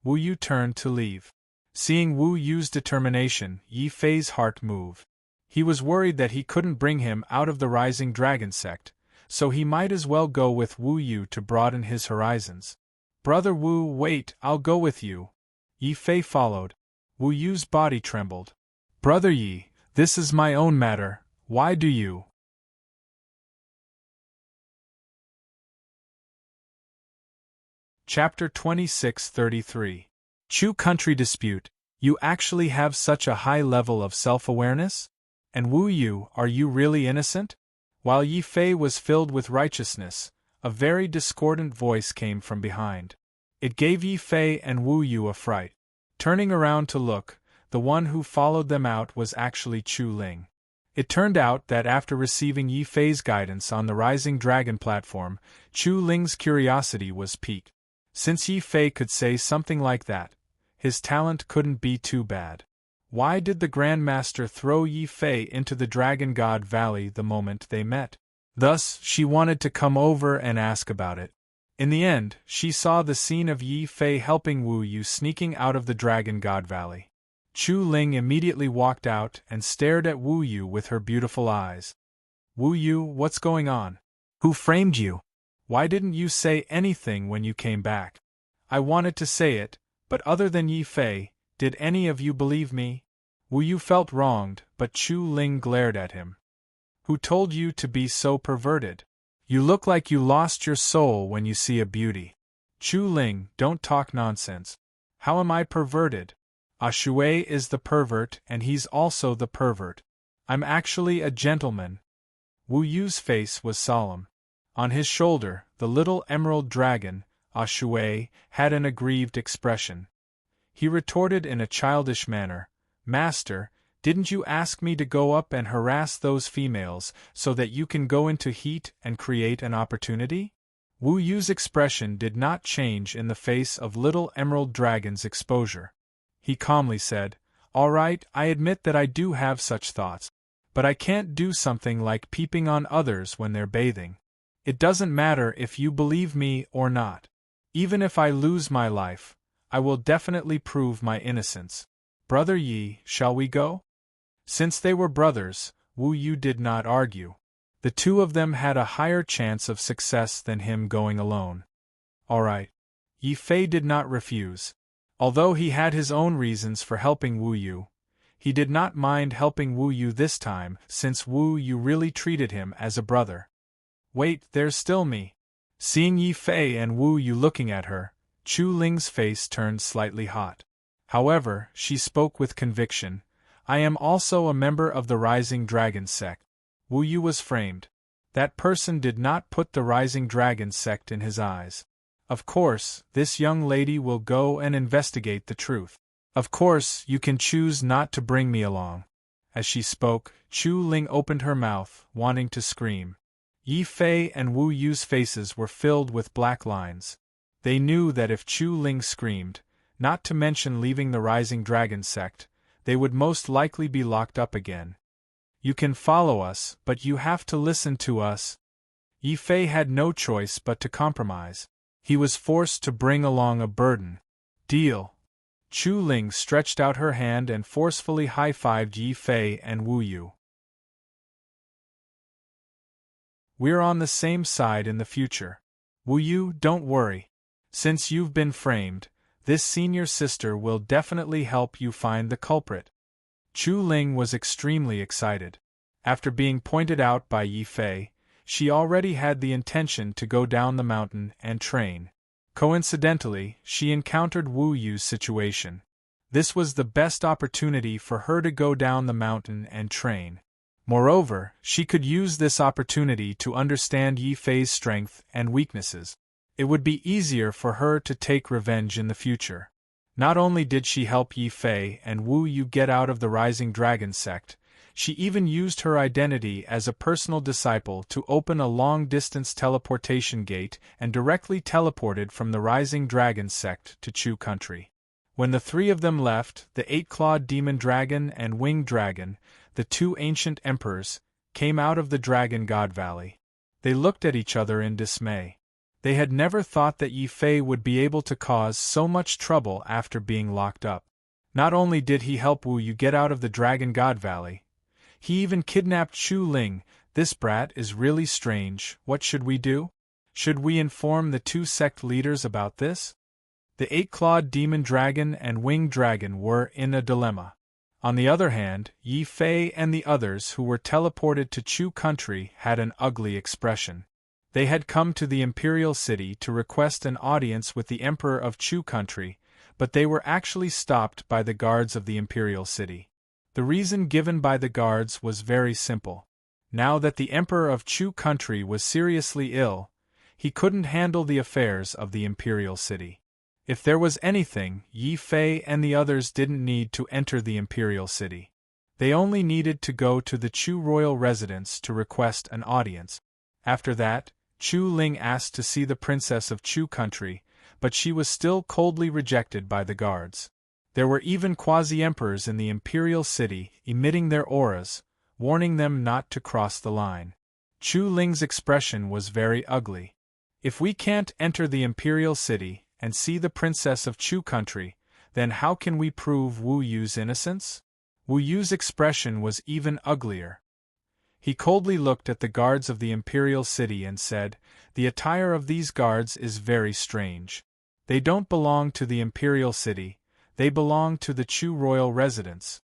Wu Yu turned to leave. Seeing Wu Yu's determination, Yi Fei's heart moved. He was worried that he couldn't bring him out of the Rising Dragon sect, so he might as well go with Wu Yu to broaden his horizons. "Brother Wu, wait, I'll go with you." Yi Fei followed. Wu Yu's body trembled. "Brother Yi, this is my own matter, why do you?" Chapter 26-33. Chu Country Dispute. You actually have such a high level of self-awareness? And Wu Yu, are you really innocent? While Yi Fei was filled with righteousness, a very discordant voice came from behind. It gave Yi Fei and Wu Yu a fright. Turning around to look, the one who followed them out was actually Chu Ling. It turned out that after receiving Yi Fei's guidance on the Rising Dragon platform, Chu Ling's curiosity was piqued. Since Yi Fei could say something like that, his talent couldn't be too bad. Why did the Grandmaster throw Yi Fei into the Dragon God Valley the moment they met? Thus, she wanted to come over and ask about it. In the end, she saw the scene of Yi Fei helping Wu Yu sneaking out of the Dragon God Valley. Chu Ling immediately walked out and stared at Wu Yu with her beautiful eyes. "Wu Yu, what's going on? Who framed you? Why didn't you say anything when you came back?" "I wanted to say it, but other than Yi Fei, did any of you believe me?" Wu Yu felt wronged, but Chu Ling glared at him. "Who told you to be so perverted? You look like you lost your soul when you see a beauty." "Chu Ling, don't talk nonsense. How am I perverted? Shui is the pervert and he's also the pervert. I'm actually a gentleman." Wu Yu's face was solemn. On his shoulder, the little emerald dragon, Shui, had an aggrieved expression. He retorted in a childish manner, "Master, didn't you ask me to go up and harass those females so that you can go into heat and create an opportunity?" Wu Yu's expression did not change in the face of little emerald dragon's exposure. He calmly said, "All right, I admit that I do have such thoughts. But I can't do something like peeping on others when they're bathing. It doesn't matter if you believe me or not. Even if I lose my life, I will definitely prove my innocence. Brother Yi, shall we go?" Since they were brothers, Wu Yu did not argue. The two of them had a higher chance of success than him going alone. "All right." Yi Fei did not refuse. Although he had his own reasons for helping Wu Yu, he did not mind helping Wu Yu this time since Wu Yu really treated him as a brother. "Wait, there's still me." Seeing Yi Fei and Wu Yu looking at her, Chu Ling's face turned slightly hot. However, she spoke with conviction, "I am also a member of the Rising Dragon sect." Wu Yu was framed. That person did not put the Rising Dragon sect in his eyes. "Of course, this young lady will go and investigate the truth. Of course, you can choose not to bring me along." As she spoke, Chu Ling opened her mouth, wanting to scream. Yi Fei and Wu Yu's faces were filled with black lines. They knew that if Chu Ling screamed, not to mention leaving the Rising Dragon sect, they would most likely be locked up again. "You can follow us, but you have to listen to us." Yi Fei had no choice but to compromise. He was forced to bring along a burden. "Deal." Chu Ling stretched out her hand and forcefully high-fived Yi Fei and Wu Yu. "We're on the same side in the future. Wu Yu, don't worry. Since you've been framed, this senior sister will definitely help you find the culprit." Chu Ling was extremely excited. After being pointed out by Yi Fei, she already had the intention to go down the mountain and train. Coincidentally, she encountered Wu Yu's situation. This was the best opportunity for her to go down the mountain and train. Moreover, she could use this opportunity to understand Yi Fei's strength and weaknesses. It would be easier for her to take revenge in the future. Not only did she help Yi Fei and Wu Yu get out of the Rising Dragon sect, she even used her identity as a personal disciple to open a long-distance teleportation gate and directly teleported from the Rising Dragon sect to Chu country. When the three of them left, the eight-clawed demon dragon and winged dragon, the two ancient emperors, came out of the Dragon God Valley. They looked at each other in dismay. They had never thought that Yi Fei would be able to cause so much trouble after being locked up. Not only did he help Wu Yu get out of the Dragon God Valley, he even kidnapped Chu Ling. This brat is really strange. What should we do? Should we inform the two sect leaders about this? The eight-clawed demon dragon and winged dragon were in a dilemma. On the other hand, Yi Fei and the others who were teleported to Chu country had an ugly expression. They had come to the imperial city to request an audience with the emperor of Chu country, but they were actually stopped by the guards of the imperial city. The reason given by the guards was very simple. Now that the emperor of Chu country was seriously ill, he couldn't handle the affairs of the imperial city. If there was anything, Yi Fei and the others didn't need to enter the imperial city. They only needed to go to the Chu royal residence to request an audience. After that, Chu Ling asked to see the princess of Chu country, but she was still coldly rejected by the guards. There were even quasi-emperors in the imperial city emitting their auras, warning them not to cross the line. Chu Ling's expression was very ugly. If we can't enter the imperial city and see the princess of Chu country, then how can we prove Wu Yu's innocence? Wu Yu's expression was even uglier. He coldly looked at the guards of the imperial city and said, "The attire of these guards is very strange. They don't belong to the imperial city, they belong to the Chu royal residence."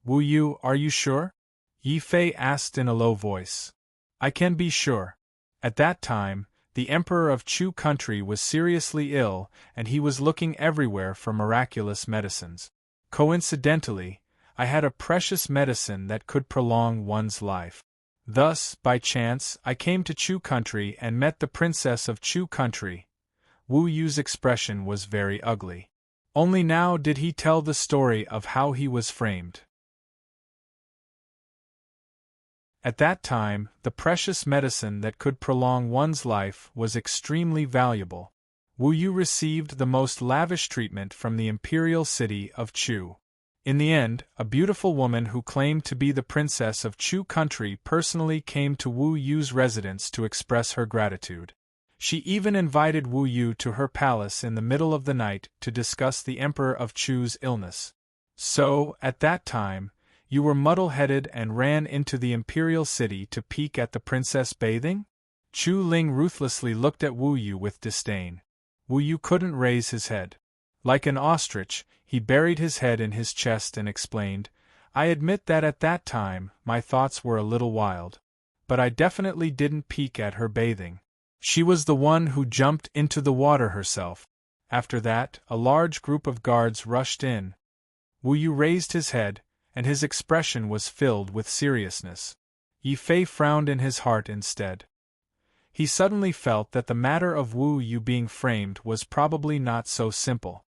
"Wu Yu, are you sure?" Yi Fei asked in a low voice. "I can be sure." At that time, the emperor of Chu country was seriously ill and he was looking everywhere for miraculous medicines. Coincidentally, I had a precious medicine that could prolong one's life. Thus, by chance, I came to Chu country and met the princess of Chu country. Wu Yu's expression was very ugly. Only now did he tell the story of how he was framed. At that time, the precious medicine that could prolong one's life was extremely valuable. Wu Yu received the most lavish treatment from the imperial city of Chu. In the end, a beautiful woman who claimed to be the princess of Chu country personally came to Wu Yu's residence to express her gratitude. She even invited Wu Yu to her palace in the middle of the night to discuss the emperor of Chu's illness. So, at that time, you were muddle-headed and ran into the imperial city to peek at the princess bathing? Chu Ling ruthlessly looked at Wu Yu with disdain. Wu Yu couldn't raise his head. Like an ostrich, he buried his head in his chest and explained, "I admit that at that time, my thoughts were a little wild. But I definitely didn't peek at her bathing. She was the one who jumped into the water herself." After that, a large group of guards rushed in. Wu Yu raised his head, and his expression was filled with seriousness. Yi Fei frowned in his heart instead. He suddenly felt that the matter of Wu Yu being framed was probably not so simple.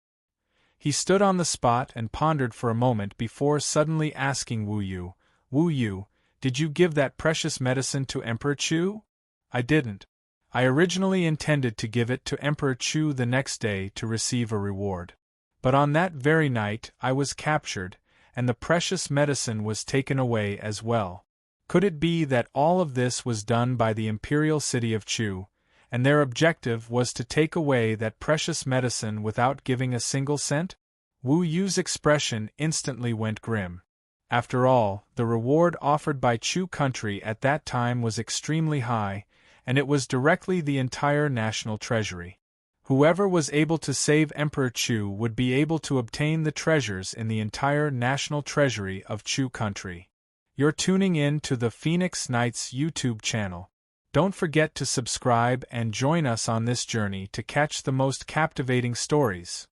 He stood on the spot and pondered for a moment before suddenly asking Wu Yu, "Wu Yu, did you give that precious medicine to Emperor Chu?" "I didn't. I originally intended to give it to Emperor Chu the next day to receive a reward. But on that very night I was captured, and the precious medicine was taken away as well. Could it be that all of this was done by the imperial city of Chu, and their objective was to take away that precious medicine without giving a single cent?" Wu Yu's expression instantly went grim. After all, the reward offered by Chu country at that time was extremely high, and it was directly the entire national treasury. Whoever was able to save Emperor Chu would be able to obtain the treasures in the entire national treasury of Chu country. You're tuning in to the Phoenix Knights YouTube channel. Don't forget to subscribe and join us on this journey to catch the most captivating stories.